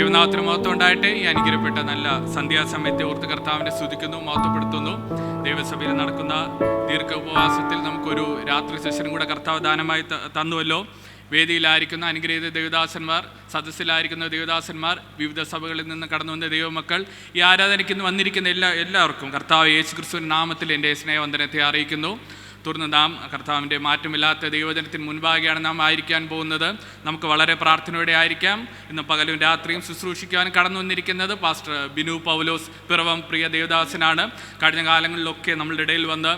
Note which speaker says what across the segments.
Speaker 1: ദൈവനാമത്തിന് മഹത്വം ഉണ്ടായിട്ട്. ഈ അനുഗ്രഹപ്പെട്ട നല്ല സന്ധ്യാസമയത്തെ ഓർത്ത് കർത്താവിനെ സ്തുതിക്കുന്നു, മഹത്വപ്പെടുത്തുന്നു. ദൈവസഭയിൽ നടക്കുന്ന ദീർഘ ഉപവാസത്തിൽ നമുക്കൊരു രാത്രി സെഷനും കൂടെ കർത്താവ് ദാനമായി തന്നുവല്ലോ. വേദിയിലായിരിക്കുന്ന അനുഗ്രഹീത ദേവദാസന്മാർ, സദസ്സിലായിരിക്കുന്ന ദേവദാസന്മാർ, വിവിധ സഭകളിൽ നിന്ന് കടന്നു വന്ന ദൈവമക്കൾ, ഈ ആരാധനയ്ക്ക് വന്നിരിക്കുന്ന എല്ലാവർക്കും കർത്താവ് യേശു ക്രിസ്തുവിന്റെ നാമത്തിൽ എൻ്റെ സ്നേഹവന്ദനത്തെ അറിയിക്കുന്നു. തുടർന്ന് നാം കർത്താവിൻ്റെ മാറ്റമില്ലാത്ത ദൈവജനത്തിന് മുൻപാകെയാണ് നാം ആയിരിക്കാൻ പോകുന്നത്. നമുക്ക് വളരെ പ്രാർത്ഥനയോടെ ആയിരിക്കാം. ഇന്ന് പകലും രാത്രിയും ശുശ്രൂഷിക്കുവാൻ കടന്നു വന്നിരിക്കുന്നത് പാസ്റ്റർ ബിനു പൗലോസ് പിറവം പ്രിയ ദേവദാസനാണ്. കഴിഞ്ഞ കാലങ്ങളിലൊക്കെ നമ്മളുടെ ഇടയിൽ വന്ന്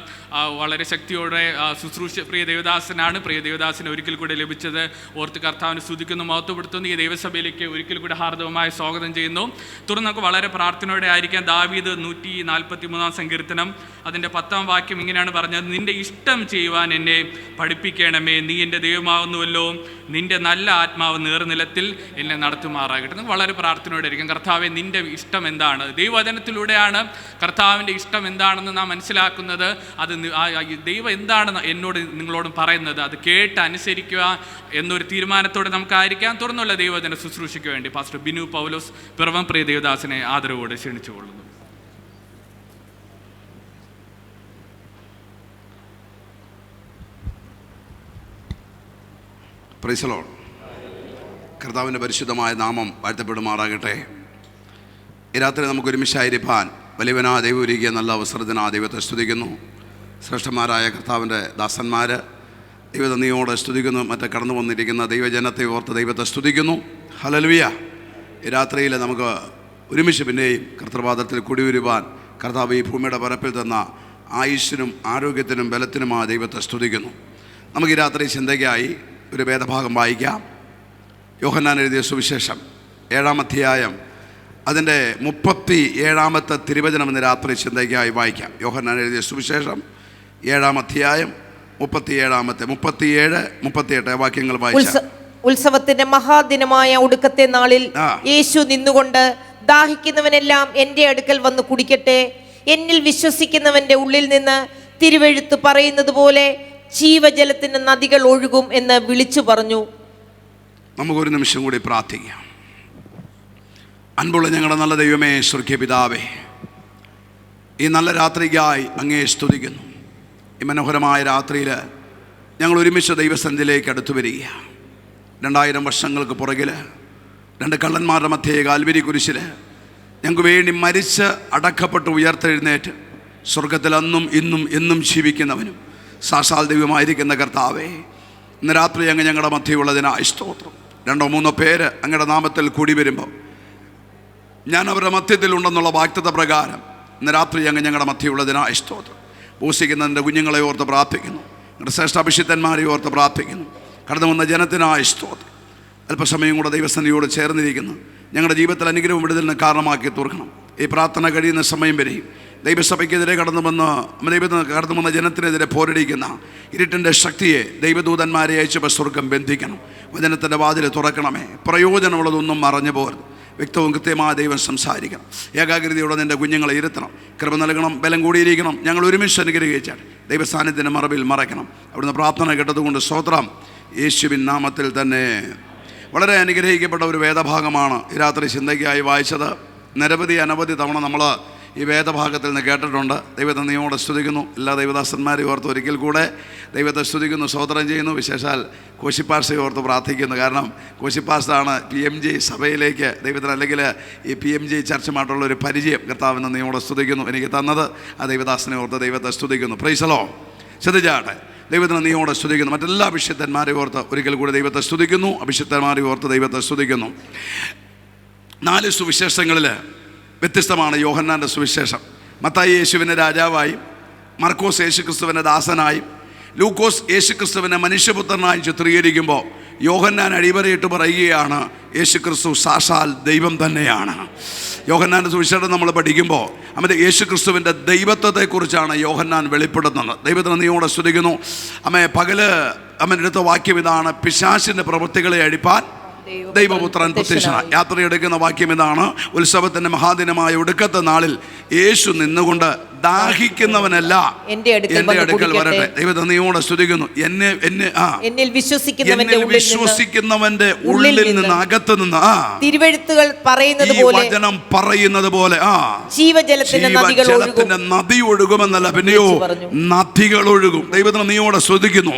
Speaker 1: വളരെ ശക്തിയോടെ ശുശ്രൂഷ പ്രിയ ദേവദാസനാണ്. പ്രിയ ദേവദാസന് ഒരിക്കൽ കൂടെ ലഭിച്ചത് ഓർത്ത് കർത്താവിനെ സ്തുതിക്കുന്നു, മഹത്വപ്പെടുത്തുന്നു. ഈ ദൈവസഭയിലേക്ക് ഒരിക്കൽ കൂടെ ഹാർദവമായി സ്വാഗതം ചെയ്യുന്നു. തുടർന്ന് നമുക്ക് വളരെ പ്രാർത്ഥനയോടെ ആയിരിക്കാം. ദാവീദ് 143 സങ്കീർത്തനം അതിൻ്റെ 10 വാക്യം ഇങ്ങനെയാണ് പറഞ്ഞത്: നിന്റെ ഇഷ്ടം ചെയ്യുവാൻ എന്നെ പഠിപ്പിക്കണമേ, നീ എൻ്റെ ദൈവമാകുന്നുവല്ലോ, നിന്റെ നല്ല ആത്മാവ് നേർനിലത്തിൽ എന്നെ നടത്തുമാറാകട്ടെ. വളരെ പ്രാർത്ഥനയോടെ ആയിരിക്കും. കർത്താവെ, നിന്റെ ഇഷ്ടം എന്താണ്? ദൈവവചനത്തിലൂടെയാണ് കർത്താവിൻ്റെ ഇഷ്ടം എന്താണെന്ന് നാം മനസ്സിലാക്കുന്നത്. അത് ദൈവം എന്താണ് എന്നോട് നിങ്ങളോടും പറയുന്നത്, അത് കേട്ട് അനുസരിക്കുക എന്നൊരു തീരുമാനത്തോടെ നമുക്കായിരിക്കാം. തുടർന്നുള്ള ദൈവവചന ശുശ്രൂഷയ്ക്ക് വേണ്ടി പാസ്റ്റർ ബിനു പൗലോസ് പിറവം പ്രിയ ദേവദാസനെ ആദരവോടെ ക്ഷണിച്ചുകൊള്ളുന്നു.
Speaker 2: Price the Lord. കർത്താവിൻ്റെ പരിശുദ്ധമായ നാമം വാഴ്ത്തപ്പെടുമാറാകട്ടെ. ഈ രാത്രി നമുക്ക് ഒരുമിച്ചായിരിക്കാൻ വലിയവനാ ദൈവം ഒരുക്കിയ നല്ല അവസരത്തിനാ ദൈവത്തെ സ്തുതിക്കുന്നു. ശ്രേഷ്ഠന്മാരായ കർത്താവിൻ്റെ ദാസന്മാർ ദൈവത്തെ നീയോടെ സ്തുതിക്കുന്നു. മറ്റേ കടന്നു വന്നിരിക്കുന്ന ദൈവജനത്തെ ഓർത്ത് ദൈവത്തെ സ്തുതിക്കുന്നു. ഹല്ലേലൂയ. ഈ രാത്രിയിൽ നമുക്ക് ഒരുമിച്ച് പിന്നെയും കർത്തൃപാദത്തിൽ കുടിവരുവാൻ കർത്താവ് ഈ ഭൂമിയുടെ പരപ്പിൽ തന്ന ആയുസ്സിനും ആരോഗ്യത്തിനും ബലത്തിനുമാ ദൈവത്തെ സ്തുതിക്കുന്നു. നമുക്ക് ഈ രാത്രി ചിന്തയ്ക്കായി ഒരു വേദഭാഗം വായിക്കാം. യോഹന്നാൻ എഴുതിയ സുവിശേഷം 7-ാം അധ്യായം അതിൻ്റെ 37-ാമത്തെ തിരുവചനം ഇന്ന് രാത്രി ചിന്തയ്ക്കായി വായിക്കാം. യോഹന്നാൻ എഴുതിയ സുവിശേഷം 7-ാം അധ്യായം 37-38 വാക്യങ്ങൾ വായിക്കാം.
Speaker 3: ഉത്സവത്തിന്റെ മഹാദിനമായ ഒടുക്കത്തെ നാളിൽ യേശു നിന്നുകൊണ്ട്, ദാഹിക്കുന്നവനെല്ലാം എൻ്റെ അടുക്കൽ വന്ന് കുടിക്കട്ടെ, എന്നിൽ വിശ്വസിക്കുന്നവന്റെ ഉള്ളിൽ നിന്ന് തിരുവെഴുത്ത് പറയുന്നത് പോലെ ജീവജലത്തിന്റെ നദികൾ ഒഴുകും എന്ന് വിളിച്ചു പറഞ്ഞു.
Speaker 2: നമുക്കൊരു നിമിഷം കൂടി പ്രാർത്ഥിക്കാം. അൻപുള്ള ഞങ്ങളുടെ നല്ല ദൈവമേ, സ്വർഗ്ഗീയ പിതാവേ, ഈ നല്ല രാത്രിക്കായി അങ്ങേ സ്തുതിക്കുന്നു. ഈ മനോഹരമായ രാത്രിയിൽ ഞങ്ങൾ ഒരുമിച്ച് ദൈവസന്നിധിയിലേക്ക് അടുത്തു വരിക. 2000 വർഷങ്ങൾക്ക് പുറകിൽ 2 കള്ളന്മാരുടെ മധ്യേ കാൽവരി കുരിശിൽ ഞങ്ങൾക്ക് വേണ്ടി മരിച്ച് അടക്കപ്പെട്ട് ഉയർത്തെഴുന്നേറ്റ് സ്വർഗത്തിൽ അന്നും ഇന്നും എന്നും ജീവിക്കുന്നവനും സാക്ഷാൽ ദൈവമായിരിക്കുന്ന കർത്താവേ, ഇന്ന് രാത്രി അങ്ങ് ഞങ്ങളുടെ മധ്യയുള്ളതിനായി സ്തോത്രം. 2-3 പേര് അങ്ങയുടെ നാമത്തിൽ കൂടി വരുമ്പോൾ ഞാൻ അവരുടെ മധ്യത്തിലുണ്ടെന്നുള്ള വാഗ്ദത്ത പ്രകാരം ഇന്ന് രാത്രി അങ്ങ് ഞങ്ങളുടെ മധ്യയുള്ളതിനായി സ്തോത്രം. പൂസിക്കുന്നതിൻ്റെ കുഞ്ഞുങ്ങളെ ഓർത്ത് പ്രാർത്ഥിക്കുന്നു. ഞങ്ങളുടെ ശ്രേഷ്ഠ അഭിഷിക്തന്മാരെ ഓർത്ത് പ്രാർത്ഥിക്കുന്നു. കടന്നു വന്ന ജനത്തിനായി സ്തോത്രം. അല്പസമയം കൂടെ ദൈവസന്നിധിയോട് ചേർന്നിരിക്കുന്നു. ഞങ്ങളുടെ ജീവിതത്തിൽ അനുഗ്രഹവും വിടുതലിന് കാരണമാക്കി തീർക്കണം. ഈ പ്രാർത്ഥന കഴിയുന്ന സമയം വരെയും ദൈവസഭയ്ക്കെതിരെ കടന്നു വന്ന ജനത്തിനെതിരെ പോരടിക്കുന്ന ഇരുട്ടിൻ്റെ ശക്തിയെ ദൈവദൂതന്മാരെ അയച്ചപ്പോൾ സ്വർഗം ബന്ധിക്കണം. വചനത്തിൻ്റെ വാതിൽ തുറക്കണമേ. പ്രയോജനമുള്ളതൊന്നും മറഞ്ഞു പോകരുത്. വ്യക്തവും കൃത്യമായ ദൈവം സംസാരിക്കണം. ഏകാഗ്രതയോടെ നിൻ്റെ കുഞ്ഞുങ്ങളെ ഇരുത്തണം. കൃപ നൽകണം. ബലം കൂടിയിരിക്കണം. ഞങ്ങൾ ഒരുമിച്ച് അനുഗ്രഹിച്ചാൽ ദൈവസാന്നിധ്യത്തിൻ്റെ മറവിൽ മറയ്ക്കണം. അവിടുന്ന് പ്രാർത്ഥന കേട്ടതുകൊണ്ട് സ്തോത്രം. യേശുവിൻ നാമത്തിൽ തന്നെ. വളരെ അനുഗ്രഹിക്കപ്പെട്ട ഒരു വേദഭാഗമാണ് ഈ രാത്രി ചിന്തയ്ക്കായി വായിച്ചത്. അനവധി തവണ നമ്മൾ ഈ വേദഭാഗത്തിൽ നിന്ന് കേട്ടിട്ടുണ്ട്. ദൈവത്തെ നീയോടെ സ്തുതിക്കുന്നു. എല്ലാ ദൈവദാസന്മാരെയും ഓർത്ത് ഒരിക്കൽ കൂടെ ദൈവത്തെ സ്തുതിക്കുന്നു, സ്തോത്രം ചെയ്യുന്നു. വിശേഷാൽ കോശിപ്പാസ്റ്റയെ ഓർത്ത് പ്രാർത്ഥിക്കുന്നു. കാരണം കോശിപ്പാസ്റ്റാണ് PMG സഭയിലേക്ക് ദൈവത്തിന്, അല്ലെങ്കിൽ ഈ PMG ചർച്ചുമായിട്ടുള്ള ഒരു പരിചയം കർത്താവിനെ നീയോടെ സ്തുതിക്കുന്നു എനിക്ക് തന്നത്. ആ ദൈവദാസനെ ഓർത്ത് ദൈവത്തെ സ്തുതിക്കുന്നു. Praise the Lord. ശ്രദ്ധിച്ചാട്ടെ. ദൈവത്തിന് നീയോടെ സ്തുതിക്കുന്നു. മറ്റെല്ലാ അഭിഷിക്തന്മാരെയും ഓർത്ത് ഒരിക്കൽ കൂടെ ദൈവത്തെ സ്തുതിക്കുന്നു. അഭിഷിക്തന്മാരെയും ഓർത്ത് ദൈവത്തെ സ്തുതിക്കുന്നു. 4 സുവിശേഷങ്ങളിൽ വ്യത്യസ്തമാണ് യോഹന്നാൻ്റെ സുവിശേഷം. മത്തായി യേശുവിനെ രാജാവായും, മർക്കോസ് യേശുക്രിസ്തുവിനെ ദാസനായും, ലൂക്കോസ് യേശുക്രിസ്തുവിനെ മനുഷ്യപുത്രനായും ചിത്രീകരിക്കുമ്പോൾ യോഹന്നാൻ അടിവരയിട്ട് പറയുകയാണ് യേശുക്രിസ്തു സാക്ഷാൽ ദൈവം തന്നെയാണ്. യോഹന്നാൻ്റെ സുവിശേഷം നമ്മൾ പഠിക്കുമ്പോൾ അവൻ്റെ യേശുക്രിസ്തുവിൻ്റെ ദൈവത്വത്തെക്കുറിച്ചാണ് യോഹന്നാൻ വെളിപ്പെടുത്തുന്നത്. ദൈവത്തിന് നീയോടെ സ്തുതിക്കുന്നു. പകല് അവൻ എടുത്ത വാക്യം ഇതാണ്: പിശാചിൻ്റെ പ്രവൃത്തികളെ അഴിപ്പാൻ ദൈവപുത്രൻ പ്രത്യക്ഷനായി. യാത്രയെടുക്കുന്ന വാക്യം ഇതാണ്: ഉത്സവത്തിന്റെ മഹാദിനമായ ഒടുക്കത്തെ നാളിൽ യേശു നിന്നുകൊണ്ട് ദാഹിക്കുന്നവനല്ല എന്റെ അടുക്കൽ വരട്ടെ. ദൈവത്തെ സ്തുതിക്കുന്നു. എന്നിൽ വിശ്വസിക്കുന്നവന്റെ ഉള്ളിൽ നിന്ന് അകത്ത് നിന്ന്
Speaker 3: തിരുവെഴുത്തുകൾ
Speaker 2: പറയുന്നത് പോലെ
Speaker 3: ജീവജലത്തിന്റെ
Speaker 2: നദി ഒഴുകുമെന്നല്ല, പിന്നെയോ നദികൾ ഒഴുകും. ദൈവത്തിന് നീയോടെ സ്തുതിക്കുന്നു.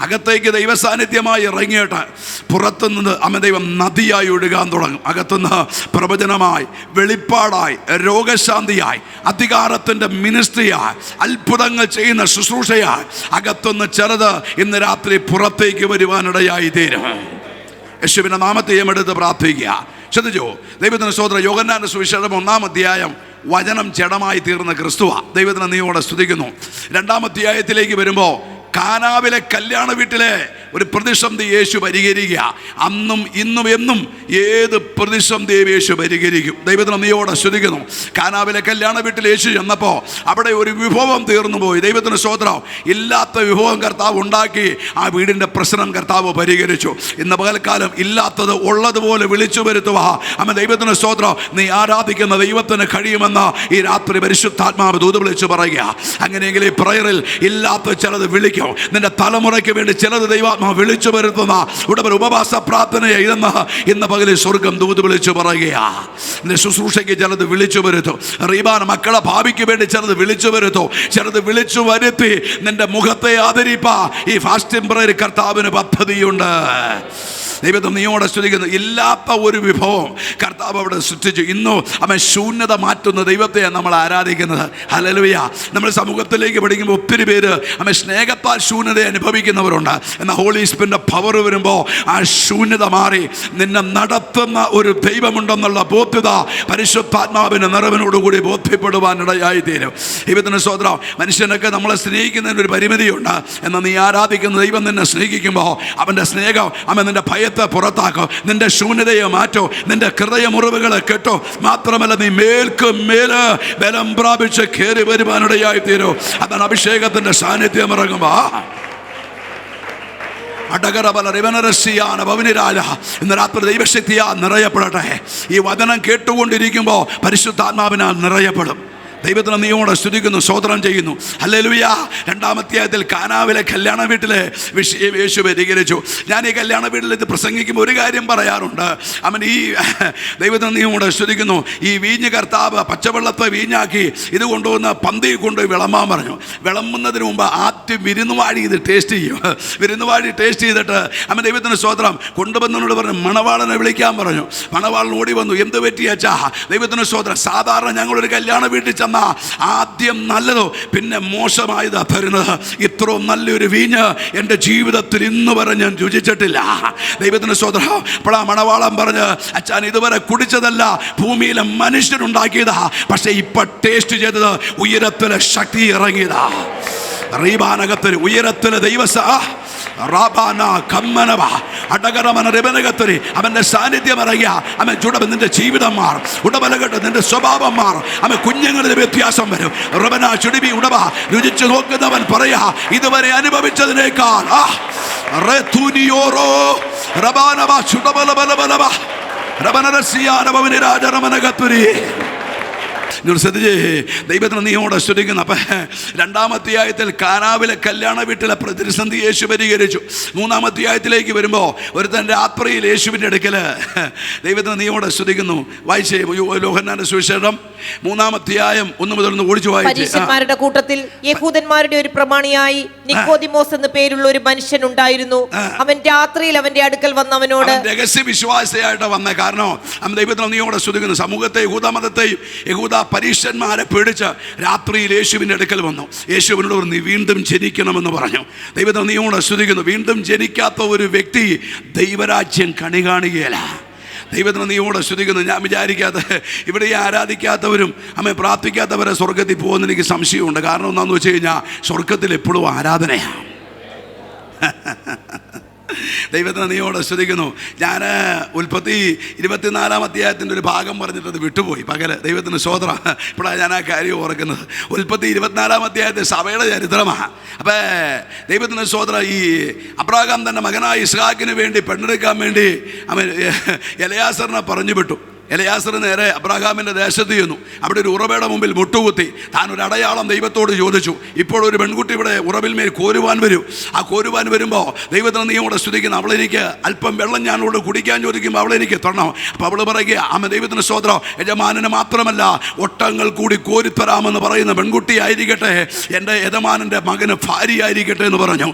Speaker 2: അകത്തേക്ക് ദൈവസാന്നിധ്യമായി ഇറങ്ങിയിട്ട് പുറത്തുനിന്ന് ദൈവം നദിയായി ഒഴുകാൻ തുടങ്ങും. അകത്തുനിന്ന് പ്രവചനമായി, വെളിപ്പാടായി, രോഗശാന്തിയായി, അധികാരത്തിൻ്റെ മിനിസ്ട്രിയായി, അത്ഭുതങ്ങൾ ചെയ്യുന്ന ശുശ്രൂഷയായി അകത്തുനിന്ന് ചെറുത് ഇന്ന് രാത്രി പുറത്തേക്ക് വരുവാനിടയായി തീരും. യേശുവിൻ്റെ നാമത്തെയും എടുത്ത് പ്രാർത്ഥിക്കുക. ശ്രദ്ധിച്ചോ, ദൈവത്തിന് സ്തോത്രം. യോഹന്നാന്റെ സുവിശേഷം 1-ാം അധ്യായം വചനം ജഡമായി തീർന്ന ക്രിസ്തുവാ. ദൈവത്തിന് നീയോടെ സ്തുതിക്കുന്നു. 2-ാം അധ്യായത്തിലേക്ക് വരുമ്പോൾ കാനാവിലെ കല്യാണ വീട്ടിലെ ഒരു പ്രതിസന്ധി യേശു പരിഹരിക്കുക. അന്നും ഇന്നും എന്നും ഏത് പ്രതിസന്ധിയും യേശു പരിഹരിക്കും. ദൈവത്തിന് നീയോടെ സ്തുതിക്കുന്നു. കാനാവിലെ കല്യാണ വീട്ടിൽ യേശു ചെന്നപ്പോൾ അവിടെ ഒരു വിഭവം തീർന്നു പോയി. ദൈവത്തിന് സ്തോത്രം. ഇല്ലാത്ത വിഭവം കർത്താവ് ഉണ്ടാക്കി ആ വീടിൻ്റെ പ്രശ്നം കർത്താവ് പരിഹരിച്ചു. ഇന്ന് പകൽക്കാലം ഇല്ലാത്തത് ഉള്ളതുപോലെ വിളിച്ചു വരുത്തുക. ദൈവത്തിന് സ്തോത്രം. നീ ആരാധിക്കുന്ന ദൈവത്തിന് കഴിയുമെന്ന് ഈ രാത്രി പരിശുദ്ധാത്മാവ് ദൂത് വിളിച്ചു പറയുക. അങ്ങനെയെങ്കിൽ ഈ പ്രയറിൽ ഇല്ലാത്ത ചിലത് വിളിക്കും. നിന്റെ തലമുറയ്ക്ക് വേണ്ടി ചിലത് ദൈവാത്മാ വിളിച്ചു വരുത്തുന്ന ഉടനെ ഉപവാസ പ്രാർത്ഥനയെ ഇന്ന് പകലിൽ സ്വർഗം ദൂത് വിളിച്ചു പറയുക. നിന്റെ ശുശ്രൂഷയ്ക്ക് ചിലത് വിളിച്ചു വരുത്തും. റീബാൻ മക്കളെ ഭാവിക്ക് വേണ്ടി ചിലത് വിളിച്ചു വരുത്തും. ചിലത് വിളിച്ചു വരുത്തി നിന്റെ മുഖത്തെ ആദരിപ്പാ ഈ ഫാസ്റ്റിംഗ് പ്രയർ കർത്താവിന് പദ്ധതിയുണ്ട്. ദൈവത്തെ നീയോടെ സ്തുതിക്കുന്നു. ഇല്ലാത്ത ഒരു വിഭവം കർത്താവ് അവിടെ സൃഷ്ടിച്ചു. ഇന്നും അവൻ ശൂന്യത മാറ്റുന്ന ദൈവത്തെ നമ്മൾ ആരാധിക്കുന്നത്. ഹല്ലേലൂയ. നമ്മൾ സമൂഹത്തിലേക്ക് പഠിക്കുമ്പോൾ ഒത്തിരി പേര് അവൻ സ്നേഹത്താൽ ശൂന്യത അനുഭവിക്കുന്നവരുണ്ട്. എന്നാൽ ഹോളി സ്പിരിറ്റിന്റെ പവർ വരുമ്പോൾ ആ ശൂന്യത മാറി നിന്നെ നടത്തുന്ന ഒരു ദൈവമുണ്ടെന്നുള്ള ബോധ്യത പരിശുദ്ധാത്മാവിൻ്റെ നിറവിനോടുകൂടി ബോധ്യപ്പെടുവാനിടയായി തീരും. ദൈവത്തിന് സ്തോത്രം. മനുഷ്യനൊക്കെ നമ്മളെ സ്നേഹിക്കുന്നതിന് ഒരു പരിമിതിയുണ്ട്. എന്നാൽ നീ ആരാധിക്കുന്ന ദൈവം നിന്നെ സ്നേഹിക്കുമ്പോൾ അവൻ്റെ സ്നേഹം നിന്റെ ഭയത്തെ പുറത്താക്കും. നിന്റെ ശൂന്യതയെ മാറ്റോ. നിന്റെ ഹൃദയ മുറിവുകളെ കെട്ടോ. മാത്രമല്ല നീ മേൽക്ക് മേല് ബലം പ്രാപിച്ച് കയറി വരുവാനിടയായി തീരും. അതാണ് അഭിഷേകത്തിന്റെ സാന്നിധ്യം ഇറങ്ങുമ്പോ. ഇന്ന് രാത്രി ദൈവശക്തിയാ നിറയപ്പെടട്ടെ. ഈ വചനം കേട്ടുകൊണ്ടിരിക്കുമ്പോൾ പരിശുദ്ധാത്മാവിനാൽ നിറയപ്പെടും. ദൈവത്തിന് നീയോടെ സ്തുതിക്കുന്നു, സ്തോത്രം ചെയ്യുന്നു. ഹല്ലേലൂയ. 2-ാം അധ്യായത്തിൽ കാനാവിലെ കല്യാണ വീട്ടിലെ വിഷയം യേശു പരിഹരിച്ചു. ഞാൻ ഈ കല്യാണ വീട്ടിൽ ഇത് പ്രസംഗിക്കുമ്പോൾ ഒരു കാര്യം പറയാറുണ്ട്. ഈ ദൈവത്തിന് നീയോടെ സ്തുതിക്കുന്നു. ഈ വീഞ്ഞ് കർത്താവ് പച്ചവെള്ളത്തെ വീഞ്ഞാക്കി ഇത് കൊണ്ടുവന്ന് പന്തിയിൽ കൊണ്ടുപോയി വിളമ്പാൻ പറഞ്ഞു. വിളമ്പുന്നതിന് മുമ്പ് ആദ്യം വിരുന്നുവാഴി ഇത് ടേസ്റ്റ് ചെയ്യും. വിരുന്നുവാഴി ടേസ്റ്റ് ചെയ്തിട്ട് ദൈവത്തിന് സ്തോത്രം കൊണ്ടുവന്നതിനോട് പറഞ്ഞു മണവാളനെ വിളിക്കാൻ പറഞ്ഞു. മണവാളൻ ഓടി വന്നു. എന്ത് പറ്റിയാച്ചാ? ദൈവത്തിന് സ്തോത്രം. സാധാരണ ഞങ്ങളൊരു കല്യാണ വീട്ടിൽ ചെന്ന ആദ്യം നല്ലതോ പിന്നെ മോശമായതാ തരുന്നത്. ഇത്രയും നല്ലൊരു വീഞ്ഞ് എൻ്റെ ജീവിതത്തിൽ ഇന്ന് വരെ ഞാൻ രുചിച്ചിട്ടില്ല. ദൈവത്തിന് സ്തോത്രം. അപ്പോൾ ആ മണവാളൻ പറഞ്ഞ് അച്ഛൻ ഇതുവരെ കുടിച്ചതല്ല, ഭൂമിയിലെ മനുഷ്യനുണ്ടാക്കിയതാ. പക്ഷെ ഇപ്പൊ ടേസ്റ്റ് ചെയ്തത് ഉയരത്തിലെ ശക്തി ഇറങ്ങിയതാ. റീബാനകത്തിന് ഉയരത്തിലെ അവന്റെ സാന്നിധ്യം ഇറങ്ങിയ അവൻ ചുട നിന്റെ ജീവിതം മാറും. ഉടബലകെട്ട് നിന്റെ സ്വഭാവം മാറും. അവൻ കുഞ്ഞുങ്ങളിൽ വ്യത്യാസം വരും. റബന ചുടിബി ഉടബ രുചിച്ചു നോക്കുന്നവൻ പറയാ ഇതുവരെ അനുഭവിച്ചതിനേക്കാൾ ദൈവത്തിന് നീയോടെ സ്തുതിക്കുന്നു. അപ്പം 2-ാം അധ്യായത്തിൽ കാനാവിലെ കല്യാണ വീട്ടിലെ പ്രതിസന്ധി യേശു പരിഹരിച്ചു. 3-ാം അധ്യായത്തിലേക്ക് വരുമ്പോൾ ഒരുത്തൻ രാത്രിയിൽ യേശുവിൻ്റെ അടുക്കൽ ദൈവത്തിന് നീയോടെ സ്തുതിക്കുന്നു. വായിച്ചേ യോഹന്നാന്റെ സുവിശേഷം 3-ാം അധ്യായം 1 മുതൽ ഓടിച്ചു വായിച്ചു.
Speaker 3: പരീശന്മാരുടെ കൂട്ടത്തിൽ യഹൂദന്മാരുടെ ഒരു പ്രമാണിയായി നിക്കോദിമോസ് എന്ന് പേരുള്ള ഒരു മനുഷ്യൻ ഉണ്ടായിരുന്നു. അവൻ രാത്രിയിൽ അവന്റെ അടുക്കൽ വന്നവനോട്
Speaker 2: രഹസ്യ വിശ്വാസിയായിട്ട് വന്ന കാരണം ദൈവത്തിന് നീയോടെ സ്തുതിക്കുന്നു. സമൂഹത്തെ യഹൂദമതത്തെയും യഹൂദ പരീശന്മാരെ പേടിച്ച് രാത്രിയിൽ യേശുവിൻ്റെ അടുക്കൽ വന്നു. യേശുവിനോട് നീ വീണ്ടും ജനിക്കണമെന്ന് പറഞ്ഞു. ദൈവത്തെ നീയോടെ സ്തുതിക്കുന്നു. വീണ്ടും ജനിക്കാത്ത ഒരു വ്യക്തി ദൈവരാജ്യം കണി കാണുകയില്ല. ദൈവത്തിന് നീയോടെ സ്തുതിക്കുന്നു. ഞാൻ വിചാരിക്കാത്ത ഇവിടെ ആരാധിക്കാത്തവരും പ്രാർത്ഥിക്കാത്തവരെ സ്വർഗത്തിൽ പോകുന്ന എനിക്ക് സംശയമുണ്ട്. കാരണം എന്താണെന്ന് വെച്ച് കഴിഞ്ഞാൽ സ്വർഗത്തിൽ എപ്പോഴും ആരാധനയാണ്. ദൈവത്തിന് നീയോടെ സ്തുതിക്കുന്നു. ഞാൻ ഉൽപ്പത്തി 24-ാം അധ്യായത്തിൻ്റെ ഒരു ഭാഗം പറഞ്ഞിട്ടത് വിട്ടുപോയി പകല്. ദൈവത്തിന് സ്തോത്രം. ഇപ്പോഴാണ് ഞാൻ ആ കാര്യം ഓർക്കുന്നത്. ഉൽപ്പത്തി 24-ാം അധ്യായത്തിൽ സഭയുടെ ചരിത്രമാണ്. അപ്പം ദൈവത്തിന് സ്തോത്രം. ഈ അബ്രാഹാം തൻ്റെ മകനായ ഇസ്ഹാക്കിന് വേണ്ടി പെണ്ണെടുക്കാൻ വേണ്ടി അവൻ എലയാസറിനെ പറഞ്ഞു വിട്ടു. എലയാസർ നേരെ അബ്രാഹാമിൻ്റെ ദേശത്ത് ചെന്നു. അവിടെ ഒരു ഉറവയുടെ മുമ്പിൽ മുട്ടുകുത്തി താൻ ഒരു അടയാളം ദൈവത്തോട് ചോദിച്ചു. ഇപ്പോൾ ഒരു പെൺകുട്ടി ഇവിടെ ഉറവിന്മേൽ കോരുവാൻ വരും. ആ കോരുവാൻ വരുമ്പോൾ ദൈവത്തിന് നീ ഇവിടെ സ്തുതിക്കുന്നു. അവളെനിക്ക് അല്പം വെള്ളം ഞാനോട് കുടിക്കാൻ ചോദിക്കുമ്പോൾ അവളെനിക്ക് തരണം. അപ്പോൾ അവൾ പറയുക, ആമ ദൈവത്തിന് സ്തോത്രം, യജമാനന് മാത്രമല്ല ഒട്ടങ്ങൾ കൂടി കോരിത്തരാമെന്ന് പറയുന്ന പെൺകുട്ടി ആയിരിക്കട്ടെ, എൻ്റെ യജമാനൻ്റെ മകന് ഭാര്യയായിരിക്കട്ടെ എന്ന്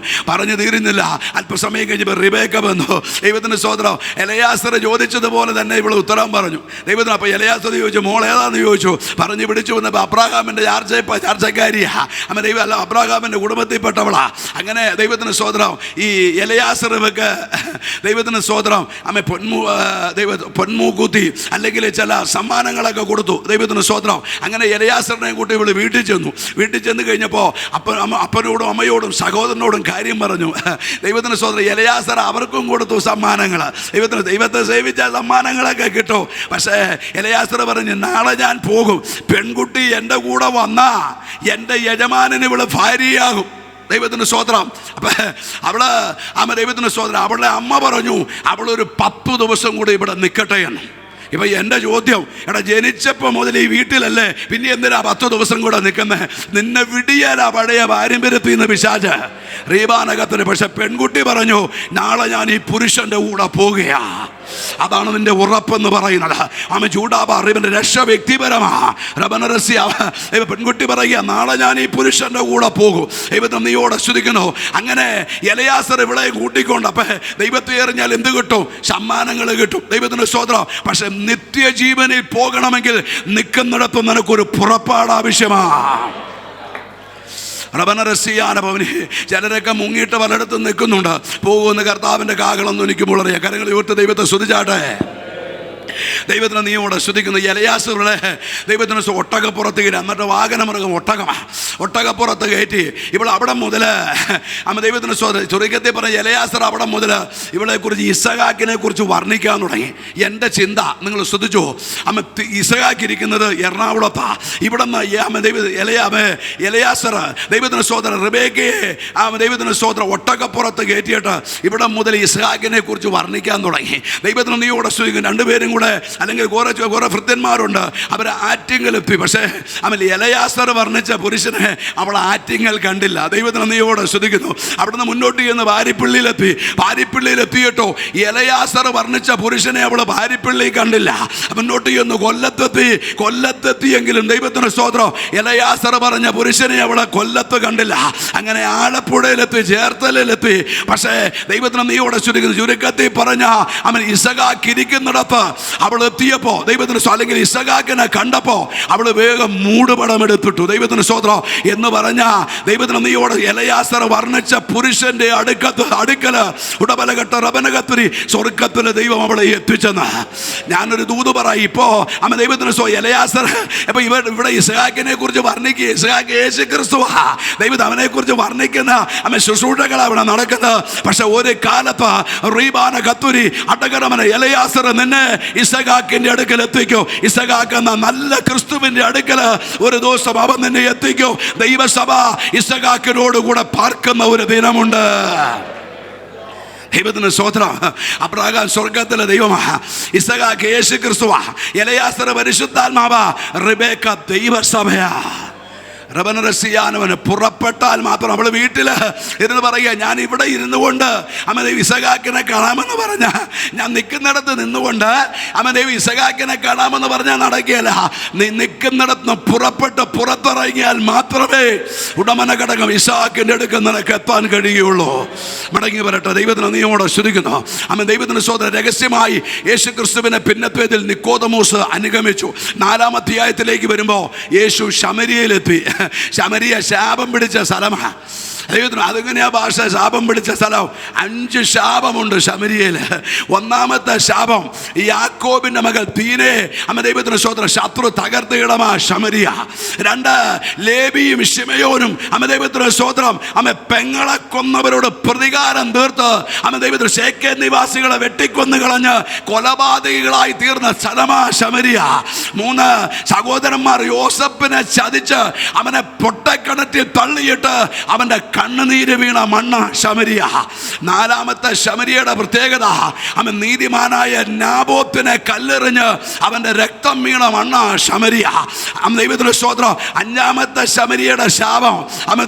Speaker 2: പറഞ്ഞു തീരുന്നില്ല. അല്പസമയം കഴിഞ്ഞപ്പോൾ റിബേക്ക വന്നു. ദൈവത്തിന് സ്തോത്രം. എലയാസർ ചോദിച്ചതുപോലെ തന്നെ ഇവൾ ഉത്തരം പറഞ്ഞു. ദൈവത്തിന് അപ്പോൾ എലയാസർ ചോദിച്ചു, മോൾ ഏതാണെന്ന് ചോദിച്ചു. പറഞ്ഞു പിടിച്ചു വന്നപ്പോൾ അബ്രാഹാമിൻ്റെ ചാർച്ചക്കാരിയാ. അമ്മ ദൈവം അല്ല, അബ്രാഹാമിൻ്റെ കുടുംബത്തിൽപ്പെട്ടവളാ. അങ്ങനെ ദൈവത്തിന് സ്തോത്രം. ഈ എലയാസർക്ക് ദൈവത്തിന് സ്തോത്രം അമ്മ പൊന്മൂക്കുത്തി അല്ലെങ്കിൽ ചില സമ്മാനങ്ങളൊക്കെ കൊടുത്തു. ദൈവത്തിന് സ്തോത്രം. അങ്ങനെ എലയാസറിനെ കൂട്ടി ഇവള് വീട്ടിൽ ചെന്ന് കഴിഞ്ഞപ്പോൾ അപ്പനോടും അമ്മയോടും സഹോദരനോടും കാര്യം പറഞ്ഞു. ദൈവത്തിന് സ്തോത്രം. എലയാസർ അവർക്കും കൊടുത്തു സമ്മാനങ്ങൾ. ദൈവത്തെ സേവിച്ച സമ്മാനങ്ങളൊക്കെ കിട്ടും. പക്ഷേ എലയാസർ പറഞ്ഞു, നാളെ ഞാൻ പോകും, പെൺകുട്ടി എൻ്റെ കൂടെ വന്നാ എൻ്റെ യജമാനന് ഇവള് ഭാര്യയാകും. ദൈവത്തിന് സ്തോത്രം. അപ്പം ദൈവത്തിന് സ്തോത്രം. അവളുടെ അമ്മ പറഞ്ഞു അവളൊരു 10 ദിവസം കൂടി ഇവിടെ നിൽക്കട്ടെ എന്ന്. ഇപ്പം എൻ്റെ ചോദ്യം, എടാ ജനിച്ചപ്പോൾ മുതൽ ഈ വീട്ടിലല്ലേ, പിന്നെ എന്തിനാ 10 ദിവസം കൂടെ നിൽക്കുന്നത്? നിന്നെ വിടിയാലാ പഴയ പാരമ്പര്യത്തിന്ന് പിശാച് റീബാനകത്തിന്. പക്ഷെ പെൺകുട്ടി പറഞ്ഞു, നാളെ ഞാൻ ഈ പുരുഷൻ്റെ കൂടെ പോകുകയാ. അതാണ് നിന്റെ ഉറപ്പെന്ന് പറയുന്നത്. ആമ ചൂടാറിവന്റെ രക്ഷ വ്യക്തിപരമാ. റബനരസ്യ പെൺകുട്ടി പറയുക, നാളെ ഞാൻ ഈ പുരുഷന്റെ കൂടെ പോകും. ദൈവത്തെ നീയോടെ സ്തുതിക്കുന്നു. അങ്ങനെ എലയാസർ ഇവിടെ കൂട്ടിക്കൊണ്ട് അപ്പം ദൈവത്തെ എറിഞ്ഞാൽ എന്ത് കിട്ടും? സമ്മാനങ്ങൾ കിട്ടും. ദൈവത്തിന്റെ സ്തോത്രം. പക്ഷെ നിത്യജീവനിൽ പോകണമെങ്കിൽ നിൽക്കുന്നിടത്ത് നിനക്കൊരു പുറപ്പാട് ആവശ്യമാണ്. റബനരസിയാനഭവനി ചിലരൊക്കെ മുങ്ങിയിട്ട് പലയിടത്തും നിൽക്കുന്നുണ്ട്. പോകുന്ന കർത്താവിൻ്റെ കാകളൊന്നും എനിക്ക് മുളറിയ കരങ്ങൾ ഉയർത്തി ദൈവത്തെ സ്തുതിച്ചാട്ടെ. ദൈവത്തിന് നീയോടെ സ്തുതിക്കുന്നു. എലയാസറുടെ ദൈവത്തിന് ഒട്ടകപ്പുറത്ത് കയറി. എന്നിട്ട് വാഹനമൃഗം ഒട്ടകപ്പുറത്ത് കയറ്റി ഇവിടെ അവിടെ മുതൽ അമ്മ ദൈവത്തിന് ചുരുക്കത്തിൽ പറഞ്ഞ എലയാസർ അവിടെ മുതൽ ഇവളെക്കുറിച്ച് ഇസഹാക്കിനെ കുറിച്ച് വർണ്ണിക്കാൻ തുടങ്ങി. എൻ്റെ ചിന്ത നിങ്ങൾ ശ്രദ്ധിച്ചോ, അമ്മ ഇസഹാക്കിരിക്കുന്നത് എറണാകുളത്താ. ഇവിടെ നിന്ന് എലയാസർ ദൈവത്തിന് സ്തോത്രം റിബേക്കയെ ദൈവത്തിന് സ്തോത്രം ഒട്ടകപ്പുറത്ത് കയറ്റിയിട്ട് ഇവിടെ മുതൽ ഇസഹാക്കിനെ കുറിച്ച് വർണ്ണിക്കാൻ തുടങ്ങി. ദൈവത്തിന് നീയോടെ സ്തുതിക്കുന്നു. രണ്ടുപേരും കൂടെ അല്ലെങ്കിൽ കുറെ ഭൃത്യന്മാരുണ്ട്. അവർ ആറ്റിങ്ങലെത്തി. പക്ഷേ എലയാസർ വർണ്ണിച്ച പുരുഷനെ അവൾ ആറ്റിങ്ങൽ കണ്ടില്ല. ദൈവത്തിന് നീയോടെ സ്തുതിക്കുന്നു. അവിടുന്ന് മുന്നോട്ട് ചെന്ന് പാരിപ്പിള്ളിയിലെത്തിയിട്ടോ എലയാസർ വർണ്ണിച്ച പുരുഷനെ അവൾ പാരിപ്പിള്ളി കണ്ടില്ല. മുന്നോട്ട് ചെന്ന് കൊല്ലത്തെത്തിയെങ്കിലും ദൈവത്തിന് സ്തോത്രം എലയാസർ പറഞ്ഞ പുരുഷനെ അവളെ കൊല്ലത്ത് കണ്ടില്ല. അങ്ങനെ ആലപ്പുഴയിലെത്തി, ചേർത്തലയിലെത്തി. പക്ഷേ ദൈവത്തിന് നീയോടെ സ്തുതിക്കുന്നു. ചുരുക്കത്തിൽ പറഞ്ഞ അവൻ ഇസഹാക്ക് ഇരിക്കുന്നിടത്ത് അവൾ എത്തിയപ്പോൾ ദൈവത്തിന് അല്ലെങ്കിൽ ഇസഹാക്കിനെ കണ്ടപ്പോൾ അവൾ വേഗം മൂടുപടം എടുത്തിട്ടു. ദൈവത്തിന് സ്തോത്രം എന്ന് പറഞ്ഞ ദൈവത്തിന് നീയോട് എലയാസർ വർണ്ണിച്ച പുരുഷന്റെ അടുക്കല് ഉടബലഘട്ട റബനകത്തിരി സ്വർഗത്തിലെ ദൈവം അവളെ എത്തിച്ചെന്ന് ഞാനൊരു ദൂത് പറയും. ഇപ്പോ അമ്മ ദൈവത്തിന് എലയാസർ ഇപ്പൊ ഇവിടെ ഇസഹാക്കിനെ കുറിച്ച് വർണ്ണിക്കുക. ഇസഹാക്ക് യേശു ക്രിസ്തുവാ. ദൈവം അവനെ കുറിച്ച് വർണ്ണിക്കുന്ന അമ്മ ശുശ്രൂഷകളാണ് അവിടെ നടക്കുന്നത്. പക്ഷെ ഒരു കാലത്ത് റീബാന കത്തുരി അടകരമന എലയാസർ നിന്നെ ഇസഹാക്കിന്റെ അടുക്കൽ എത്തിക്കോ. ഇസഹാക്ക് എന്ന നല്ല ക്രിസ്തുവിന്റെ അടുക്കൽ ഒരു ദിവസം അവൻ നിന്നെ എത്തിക്കോ. ദൈവസഭ ഇസഹാക്കിനോട് കൂടെ പാർക്കുന്ന ഒരു ദിനമുണ്ട്. ദൈവത്തിന് സ്തോത്രം. അബ്രാഹാം സ്വർഗത്തിലെ ദൈവമാ, ഇസഹാക്ക് യേശു ക്രിസ്തുവാ, എലയാസർ പരിശുദ്ധാത്മാവാ, റിബേക്ക ദൈവസഭയാ. റബനരസിയാനവന് പുറപ്പെട്ടാൽ മാത്രം അവൾ വീട്ടിൽ ഇരുന്ന് പറയുക, ഞാൻ ഇവിടെ ഇരുന്നു കൊണ്ട് അമ്മദേവ് ഇസഹാക്കിനെ കാണാമെന്ന് പറഞ്ഞ ഞാൻ നിൽക്കുന്നിടത്ത് നിന്നുകൊണ്ട് അമ്മദേവ് ഇസഹാക്കിനെ കാണാമെന്ന് പറഞ്ഞാൽ നടക്കുകയല്ല. നീ നിൽക്കുന്നിടത്ത് പുറപ്പെട്ട് പുറത്തിറങ്ങിയാൽ മാത്രമേ ഉടമന ഘടകം ഇസഹാക്കിൻ്റെ അടുക്കൽ നിനക്ക് എത്താൻ കഴിയുള്ളൂ. മടങ്ങി വരട്ടെ. ദൈവത്തിന് നീയോടെ സ്തുതിക്കുന്നു. അമ്മ ദൈവത്തിന് സോദര രഹസ്യമായി യേശു ക്രിസ്തുവിനെ പിന്നത്തേതിൽ നിക്കോദമോസ് അനുഗമിച്ചു. 4-ാം അധ്യായത്തിലേക്ക് വരുമ്പോൾ യേശു ശമരിയയിലെത്തി. ശമരിയ ശാപം പിടിച്ച സ്ഥലമാണ്. ദൈവത്തിന് അതെങ്ങനെയാ ഭാഷ? ശാപം പിടിച്ച സ്ഥലം. 5 ശാപമുണ്ട് ശമരിയയിൽ. ഒന്നാമത്തെ ശാപം യാക്കോബിന്റെ മകൾ തീനെ ദൈവത്തിന് സ്തോത്രം ശത്രു തകർത്ത് ഇടമാ ശമരിയ. 2 ലേവിയും ശിമയോനും ദൈവത്തിന് സ്തോത്രം പെങ്ങളെ കൊന്നവരോട് പ്രതികാരം തീർത്ത് ദൈവത്തിന് ശേഖേം നിവാസികളെ വെട്ടിക്കൊന്നു കളഞ്ഞ് കൊലപാതകികളായി തീർന്ന സ്ഥലമാ ശമരിയ. 3 സഹോദരന്മാർ യോസഫിനെ ചതിച്ച് അവനെ പൊട്ടക്കിണറ്റിൽ തള്ളിയിട്ട് അവന്റെ കണ്ണുനീര് വീണ മണ്ണ ശമരിയ. 4ാമത്തെ ശമരിയയുടെ പ്രത്യേകത അവൻ നീതിമാനായ നാബോത്തിനെ കല്ലെറിഞ്ഞ് അവന്റെ രക്തം വീണ മണ്ണ ശമരിയ. ദൈവത്തിന്റെ സ്തോത്രം. 5ാമത്തെ ശമരിയയുടെ ശാപം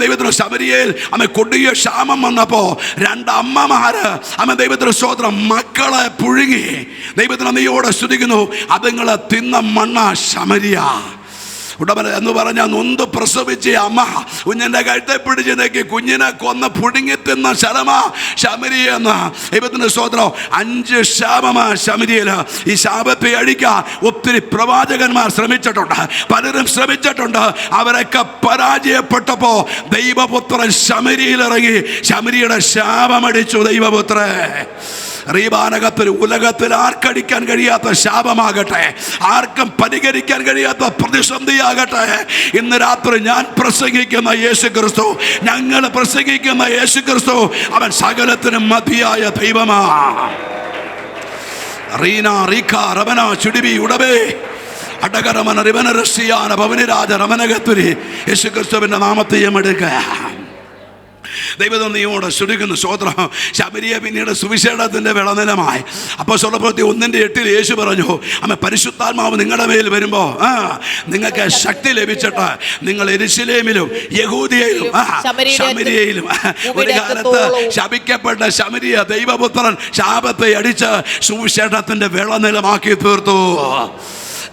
Speaker 2: ദൈവത്തിന്റെ ശമരിയയിൽ കൊടിയ ക്ഷാമം വന്നപ്പോ 2 അമ്മമാര് ദൈവത്തിന്റെ സ്തോത്രം മക്കളെ പുഴുങ്ങി. ദൈവത്തിന് നീയോടെ സ്തുതിക്കുന്നു. അതുങ്ങളെ തിന്ന മണ്ണ ശമരിയ. ഉടമന എന്ന് പറഞ്ഞാൽ നൊന്ത് പ്രസവിച്ച അമ്മ കുഞ്ഞിന്റെ കഴുത്തെ പിടിച്ച് നോക്കി കുഞ്ഞിനെ കൊന്ന് പുഴുങ്ങി തിന്ന ശരമാ ശമരിയ എന്ന്. ദൈവത്തിന്റെ സ്തോത്രം. 5 ശാപമാ ശമരിയയില്. ഈ ശാപത്തെ അഴിക്കാൻ ഒത്തിരി പ്രവാചകന്മാർ ശ്രമിച്ചിട്ടുണ്ട്, പലരും ശ്രമിച്ചിട്ടുണ്ട്. അവരൊക്കെ പരാജയപ്പെട്ടപ്പോ ദൈവപുത്രൻ ശമരിയിൽ ഇറങ്ങി ശമരിയുടെ ശാപമടിച്ചു. ദൈവപുത്രൻ റീബാനകത്തിൽ ഉലകത്തിൽ ആർക്കടിക്കാൻ കഴിയാത്ത ശാപമാകട്ടെ, ആർക്കും പരിഹരിക്കാൻ കഴിയാത്ത പ്രതിസന്ധിയാകട്ടെ, ഇന്ന് രാത്രി ഞാൻ പ്രസംഗിക്കുന്ന യേശു ക്രിസ്തു, ഞങ്ങൾ പ്രസംഗിക്കുന്ന യേശു ക്രിസ്തു അവൻ സകലത്തിനും മതിയായ ദൈവമാ. റീന റീഖ റമന ചുടിബി ഉടബേ അടകരമന റിവന റഷ്യാന ഭവനിരാജ രമനകത്തുരി യേശു ക്രിസ്തുവിന്റെ നാമത്തെയും എടുക്കുക. ദൈവം നീയോട് സ്തുതിക്കുന്നു. സ്തോത്രം. ശമരിയ പിന്നീട് സുവിശേഷത്തിന്റെ വിളനിലമായി. അപ്പോസ്തലപ്രവൃത്തി 1:8 യേശു പറഞ്ഞു പരിശുദ്ധാത്മാവ് നിങ്ങളുടെ മേൽ വരുമ്പോ നിങ്ങൾക്ക് ശക്തി ലഭിച്ചിട്ട് നിങ്ങൾ യെരൂശലേമിലും യഹൂദിയയിലും ശമരിയയിലും. ഒരു കാലത്ത് ശപിക്കപ്പെട്ട ശമരിയ ദൈവപുത്രൻ ശാപത്തെ അടിച്ച് സുവിശേഷത്തിന്റെ വിളനിലമാക്കി തീർത്തു.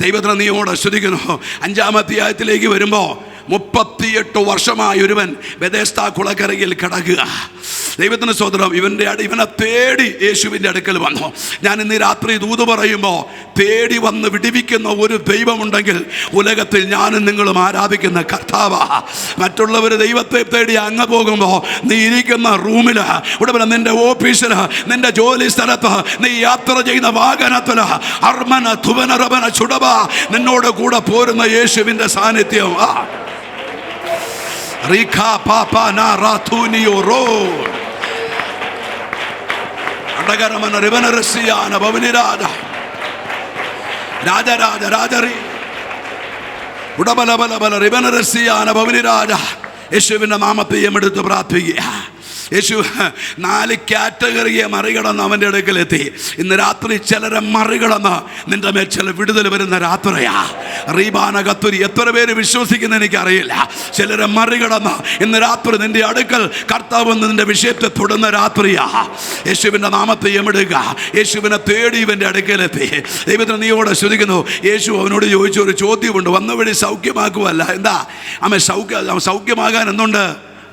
Speaker 2: ദൈവത്തിന് നീയോട് സ്തുതിക്കുന്നു. 5ാം അധ്യായത്തിലേക്ക് വരുമ്പോ 38 വർഷമായി ഒരുവൻ ബെഥെസ്ദാ കുളക്കരയിൽ കിടക്കുക. ദൈവത്തിന് സ്തോത്രം. ഇവനെ തേടി യേശുവിൻ്റെ അടുക്കൽ വന്നു. ഞാൻ ഇന്ന് രാത്രി ദൂത് പറയുമ്പോൾ തേടി വന്ന് വിടിവിക്കുന്ന ഒരു ദൈവമുണ്ടെങ്കിൽ ഉലകത്തിൽ ഞാനും നിങ്ങളും ആരാധിക്കുന്ന കർത്താവാ. മറ്റുള്ളവർ ദൈവത്തെ തേടി അങ്ങ് പോകുമ്പോൾ നീ ഇരിക്കുന്ന റൂമില്, ഉടനെ നിന്റെ ഓഫീസില്, നിന്റെ ജോലി സ്ഥലത്ത്, നീ യാത്ര ചെയ്യുന്ന വാഹനത്തില് അർമന തുവനറബന ചുടബ നിന്നോട് കൂടെ പോരുന്ന യേശുവിൻ്റെ സാന്നിധ്യം. യേശുവിന്റെ നാമത്തെയും എടുത്ത് പ്രാർത്ഥിക്കുക. യേശു 4 കാറ്റഗറിയെ മറികടന്ന് അവൻ്റെ അടുക്കലെത്തി. ഇന്ന് രാത്രി ചിലരെ മറികടന്ന് നിന്റെ മേൽ ചില വിടുതൽ വരുന്ന രാത്രിയാ. റീബാന കത്തുരി എത്ര പേര് വിശ്വസിക്കുന്ന എനിക്കറിയില്ല. ചിലരെ മറികടന്ന് ഇന്ന് രാത്രി നിന്റെ അടുക്കൽ കർത്താവ് നിന്റെ വിഷയത്തെ തൊടുന്ന രാത്രിയാ. യേശുവിൻ്റെ നാമത്തെയും എടുക്കുക. യേശുവിനെ തേടി ഇവൻ്റെ അടുക്കലെത്തി. ദൈവത്തിന് നീയോടെ ശ്രദ്ധിക്കുന്നു. യേശു അവനോട് ചോദിച്ച ഒരു ചോദ്യമുണ്ട്. വന്ന വഴി സൗഖ്യമാക്കുവല്ല. എന്താ സൗഖ്യമാകാൻ എന്തുണ്ട്?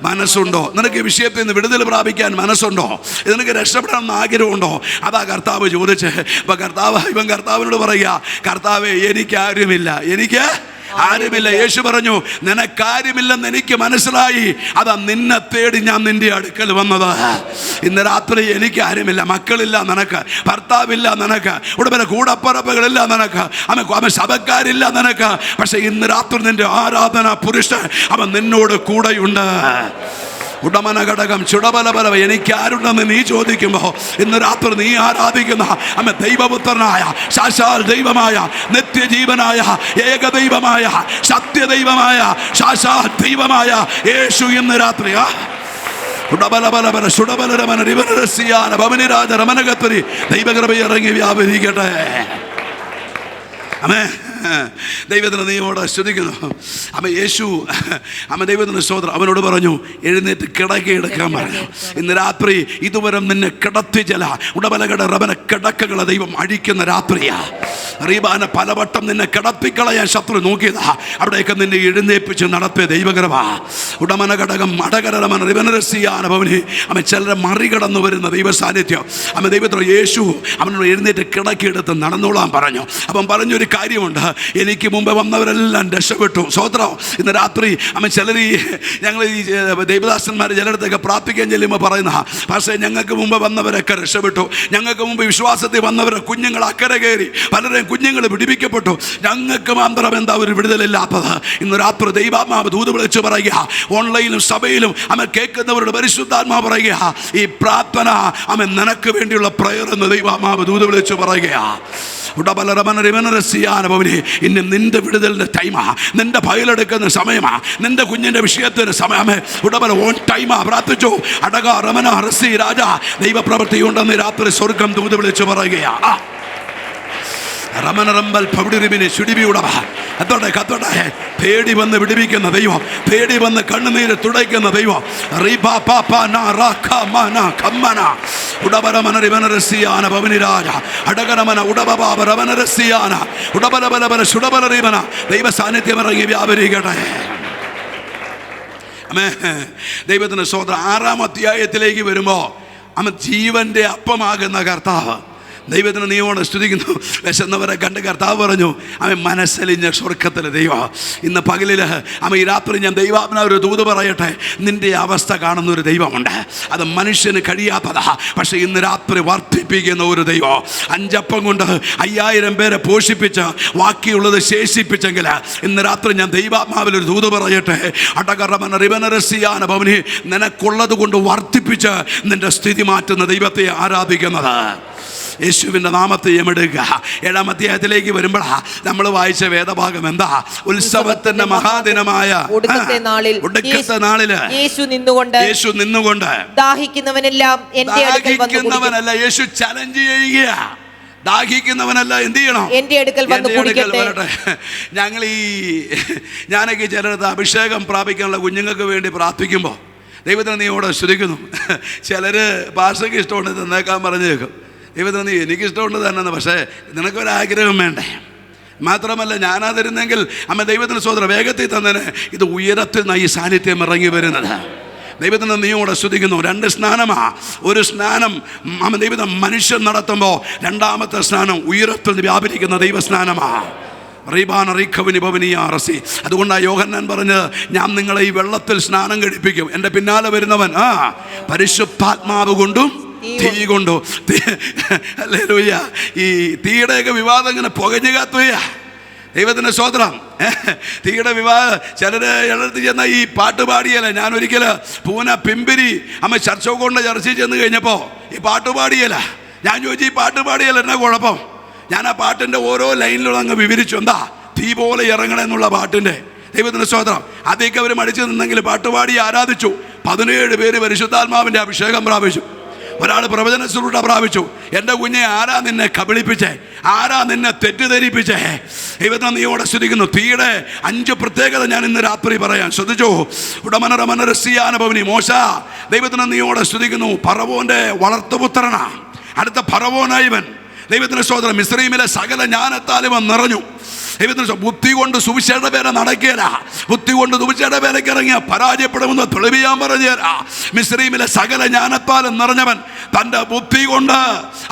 Speaker 2: മനസ്സുണ്ടോ? നിനക്ക് ഈ വിഷയത്തിൽ നിന്ന് വിടുതൽ പ്രാപിക്കാൻ മനസ്സുണ്ടോ? നിനക്ക് രക്ഷപ്പെടാൻ ആഗ്രഹമുണ്ടോ? അതാ കർത്താവ് ചോദിച്ച്. ഇപ്പം ഇവൻ കർത്താവിനോട് പറയുക, കർത്താവേ എനിക്കാരുമില്ല, എനിക്ക് ആരുമില്ല. യേശു പറഞ്ഞു, നിനക്കാരുമില്ലെന്ന് എനിക്ക് മനസ്സിലായി, അതാ നിന്നെ തേടി ഞാൻ നിന്റെ അടുക്കൽ വന്നത്. ഇന്ന് രാത്രി എനിക്ക് ആരുമില്ല. മക്കളില്ല നിനക്ക്, ഭർത്താവില്ല നിനക്ക്, ഉടനെ കൂടപ്പറപ്പുകളില്ല നിനക്ക്, അവൻ സഭക്കാരില്ല നിനക്ക്. പക്ഷെ ഇന്ന് രാത്രി നിന്റെ ആരാധന പുരുഷൻ അവൻ നിന്നോട് കൂടെയുണ്ട്. ഉടമന ഘടകം ചുടബലബലവ എനിക്കാരുണ്ടെന്ന് നീ ചോദിക്കുമ്പോൾ ഇന്ന് രാത്രി നീ ആരാധിക്കുന്ന ദൈവപുത്രനായ സാക്ഷാൽ ദൈവമായ നിത്യജീവനായ ഏകദൈവമായ സത്യദൈവമായ സാക്ഷാൽ ദൈവമായ യേശു ഇന്ന് രാത്രി ദൈവകൃപ ഇറങ്ങി വ്യാപരിക്കട്ടെ. ആമേൻ. ദൈവത്തിന് നീയോട് സ്തുതിക്കുന്നു. യേശു ദൈവത്തിന് സ്തോത്രം. അവനോട് പറഞ്ഞു, എഴുന്നേറ്റ് കിടക്കയെടുക്കാൻ പറഞ്ഞു. ഇന്ന് രാത്രി ഇതുവരെ നിന്നെ കിടത്തി ചില ഉടബലകട റബന കിടക്കകളെ ദൈവം അഴിക്കുന്ന രാത്രിയാ. റീബാന പലവട്ടം നിന്നെ കിടത്തിക്കളയാൻ ശത്രു നോക്കിയതാ. അവിടെയൊക്കെ നിന്നെ എഴുന്നേൽപ്പിച്ച് നടത്തിയ ദൈവകൃപ. ഉടമന ഘടകം അടകരമന റിവനരസിയാന ഭവനി ചിലരെ മറികടന്നു വരുന്ന ദൈവ സാന്നിധ്യം. ദൈവത്തിന് യേശു അവനോട് എഴുന്നേറ്റ് കിടക്കിയെടുത്ത് നടന്നോളാൻ പറഞ്ഞു. അപ്പം പറഞ്ഞൊരു കാര്യമുണ്ട്. എനിക്ക് മുമ്പ് വന്നവരെല്ലാം രക്ഷപ്പെട്ടു. സ്വോത്രം. ഇന്ന് രാത്രി ചിലർ ഞങ്ങൾ ഈ ദൈവദാസന്മാർ ചിലയിടത്തൊക്കെ പ്രാർത്ഥിക്കാൻ ചെല്ലുമ്പോൾ പറയുന്ന, പക്ഷേ ഞങ്ങൾക്ക് മുമ്പ് വന്നവരൊക്കെ രക്ഷപ്പെട്ടു, ഞങ്ങൾക്ക് മുമ്പ് വിശ്വാസത്തിൽ വന്നവരുടെ കുഞ്ഞുങ്ങൾ അക്കരെ കയറി, പലരെയും കുഞ്ഞുങ്ങൾ വിടിവിക്കപ്പെട്ടു, ഞങ്ങൾക്ക് മാത്രം എന്താ ഒരു വിടുതലില്ലാത്തത്? ഇന്ന് രാത്രി ദൈവാത്മാവ് ദൂത് വിളിച്ച് പറയുക, ഓൺലൈനിലും സഭയിലും കേൾക്കുന്നവരുടെ പരിശുദ്ധാത്മാവ് പറയുക, ഈ പ്രാർത്ഥന നിനക്ക് വേണ്ടിയുള്ള പ്രയർ എന്ന് ദൈവാത്മാവ് ദൂത് വിളിച്ച് പറയുക. ഇന്ന് നിന്റെ വിടുതലിന്റെ ടൈമാ, നിന്റെ ഫയലെടുക്കുന്ന സമയമാ, നിന്റെ കുഞ്ഞിന്റെ വിഷയത്തിന് സമയമേ. ഉടബല ഓൺ ടൈമാ. പ്രാർത്ഥിച്ചു. അടക റമന റസി രാജ ദൈവപ്രവൃത്തി ഉണ്ടെന്ന് രാത്രി സ്വർഗം ദൂത് വിളിച്ച് പറയുകയാ. റമനറമ്പൽ പവിടിരിമിനെ ചുടിവിയുടവ കത്തോട്ടെ. പേടി വന്ന് വിടിവിക്കുന്ന ദൈവം, പേടി വന്ന് കണ്ണുനീര് തുടയ്ക്കുന്ന ദൈവം. ദൈവ സാന്നിധ്യം ഇറങ്ങി വ്യാപരിക്കട്ടെ. ദൈവത്തിന് സ്തോത്രം. 6-ാം അധ്യായത്തിലേക്ക് വരുമ്പോൾ ജീവന്റെ അപ്പമാകുന്ന കർത്താവ് ദൈവത്തിന് നീയോടെ സ്തുതിക്കുന്നു. വിശന്നവരെ കണ്ട് കർത്താവ് പറഞ്ഞു, മനസ്സലിഞ്ഞ സ്വർഗത്തിലെ ദൈവം. ഇന്ന് പകലിൽ ഈ രാത്രി ഞാൻ ദൈവാത്മാവ് ഒരു ദൂത് പറയട്ടെ. നിന്റെ അവസ്ഥ കാണുന്നൊരു ദൈവമുണ്ട്, അത് മനുഷ്യന് കഴിയാത്തതാ. പക്ഷെ ഇന്ന് രാത്രി വർദ്ധിപ്പിക്കുന്ന ഒരു ദൈവം. 5 അപ്പം കൊണ്ട് 5000 പേരെ പോഷിപ്പിച്ച് ബാക്കിയുള്ളത് ശേഷിപ്പിച്ചെങ്കിൽ ഇന്ന് രാത്രി ഞാൻ ദൈവാത്മാവിൽ ഒരു ദൂത് പറയട്ടെ. ഭവനി നിനക്കുള്ളത് കൊണ്ട് വർദ്ധിപ്പിച്ച് നിന്റെ സ്ഥിതി മാറ്റുന്ന ദൈവത്തെ ആരാധിക്കുന്നത്. യേശുവിൻ്റെ നാമത്തെ എടുക്കുക. 7-ാം അധ്യായത്തിലേക്ക് വരുമ്പോഴാ നമ്മൾ വായിച്ച വേദഭാഗം എന്താ? ഉത്സവത്തിന്റെ മഹാദിനമായ
Speaker 3: ഒടുക്കത്തെ നാളിൽ യേശു നിന്നുകൊണ്ട് ദാഹിക്കുന്നവനെല്ലാം എൻ്റെ അടുക്കൽ വന്നു കുടിക്കട്ടെ.
Speaker 2: യേശു ചലഞ്ച് ചെയ്യുക. ദാഹിക്കുന്നവനല്ല എന്ത് ചെയ്യണം?
Speaker 3: എൻ്റെ അടുക്കൽ വന്ന് കുടിക്കട്ടെ.
Speaker 2: ഞാനൊക്കെ ചിലടത്ത് അഭിഷേകം പ്രാപിക്കാനുള്ള കുഞ്ഞുങ്ങൾക്ക് വേണ്ടി പ്രാർത്ഥിക്കുമ്പോൾ ദൈവത്തിന് നീയോടെ സ്തുതിക്കുന്നു. ചിലര് പാസ്റ്റർക്ക് ഇഷ്ടമുണ്ട് തന്നേക്കാൻ പറഞ്ഞേക്കും. ദൈവത്തിന് നീ എനിക്കിഷ്ടമുണ്ട് തന്നെ, പക്ഷേ നിനക്കൊരാഗ്രഹം വേണ്ടേ? മാത്രമല്ല ഞാനാ തരുന്നെങ്കിൽ ദൈവത്തിന് സ്തോത്രം വേഗത്തിൽ തന്നെ ഇത് ഉയരത്തിൽ നിന്ന് ഈ സാന്നിധ്യം ഇറങ്ങി വരുന്നത്. ദൈവത്തിന് നീയോടെ സ്തുതിക്കുന്നു. 2 സ്നാനമാ. ഒരു സ്നാനം ദൈവം മനുഷ്യൻ നടത്തുമ്പോൾ, 2ാമത്തെ സ്നാനം ഉയരത്തിൽ വ്യാപരിക്കുന്ന ദൈവസ്നാനമാ. അതുകൊണ്ടാണ് യോഹന്നാൻ പറഞ്ഞത്, ഞാൻ നിങ്ങളെ ഈ വെള്ളത്തിൽ സ്നാനം കഴിപ്പിക്കും, എൻ്റെ പിന്നാലെ വരുന്നവൻ പരിശുദ്ധാത്മാവ് കൊണ്ടും തീ കൊണ്ടു. ഹല്ലേലൂയ. ഈ തീയുടെയൊക്കെ വിവാദം ഇങ്ങനെ പുകഞ്ഞു കാത്തുക. ദൈവത്തിൻ്റെ സ്തോത്രം. തീയുടെ വിവാദം ചിലര് എഴുതി ചെന്ന ഈ പാട്ട് പാടിയല്ല. ഞാൻ ഒരിക്കൽ പൂന പിമ്പിരി ചർച്ചോകൊണ്ട് ചർച്ചയിൽ ചെന്ന് കഴിഞ്ഞപ്പോൾ ഈ പാട്ട് പാടിയല്ല. ഞാൻ ചോദിച്ചു, ഈ പാട്ട് പാടിയല്ല എന്നാ കുഴപ്പം? ഞാൻ ആ പാട്ടിൻ്റെ ഓരോ ലൈനിലും അങ്ങ് വിവരിച്ചു. എന്താ? തീ പോലെ ഇറങ്ങണം എന്നുള്ള പാട്ടിൻ്റെ. ദൈവത്തിൻ്റെ സ്തോത്രം. അതൊക്കെ അവർ മടിച്ചു നിന്നെങ്കിൽ പാട്ടുപാടി ആരാധിച്ചു. 17 പേര് പരിശുദ്ധാത്മാവിൻ്റെ അഭിഷേകം പ്രാപിച്ചു. ഒരാൾ പ്രവചന ശുശ്രൂഷ പ്രാപിച്ചു. എൻ്റെ കുഞ്ഞെ, ആരാ നിന്നെ കബളിപ്പിച്ചേ? ആരാ നിന്നെ തെറ്റിദ്ധരിപ്പിച്ചേ? ദൈവത്തിനെ നീയോടെ സ്തുതിക്കുന്നു. തീയുടെ 5 പ്രത്യേകത ഞാൻ ഇന്ന് രാത്രി പറയാൻ ശ്രദ്ധിച്ചു. ഉടമനരമനരസിയാനഭവനി മോശ ദൈവത്തിനെ നീയോടെ സ്തുതിക്കുന്നു. ഫറവോന്റെ വളർത്തുപുത്രനാ. അടുത്ത ഫറവോനായവൻ. ദൈവത്തിൻ്റെ സ്തോത്രം. മിസ്രയീമിലെ സകല ജ്ഞാനത്താലും നിറഞ്ഞു. ദൈവത്തിന് ബുദ്ധി കൊണ്ട് സുവിശേഷ വേല നടക്കുകയില്ല. ബുദ്ധി കൊണ്ട് സുവിശേഷ വേലയ്ക്ക് ഇറങ്ങിയ പരാജയപ്പെടുമെന്ന് തെളിവിയാൻ പറഞ്ഞുതരാ. മിസ്രയീമിലെ സകല ജ്ഞാനത്താലും നിറഞ്ഞവൻ തൻ്റെ ബുദ്ധി കൊണ്ട്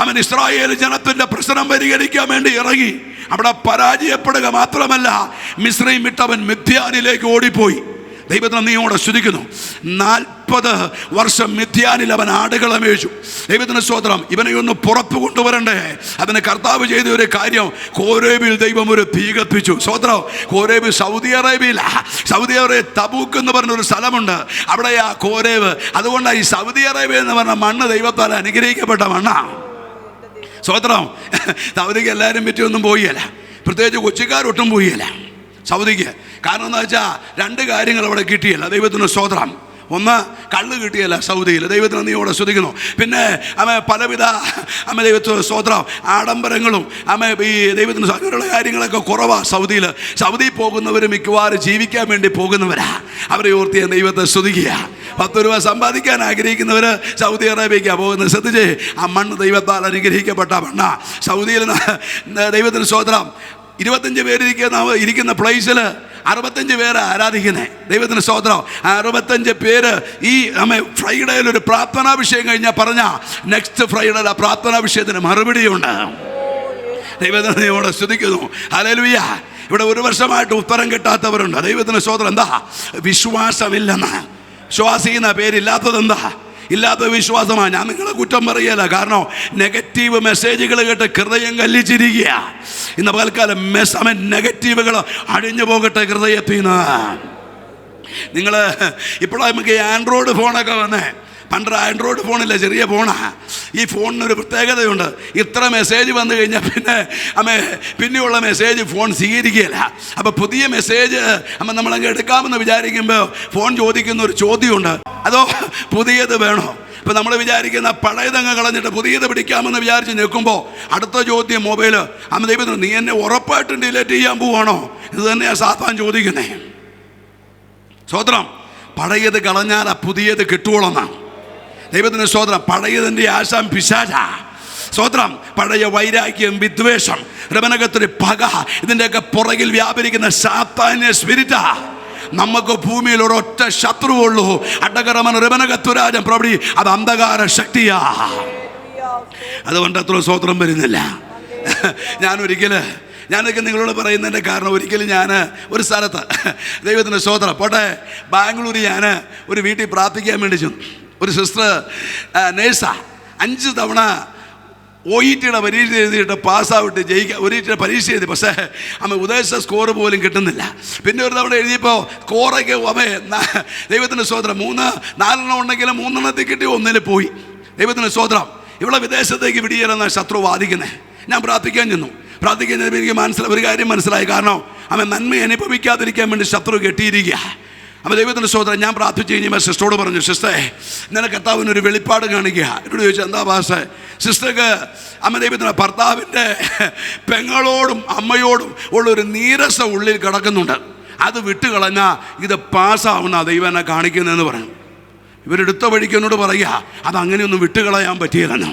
Speaker 2: അവൻ ഇസ്രായേൽ ജനത്തിൻ്റെ പ്രശ്നം പരിഹരിക്കാൻ വേണ്ടി ഇറങ്ങി. അവിടെ പരാജയപ്പെടുക മാത്രമല്ല, മിസ്രയീം വിട്ടവൻ മിദ്യാനിലേക്ക് ഓടിപ്പോയി. ദൈവത്തിന് നീയോടെ സ്തുതിക്കുന്നു. 40 വർഷം മിദ്യാനിൽ അവൻ ആടുകളെ മേയിച്ചു. ദൈവത്തിന് സ്തോത്രം. ഇവനെ ഒന്ന് പുറത്തു കൊണ്ടുവരണ്ടേ? അതിന് കർത്താവ് ചെയ്ത ഒരു കാര്യം, കോരേബിൽ ദൈവം ഒരു തീ കത്തിച്ചു. സ്തോത്രം. കോരേബ് സൗദി അറേബ്യയില. സൗദി അറേബ്യ തബൂക്ക് എന്ന് പറഞ്ഞൊരു സ്ഥലമുണ്ട്. അവിടെ ആ കോരേബ്. അതുകൊണ്ടാണ് ഈ സൗദി അറേബ്യ എന്ന് പറഞ്ഞ മണ്ണ് ദൈവത്താൽ അനുഗ്രഹിക്കപ്പെട്ട മണ്ണാ. സ്തോത്രം. സൗദിക്ക് എല്ലാവരും പറ്റിയൊന്നും പോയില്ല, പ്രത്യേകിച്ച് കൊച്ചിക്കാരൊട്ടും പോയില്ല സൗദിക്ക്. കാരണം എന്താ വെച്ചാൽ 2 കാര്യങ്ങൾ അവിടെ കിട്ടിയല്ല. ദൈവത്തിന് സ്തോത്രം. ഒന്ന്, കള്ള് കിട്ടിയല്ല സൗദിയിൽ. ദൈവത്തിന് നീയോടെ സ്തുതിക്കുന്നു. പിന്നെ പലവിധ ദൈവത്തിന് സ്തോത്രം ആഡംബരങ്ങളും ഈ ദൈവത്തിന് അങ്ങനെയുള്ള കാര്യങ്ങളൊക്കെ കുറവാണ് സൗദിയിൽ. സൗദിയിൽ പോകുന്നവർ മിക്കവാറും ജീവിക്കാൻ വേണ്ടി പോകുന്നവരാ. അവരെ ഓർത്തിയ ദൈവത്തെ സ്തുതിക്കുക. 10 രൂപ സമ്പാദിക്കാൻ ആഗ്രഹിക്കുന്നവർ സൗദി അറേബ്യയ്ക്കാണ് പോകുന്നത്. ശ്രദ്ധിച്ചേ, ആ മണ്ണ് ദൈവത്താൽ അനുഗ്രഹിക്കപ്പെട്ട മണ്ണാ സൗദിയിൽ. ദൈവത്തിന് സ്തോത്രം. 25 പേര് ഇരിക്കുന്ന പ്ലേസിൽ 65 പേര് ആരാധിക്കുന്നത്. ദൈവത്തിന് സ്തോത്രം. 65 പേര് ഈ ഫ്രൈഡേയിൽ ഒരു പ്രാർത്ഥനാ വിഷയം കഴിഞ്ഞാൽ പറഞ്ഞ നെക്സ്റ്റ് ഫ്രൈഡേയിൽ ആ പ്രാർത്ഥനാ വിഷയത്തിന് മറുപടിയുണ്ട്. ദൈവത്തിനോട് സ്തുതിക്കുന്നു. ഹല്ലേലൂയ. ഇവിടെ ഒരു വർഷമായിട്ട് ഉത്തരം കിട്ടാത്തവരുണ്ട്. ദൈവത്തിന് സ്തോത്രം. എന്താ? വിശ്വാസമില്ലെന്ന്. വിശ്വാസി എന്ന പേരില്ലാത്തതെന്താ? ഇല്ലാത്ത വിശ്വാസമാണ്. ഞാൻ നിങ്ങളെ കുറ്റം പറയല. കാരണം നെഗറ്റീവ് മെസ്സേജുകൾ കേട്ട് ഹൃദയം കല്ലിച്ചിരിക്കുക. ഇന്ന് പകൽക്കാലം നെഗറ്റീവുകൾ അഴിഞ്ഞു പോകട്ടെ ഹൃദയത്തിൽ നിന്ന്. നിങ്ങൾ ഇപ്പോഴാണ് നമുക്ക് ഈ ആൻഡ്രോയിഡ് ഫോണൊക്കെ വന്നേ. പണ്ട് ആൻഡ്രോയിഡ് ഫോണില്ല, ചെറിയ ഫോണാണ്. ഈ ഫോണിനൊരു പ്രത്യേകതയുണ്ട്. ഇത്ര മെസ്സേജ് വന്നു കഴിഞ്ഞാൽ പിന്നെയുള്ള മെസ്സേജ് ഫോൺ സ്വീകരിക്കുകയില്ല. അപ്പോൾ പുതിയ മെസ്സേജ് നമ്മളങ്ങ് എടുക്കാമെന്ന് വിചാരിക്കുമ്പോൾ ഫോൺ ചോദിക്കുന്ന ഒരു ചോദ്യമുണ്ട്, അതോ പുതിയത് വേണോ? ഇപ്പം നമ്മൾ വിചാരിക്കുന്ന പഴയതങ്ങ് കളഞ്ഞിട്ട് പുതിയത് പിടിക്കാമെന്ന് വിചാരിച്ച് നിൽക്കുമ്പോൾ അടുത്ത ചോദ്യം മൊബൈല്. ദൈവത്തിന് നീ എന്നെ ഉറപ്പായിട്ടും ഡിലീറ്റ് ചെയ്യാൻ പോവാണോ? ഇത് തന്നെയാണ് സാത്താൻ ചോദിക്കുന്നേ. സ്തോത്രം. പഴയത് കളഞ്ഞാൽ പുതിയത് കിട്ടുവോളെന്നാണ് ദൈവത്തിന് സ്തോത്രം. പഴയതിൻ്റെ ആശാൻ പിശാചാ. സ്തോത്രം. പഴയ വൈരാഗ്യം, വിദ്വേഷം, രമനകത്തൊരു പക, ഇതിൻ്റെയൊക്കെ പുറകിൽ വ്യാപരിക്കുന്ന സാത്താന്യ സ്പിരിറ്റാ. നമുക്ക് ഭൂമിയിൽ ഒരൊറ്റ ശത്രുവുള്ളൂ, അടകരമന രമനകത്തുരാജൻ പ്രവൃത്തി. അത് അന്ധകാര ശക്തിയാ. അതുകൊണ്ട് അത്ര സ്തോത്രം വരുന്നില്ല. ഞാനൊക്കെ നിങ്ങളോട് പറയുന്നതിൻ്റെ കാരണം, ഒരിക്കലും ഞാൻ ഒരു സ്ഥലത്ത് ദൈവത്തിൻ്റെ സ്തോത്രം പോട്ടെ ബാംഗ്ലൂർ ഞാൻ ഒരു വീട്ടിൽ പ്രാർത്ഥിക്കാൻ വേണ്ടി ചെന്നു. ഒരു സിസ്റ്റർ നേഴ്സാ. 5 തവണ OETയുടെ പരീക്ഷ എഴുതിയിട്ട് പാസ്സാവിട്ട് OETയുടെ പരീക്ഷ എഴുതി. പക്ഷേ ഉദ്ദേശിച്ച സ്കോർ പോലും കിട്ടുന്നില്ല. പിന്നെ ഒരു തവണ എഴുതിയപ്പോൾ സ്കോറൊക്കെ ദൈവത്തിൻ്റെ സ്തോത്രം 3-4 ഉണ്ടെങ്കിലും 3 കിട്ടി, 1 പോയി. ദൈവത്തിൻ്റെ സ്തോത്രം. ഇവിടെ വിദേശത്തേക്ക് വിടിയെന്ന ശത്രു വാദിക്കുന്നത്. ഞാൻ പ്രാർത്ഥിക്കാൻ ചെന്നു. പ്രാർത്ഥിക്കാൻ എനിക്ക് ഒരു കാര്യം മനസ്സിലായി. കാരണം നന്മ അനുഭവിക്കാതിരിക്കാൻ വേണ്ടി ശത്രു കെട്ടിയിരിക്കുക. ദൈവത്തിൻ്റെ സ്തോത്രം. ഞാൻ പ്രാർത്ഥിച്ചു കഴിഞ്ഞാൽ സിസ്റ്ററോട് പറഞ്ഞു, സിസ്റ്ററെ നിനക്ക് കർത്താവിനൊരു വെളിപ്പാട് കാണിക്കുക. എന്നോട് ചോദിച്ചു, എന്താ പാസ്റ്റേ? സിസ്റ്റർക്ക് ദൈവത്തിന് ഭർത്താവിൻ്റെ പെങ്ങളോടും അമ്മയോടും ഉള്ളൊരു നീരസ ഉള്ളിൽ കിടക്കുന്നുണ്ട്. അത് വിട്ടുകളഞ്ഞാൽ ഇത് പാസ്സാവുന്ന ദൈവം എന്നെ കാണിക്കുന്നതെന്ന് പറഞ്ഞു. ഇവരെടുത്ത വഴിക്ക് എന്നോട് പറയുക, അതങ്ങനെയൊന്നും വിട്ടുകളയാൻ പറ്റിയില്ലെന്ന്.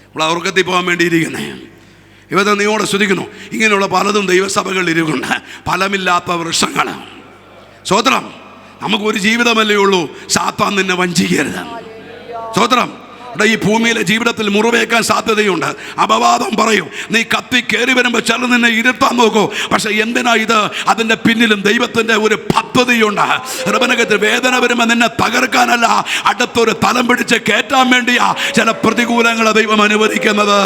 Speaker 2: നമ്മൾ ഉറക്കത്തിൽ പോകാൻ വേണ്ടിയിരിക്കുന്നേ. ഇവത്തെ നീയോടെ സ്തുതിക്കുന്നു. ഇങ്ങനെയുള്ള പലതും ദൈവസഭകളിൽ ഇരിക്കുന്നുണ്ട്. ഫലമില്ലാത്ത വൃക്ഷങ്ങൾ. സ്തോത്രം. നമുക്കൊരു ജീവിതമല്ലേ ഉള്ളൂ. സാത്താൻ നിന്നെ വഞ്ചിക്കരുത്. സ്തോത്രം. ഈ ഭൂമിയിലെ ജീവിതത്തിൽ മുറിവേക്കാൻ സാധ്യതയുണ്ട്. അപവാദം പറയും. നീ കത്തി കയറി വരുമ്പോൾ ചില നിന്നെ ഇരുത്താൻ നോക്കൂ. പക്ഷെ എന്തിനാ ഇത്? അതിൻ്റെ പിന്നിലും ദൈവത്തിൻ്റെ ഒരു പദ്ധതിയുണ്ട്. ഹൃദയത്തിൽ വേദന വരുമ്പോൾ നിന്നെ തകർക്കാനല്ല, അടുത്തൊരു തലം പിടിച്ച് കയറ്റാൻ വേണ്ടിയാ ചില പ്രതികൂലങ്ങളെ ദൈവം അനുവദിക്കുന്നത്.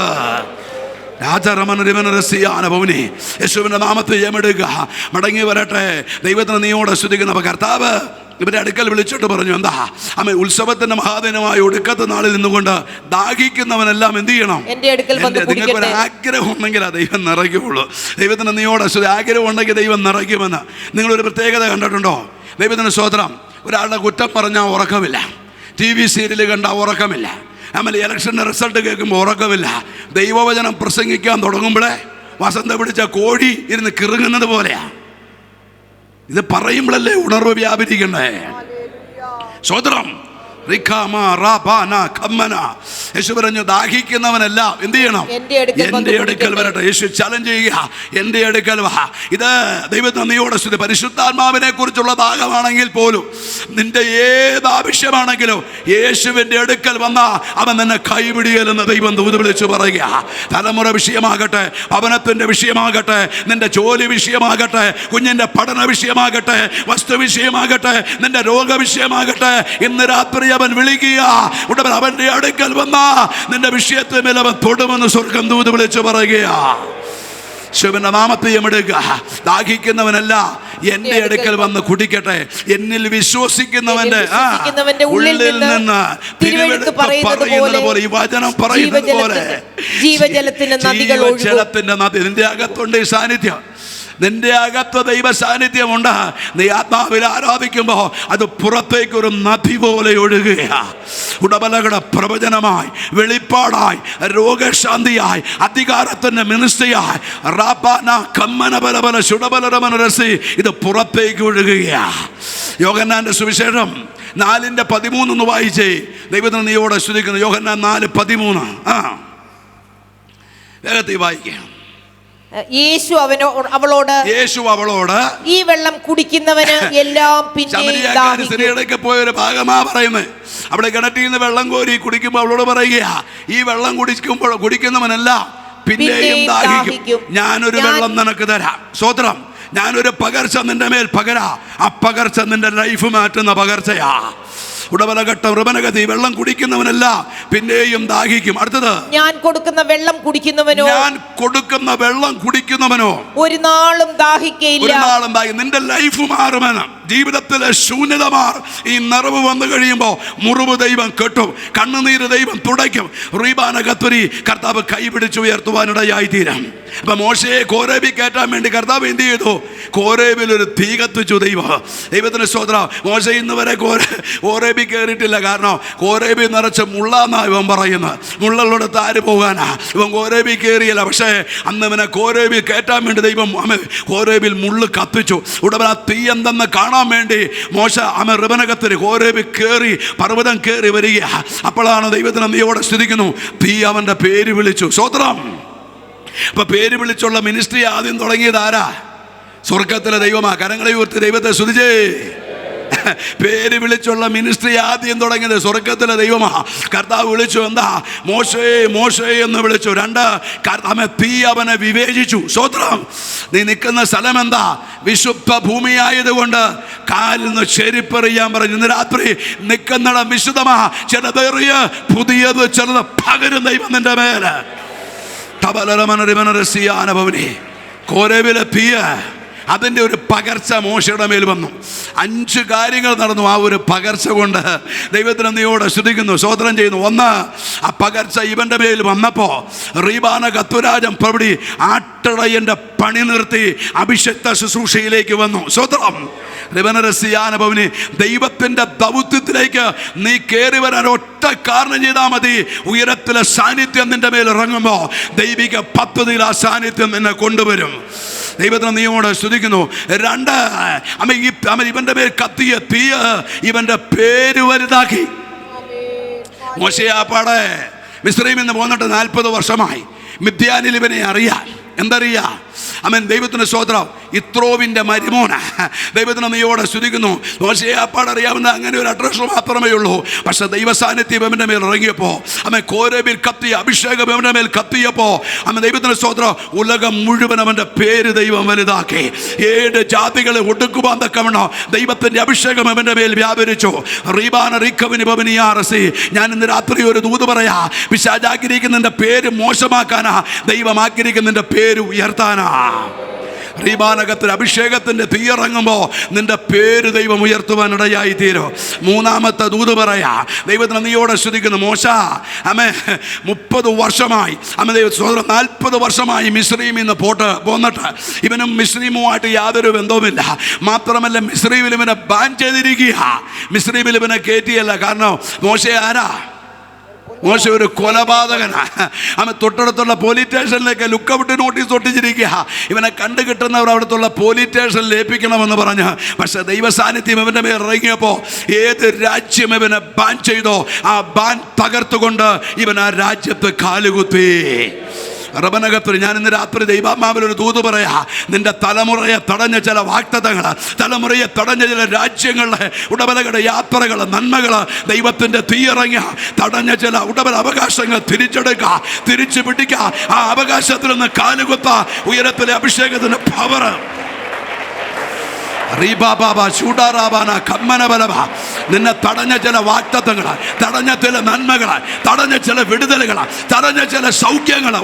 Speaker 2: യേശുവിൻ്റെ നാമത്തെ ജയമെടുക്കുക. മടങ്ങി വരട്ടെ. ദൈവത്തിന് നീയോടെ സ്തുതിക്കുന്ന കർത്താവ് ഇവരുടെ അടുക്കൽ വിളിച്ചിട്ട് പറഞ്ഞു, എന്താ ഉത്സവത്തിന്റെ മഹാദിനമായ ഒടുക്കത്തെ നാളിൽ നിന്നുകൊണ്ട് ദാഹിക്കുന്നവനെല്ലാം എന്ത് ചെയ്യണം? നിങ്ങൾക്ക് ഒരു ആഗ്രഹം ഉണ്ടെങ്കിൽ ആ ദൈവം നിറയ്ക്കുള്ളൂ. ദൈവത്തിന് നീയോടെ ആഗ്രഹം ഉണ്ടെങ്കിൽ ദൈവം നിറയ്ക്കുമെന്ന് നിങ്ങളൊരു പ്രത്യേകത കണ്ടിട്ടുണ്ടോ? ദൈവത്തിന് സ്തോത്രം. ഒരാളുടെ കുറ്റം പറഞ്ഞാൽ ഉറക്കമില്ല. TV സീരിയൽ കണ്ടാൽ ഉറക്കമില്ല. ഇലക്ഷൻ്റെ റിസൾട്ട് കേൾക്കുമ്പോൾ ഉറക്കമില്ല. ദൈവവചനം പ്രസംഗിക്കാൻ തുടങ്ങുമ്പോഴേ വസന്ത പിടിച്ച കോഴി ഇരുന്ന് കിറുങ്ങുന്നത് പോലെയാ. ഇത് പറയുമ്പോഴല്ലേ ഉണർവ് വ്യാപരിക്കണ്ടേ? സ്തോത്രം. യേശു പറഞ്ഞു, ദാഹിക്കുന്നവനെല്ലാം എന്ത് ചെയ്യണം? എൻ്റെ അടുക്കൽ വരട്ടെ. യേശു ചലഞ്ച് ചെയ്യുക, എൻ്റെ അടുക്കൽ വാ. ഇത് ദൈവത്തെ നീയോടെ സ്തുതി. പരിശുദ്ധാത്മാവിനെ കുറിച്ചുള്ള ദാഹമാണെങ്കിൽ പോലും, നിന്റെ ഏത് ആവശ്യമാണെങ്കിലും യേശുവിൻ്റെ അടുക്കൽ വന്നാ അവൻ നിന്നെ കൈപിടിയലെന്ന് ദൈവം ദൂത് വിളിച്ചു പറയുക. തലമുറ വിഷയമാകട്ടെ, ഭവനത്തിൻ്റെ വിഷയമാകട്ടെ, നിന്റെ ജോലി വിഷയമാകട്ടെ, കുഞ്ഞിൻ്റെ പഠന വിഷയമാകട്ടെ, വസ്തു വിഷയമാകട്ടെ, നിന്റെ രോഗ വിഷയമാകട്ടെ, ഇന്ന് രാത്രി അവൻ വിളിക്കുക. ഉടനെ അവന്റെ അടുക്കൽ വന്ന നിന്റെ വിഷയത്തെ മേൽ അവൻ തൊടുമെന്ന് സ്വർഗം ദൂത് വിളിച്ചു പറയുക. ശിവന്റെ നാമത്തെ എടുക്കുക. ദാഹിക്കുന്നവനല്ല എന്റെ അടുക്കൽ വന്ന് കുടിക്കട്ടെ. എന്നിൽ വിശ്വസിക്കുന്നവന്റെ ഉള്ളിൽ നിന്ന് പറയുന്നത് പോലെ, ഈ വചനം പറയുന്നത് പോലെ ജീവജലത്തിന്റെ നദി നിന്റെ അകത്തുണ്ട്. ഈ സാന്നിധ്യം നിന്റെ അകത്ത് ദൈവ സാന്നിധ്യമുണ്ട്. നീ ആത്മാവിൽ ആരാധിക്കുമ്പോൾ അത് പുറത്തേക്കൊരു നദി പോലെ ഒഴുകുക. ഉടബലകളുടെ പ്രവചനമായി, വെളിപ്പാടായി, രോഗശാന്തിയായി, അധികാരത്തിന്റെ മിനിസ്ട്രിയായി, ഇത് പുറത്തേക്ക് ഒഴുകുക. യോഹന്നാന്റെ സുവിശേഷം 4:13 വായിച്ചേ. ദൈവത്തിന് നീയോടെ സ്തുതിക്കുന്നു. യോഹന്നാൻ 4:13 വേഗത്തിൽ വായിക്കാം.
Speaker 3: യേശു അവളോട് ഈ വെള്ളം കുടിക്കുന്നവന് എല്ലാം പിന്നെ
Speaker 2: പോയൊരു ഭാഗമാ പറയുന്നത്. അവിടെ കിണറ്റിൽ നിന്ന് വെള്ളം കോരി കുടിക്കുമ്പോൾ അവളോട് പറയുക, ഈ വെള്ളം കുടിക്കുന്നവനല്ല പിന്നെയും ദാഹിക്കും. ഞാനൊരു വെള്ളം നിനക്ക് തരാം. സ്തോത്രം. ഞാനൊരു പകർച്ച നിന്റെ മേൽ പകരാ. ആ പകർച്ച നിന്റെ ലൈഫ് മാറ്റുന്ന പകർച്ചയാ. ഉടവലഘട്ടം ഋബനഗതി. വെള്ളം കുടിക്കുന്നവനല്ല പിന്നെയും ദാഹിക്കും. അടുത്തത്,
Speaker 3: ഞാൻ കൊടുക്കുന്ന വെള്ളം കുടിക്കുന്നവനോ,
Speaker 2: ഞാൻ കൊടുക്കുന്ന വെള്ളം കുടിക്കുന്നവനോ
Speaker 3: ഒരു നാളും ദാഹിക്കയില്ല.
Speaker 2: ഒരു നാളും നിന്റെ ലൈഫ് മാറുമെന്ന്. ജീവിതത്തിലെ ശൂന്യത ഈ നിറവ് വന്നു കഴിയുമ്പോൾ മുറിവ് ദൈവം കെട്ടും, കണ്ണുനീര് ദൈവം തുടയ്ക്കും. റീബാനകത്വരി കർത്താവ് കൈപിടിച്ചുയർത്തുവാനിടയായി തീരാം. അപ്പൊ മോശയെ കോരേബി കയറ്റാൻ വേണ്ടി കർത്താവ് എന്ത് ചെയ്തു? കോരേബിൽ ഒരു തീ കത്തിച്ചു. ദൈവത്തിന് സ്തോത്രം. മോശ ഇന്ന് വരെ കോരേബി കയറിയിട്ടില്ല. കാരണം കോരേബി നിറച്ച് മുള്ളാന്നാ ഇവൻ പറയുന്നത്. മുള്ളുള്ളടത്ത് ആര് പോകാനാ? ഇവൻ കോരേബി കയറിയില്ല. പക്ഷേ അന്ന് ഇവനെ കോരേബി കയറ്റാൻ വേണ്ടി ദൈവം കോരേബിൽ മുള്ള് കത്തിച്ചു. ഉടനെ ആ തീ എന്തെന്ന് കാണാൻ വേണ്ടി മോശ ഋബനകത്തിൽ കോരേബി കയറി, പർവ്വതം കയറി വരിക. അപ്പോഴാണ് ദൈവത്തിന് നീയോടെ സ്തുതിക്കുന്നു, തീ അവൻ്റെ പേര് വിളിച്ചു. സ്തോത്രം. അപ്പൊ പേര് വിളിച്ചുള്ള മിനിസ്ട്രി ആദ്യം തുടങ്ങിയത് ആരാ? സ്വർഗത്തിലെ ദൈവമാ. കരങ്ങളെ ഉയർത്തി ദൈവത്തെ സ്തുതിച്ചേ. പേര് വിളിച്ചുള്ള മിനിസ്ട്രി ആദ്യം തുടങ്ങിയത് സ്വർഗത്തിലെ ദൈവമാ. കർത്താവ് വിളിച്ചു. എന്താ? മോശേ മോശേ എന്ന് വിളിച്ചു. 2, തീ അവനെ വിവേചിച്ചു. സ്തോത്രം. നീ നിൽക്കുന്ന സ്ഥലം എന്താ? വിശുദ്ധ ഭൂമിയായതുകൊണ്ട് കാലിൽ നിന്ന് ചെരിപ്പെറിയാൻ പറഞ്ഞു. ഇന്ന് രാത്രി നിൽക്കുന്നിടം വിശുദ്ധമാ. ചിലതേറിയ പുതിയത് ചിലത് പകരും ദൈവം നിന്റെ മേല്. കോരേബിലെ തീയ അതിൻ്റെ ഒരു പകർച്ച മോശയുടെ മേൽ വന്നു. 5 കാര്യങ്ങൾ നടന്നു ആ ഒരു പകർച്ച കൊണ്ട്. ദൈവത്തിന് നീയോടെ സ്തുതിക്കുന്നു, സ്തോത്രം ചെയ്യുന്നു. 1, ആ പകർച്ച ഇവൻ്റെ മേൽ വന്നപ്പോൾ റീബാന കത്തുരാജൻ പ്രവടി ആട്ടിടയൻ്റെ പണി നിർത്തി അഭിഷക്ത ശുശ്രൂഷയിലേക്ക് വന്നു. സ്തോത്രം. ലിബനരസിയാനഭവനി ദൈവത്തിൻ്റെ ദൗത്യത്തിലേക്ക് നീ കയറി വരാൻ ഒറ്റ കാരണം ചെയ്താൽ മതി. ഉയരത്തിലെ സാന്നിധ്യം നിന്റെ മേൽ ഇറങ്ങുമ്പോൾ ദൈവിക പദ്ധതിയിൽ ആ സാന്നിധ്യം നിന്നെ കൊണ്ടുവരും. ദൈവത്തിന് നീയോട് സ്തുതിക്കുന്നു. 2, ഇവന്റെ മേൽ കത്തിയ തീ ഇവന്റെ പേര് വലുതാക്കി. മോശയാപ്പാടെ മിസ്രൈമിൽ നിന്ന് പോന്നിട്ട് 40 വർഷമായി. മിദ്യാനിൽ ഇവനെ അറിയാൻ. എന്തറിയാ? ദൈവത്തിന് സ്തോത്രം. ഇത്രോവിൻ്റെ മരുമോന. ദൈവത്തിന് നീയോടെ സ്തുതിക്കുന്നു. മോശയാപ്പാടറിയാവുന്ന അങ്ങനെ ഒരു അഡ്രസ് മാത്രമേ ഉള്ളൂ. പക്ഷെ ദൈവ സാന്നിധ്യം അവൻ്റെ മേൽ ഇറങ്ങിയപ്പോൾ കോരേബിൽ കത്തിയ അഭിഷേകം അവൻ്റെ മേൽ കത്തിയപ്പോൾ ദൈവത്തിന് സ്തോത്രം ഉലകം മുഴുവൻ അവൻ്റെ പേര് ദൈവം വലുതാക്കി. 7 ജാതികളെ ഒടുക്കുവാൻ തക്കവണ്ണം ദൈവത്തിൻ്റെ അഭിഷേകം അവൻ്റെ മേൽ വ്യാപരിച്ചു. റീബാന റിക്കവിന് ഭവനിയാറസി. ഞാൻ ഇന്ന് രാത്രി ഒരു ദൂത് പറയാ. പിശാച് ആഗ്രഹിക്കുന്നതിൻ്റെ പേര് മോശമാക്കാനാ, ദൈവം ആഗ്രഹിക്കുന്നതിൻ്റെ പേര് ഉയർത്താനാ. റീബാനകത്തിൽ അഭിഷേകത്തിൻ്റെ തീയിറങ്ങുമ്പോൾ നിന്റെ പേര് ദൈവം ഉയർത്തുവാനിടയായി തീരും. 3-ാമത്തെ ദൂത് പറയാ. ദൈവത്തിന് നീയോടെ ശ്രദ്ധിക്കുന്നു. മോശ 30 വർഷമായി 40 വർഷമായി മിസ്രൈമിൽ നിന്ന് പോന്നിട്ട് ഇവനും മിസ്രൈമുമായിട്ട് യാതൊരു ബന്ധവുമില്ല. മാത്രമല്ല മിസ്രൈമിൽ ഇവനെ ബാൻ ചെയ്തിരിക്കുക. മിസ്രൈമിൽ ഇവനെ കയറ്റിയല്ല. കാരണം മോശ ആരാ? മോശ ഒരു കൊലപാതകനാ. തൊട്ടടുത്തുള്ള പോലീസ് സ്റ്റേഷനിലേക്ക് ലുക്കൗട്ട് നോട്ടീസ് ഒട്ടിച്ചിരിക്കുക. ഇവനെ കണ്ടു കിട്ടുന്നവർ അവിടുത്തെ പോലീസ് സ്റ്റേഷനിൽ ഏൽപ്പിക്കണമെന്ന് പറഞ്ഞ്. പക്ഷെ ദൈവ സാന്നിധ്യം ഇവൻ്റെ മേൽ ഇറങ്ങിയപ്പോൾ ഏത് രാജ്യം ഇവനെ ബാൻ ചെയ്തോ ആ ബാൻ തകർത്തുകൊണ്ട് ഇവൻ ആ രാജ്യത്ത് കാലുകുത്തി. റബനകത്തിൽ ഞാൻ ഇന്ന് രാത്രി ദൈവാത്മാവിൽ ഒരു ദൂത് പറയാ. നിന്റെ തലമുറയെ തടഞ്ഞ ചില വാഗ്ദത്തങ്ങൾ, തലമുറയെ തടഞ്ഞ ചില രാജ്യങ്ങളുടെ ഉടമകളുടെ യാത്രകൾ, നന്മകൾ, ദൈവത്തിൻ്റെ തീയിറങ്ങിയ തടഞ്ഞ ചില ഉടമല അവകാശങ്ങൾ തിരിച്ചെടുക്കുക, തിരിച്ചു പിടിക്കുക. ആ അവകാശത്തിൽ നിന്ന് കാലുകുത്ത ഉയരത്തിലെ അഭിഷേകത്തിന്റെ പവർ. നിന്നെ തടഞ്ഞ ചില വാഗ്ദത്തങ്ങൾ, തടഞ്ഞ ചില നന്മകൾ, തടഞ്ഞ ചില വിടുതലുകൾ, തടഞ്ഞ ചില സൗഖ്യങ്ങൾ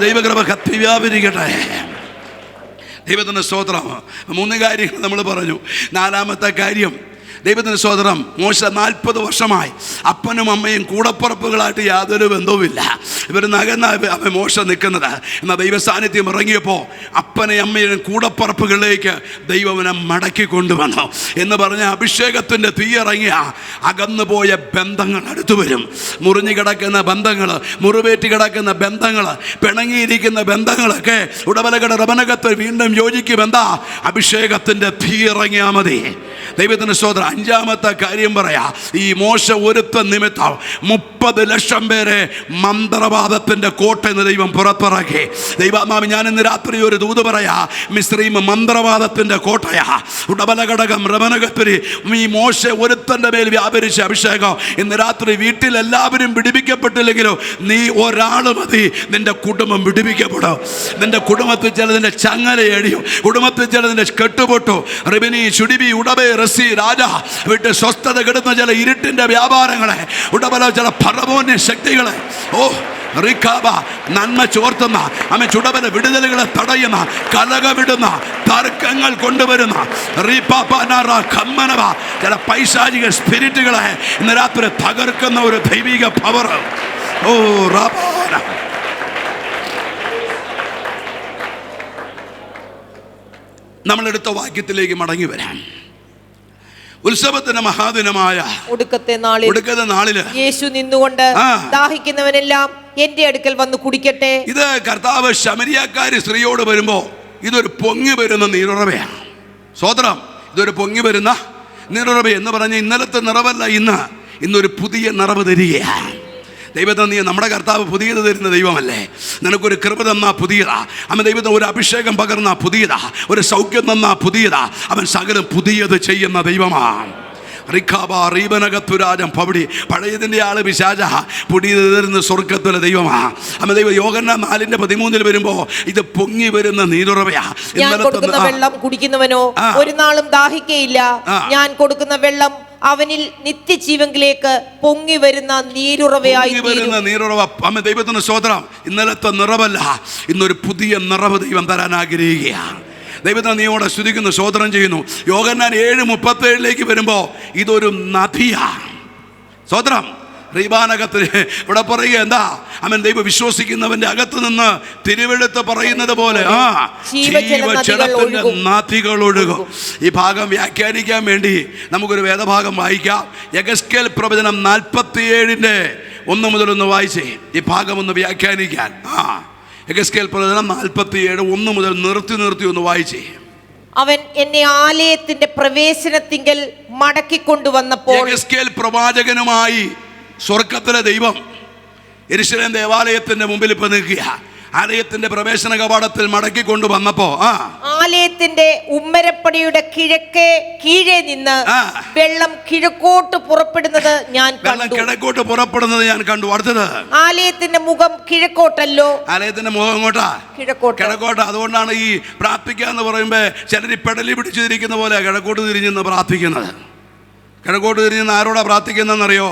Speaker 2: ദൈവകൃപ കത്തി വ്യാപരിക്കട്ടെ. ദൈവത്തിൻ്റെ സ്തോത്രം. 3 കാര്യങ്ങൾ നമ്മൾ പറഞ്ഞു. 4-ാമത്തെ കാര്യം ദൈവത്തിൻ്റെ സ്തോത്രം. മോശ 40 വർഷമായി അപ്പനും അമ്മയും കൂടപ്പുറപ്പുകളായിട്ട് യാതൊരു ബന്ധവുമില്ല. ഇവർ നഗന്ന മോശ നിൽക്കുന്നത്. എന്നാൽ ദൈവ സാന്നിധ്യം ഇറങ്ങിയപ്പോൾ അപ്പനെ അമ്മയും കൂടപ്പുറപ്പുകളിലേക്ക് ദൈവനെ മടക്കി കൊണ്ടുവന്നു എന്ന് പറഞ്ഞ അഭിഷേകത്തിൻ്റെ തീയിറങ്ങിയ അകന്നുപോയ ബന്ധങ്ങൾ അടുത്തു വരും. മുറിഞ്ഞു കിടക്കുന്ന ബന്ധങ്ങൾ, മുറിവേറ്റി കിടക്കുന്ന ബന്ധങ്ങൾ, പിണങ്ങിയിരിക്കുന്ന ബന്ധങ്ങളൊക്കെ ഉടമലകളുടെ റബനകത്ത് വീണ്ടും യോജിക്കും. എന്താ? അഭിഷേകത്തിൻ്റെ തീയിറങ്ങിയാൽ മതി. ദൈവത്തിന് സ്തോത്രം. അഞ്ചാമത്തെ കാര്യം പറയാ, ഈ മോശ ഒരുത്ത നിമിത്തം 30 ലക്ഷം പേരെ മന്ത്രവാദത്തിന്റെ കോട്ടയിൽ നിന്ന് ദൈവം പുറത്തിറക്കി. ദൈവാത്മാവ്, ഞാൻ ഇന്ന് രാത്രി ഒരു ദൂത് പറയാ, മിസ്രയീം മന്ത്രവാദത്തിന്റെ കോട്ടയാ. ഉടബലഘടകം റമനകത്തുരി ഈ മോശ ഒരുത്തന്റെ മേൽ വ്യാപരിച്ച അഭിഷേകം ഇന്ന് രാത്രി വീട്ടിൽ എല്ലാവരും വിടിവിക്കപ്പെട്ടില്ലെങ്കിലും നീ ഒരാൾ മതി, നിന്റെ കുടുംബം വിടിവിക്കപ്പെടും. നിന്റെ കുടുംബത്തിൽ ചിലതിന്റെ ചങ്ങലയടിയും, കുടുംബത്തിൽ ചിലതിന്റെ കെട്ടുപൊട്ടു. റിബിനി ചുടിബി ഉടബേ റസി രാജ വിട്ട് സ്വസ്ഥത കെടുന്ന ചില ഇരുട്ടിന്റെ വ്യാപാരങ്ങളെ, ഉടബല ചില ഫറവോന്യ ശക്തികളെ, ഓ റിക്കാബ നന്മ ചോർത്തുന്ന അമ്മ ചുടബല വിടുതലുകളെ തടയുന്ന, കലകവിടുന്ന, തർക്കങ്ങൾ കൊണ്ടുവരുന്ന ചില പൈശാചിക സ്പിരിറ്റുകളെ ഇന്ന് രാത്രി തകർക്കുന്ന ഒരു ദൈവിക പവർ. ഓ റബാന, നമ്മളെടുത്ത വാക്യത്തിലേക്ക് മടങ്ങി വരാം. ഉത്സവത്തിന്റെ മഹാദിനമായ
Speaker 3: ഒടുക്കത്തെ നാളില് യേശു നിന്നുകൊണ്ട് ദാഹിക്കുന്നവനെല്ലാം എന്റെ അടുക്കൽ വന്ന് കുടിക്കട്ടെ.
Speaker 2: ഇത് കർത്താവ് ശമരിയാക്കാരി സ്ത്രീയോട് വരുമ്പോ ഇതൊരു പൊങ്ങി വരുന്ന നീരുറവയാണ്. സ്വതന്ത്രം, ഇതൊരു പൊങ്ങി വരുന്ന നീരുറവ എന്ന് പറഞ്ഞ ഇന്നലത്തെ നിറവല്ല, ഇന്നൊരു പുതിയ നിറവ് തരികയാണ്. ദൈവത്തെ നീ, നമ്മുടെ കർത്താവ് പുതിയത് തരുന്ന ദൈവമല്ലേ. നിനക്കൊരു കൃപ തന്നാ പുതിയതാ. അവൻ ദൈവത്തെ ഒരു അഭിഷേകം പകർന്ന പുതിയതാ, ഒരു സൗഖ്യം തന്നാ പുതിയതാ. അവൻ സകലം പുതിയത് ചെയ്യുന്ന ദൈവമാണ്. റീബനകത്തുരാജം പവിടി, പഴയതിൻ്റെ ആള് പിശാച, പുതിയത് തരുന്ന സ്വർഗത്തിലെ ദൈവമാ. അമ്മ ദൈവം യോഹന്നാൻ 4:13 വരുമ്പോ ഇത് പൊങ്ങി വരുന്ന നീരുറവയാ.
Speaker 3: ഞാൻ കൊടുക്കുന്ന വെള്ളം കുടിക്കുന്നവനോ ഒരു നാളും ദാഹിക്കയില്ല. ഞാൻ കൊടുക്കുന്ന വെള്ളം അവനിൽ നിത്യജീവനിലേക്ക് പൊങ്ങി വരുന്ന നീരുറവയായി വരുന്ന
Speaker 2: നീരുറവ. അമ്മ ദൈവത്തിന് സ്തോത്രം. ഇന്നലത്തെ നിറവല്ല, ഇന്നൊരു പുതിയ നിറവ് ദൈവം തരാൻ ആഗ്രഹിക്കുകയാണ്. ദൈവത്തിന് നീയോടെ സ്തുതിക്കുന്നു, സ്തോത്രം ചെയ്യുന്നു. യോഹന്നാൻ 7:37 വരുമ്പോ ഇതൊരു നദിയാണ്. സ്തോത്രം. റീബാനകത്തിൽ ഇവിടെ പറയുക എന്താ? അവൻ ദൈവം വിശ്വസിക്കുന്നവന്റെ അകത്ത് നിന്ന് തിരുവെടുത്ത് പറയുന്നത് പോലെ ജീവജലത്തിന്റെ നദികൾ ഒഴുകും. ഈ ഭാഗം വ്യാഖ്യാനിക്കാൻ വേണ്ടി നമുക്കൊരു വേദഭാഗം വായിക്കാം. യെഹെസ്കേൽ പ്രവചനം 47:1 മുതൽ ഒന്ന് വായിച്ചേ. ഈ ഭാഗം ഒന്ന് വ്യാഖ്യാനിക്കാൻ. യെഹെസ്കേൽ പ്രവചനം 47:1 മുതൽ നിർത്തി ഒന്ന് വായിച്ചേ.
Speaker 3: അവൻ എന്നെ ആലയത്തിന്റെ പ്രവേശനത്തിങ്കൽ മടക്കിക്കൊണ്ടുവന്നപ്പോൾ,
Speaker 2: യെഹെസ്കേൽ പ്രവാചകനുമായി സ്വർഗത്തിലെ ദൈവം യെരൂശലേം ദേവാലയത്തിന്റെ മുമ്പിൽ ഇപ്പൊ നിൽക്കുക. ആലയത്തിന്റെ പ്രവേശന കവാടത്തിൽ മടക്കി കൊണ്ടുവന്നപ്പോ
Speaker 3: ആലയത്തിന്റെ ഉമ്മരപ്പടിയുടെ കീഴേ നിന്ന് വെള്ളം കിഴക്കോട്ട് പുറപ്പെടുന്നത് ഞാൻ കണ്ടു.
Speaker 2: അടുത്തത്,
Speaker 3: ആലയത്തിന്റെ മുഖം കിഴക്കോട്ടല്ലോ.
Speaker 2: ആലയത്തിന്റെ മുഖം എങ്ങോട്ടാ? കിഴക്കോട്ട്. അതുകൊണ്ടാണ് ഈ പ്രാർത്ഥിക്കുക എന്ന് പറയുമ്പോ ചിലർ പെടലി പിടിച്ചിരിക്കുന്ന പോലെ കിഴക്കോട്ട് തിരിഞ്ഞെന്ന് പ്രാർത്ഥിക്കുന്നത്. കിഴക്കോട്ട് തിരിഞ്ഞെന്ന് ആരോടാ പ്രാർത്ഥിക്കുന്നതെന്നറിയോ?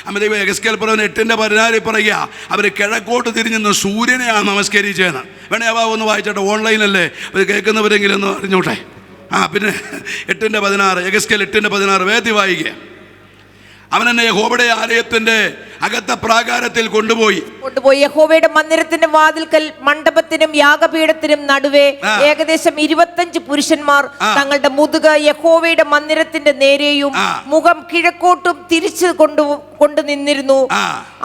Speaker 2: അമ്മ ദൈവം യെഹെസ്കേൽ പ്രവചനം 8:14 പറയുക, അവർ കിഴക്കോട്ട് തിരിഞ്ഞെന്ന് സൂര്യനെയാണ് നമസ്കരിച്ചതെന്ന്. വേണേ ഒന്ന് വായിച്ചോട്ടെ, ഓൺലൈനല്ലേ അത് കേൾക്കുന്നവരെങ്കിലും ഒന്ന് അറിഞ്ഞോട്ടെ. പിന്നെ 8:16, യെഹെസ്കേൽ 8:16 വേദി വായിക്കുക. അവൻ എന്നെ യഹോവയുടെ ആലയത്തിന്റെ അകത്തെ പ്രാകാരത്തിൽ കൊണ്ടുപോയി
Speaker 3: യഹോവയുടെ മന്ദിരത്തിന്റെ വാതിൽക്കൽ മണ്ഡപത്തിനും യാഗപീഠത്തിനും നടുവേ ഏകദേശം 25 പുരുഷന്മാർ തങ്ങളുടെ മുതുക യഹോവയുടെ മന്ദിരത്തിന്റെ നേരെയും മുഖം കിഴക്കോട്ടും തിരിച്ചു കൊണ്ടു നിന്നിരുന്നു.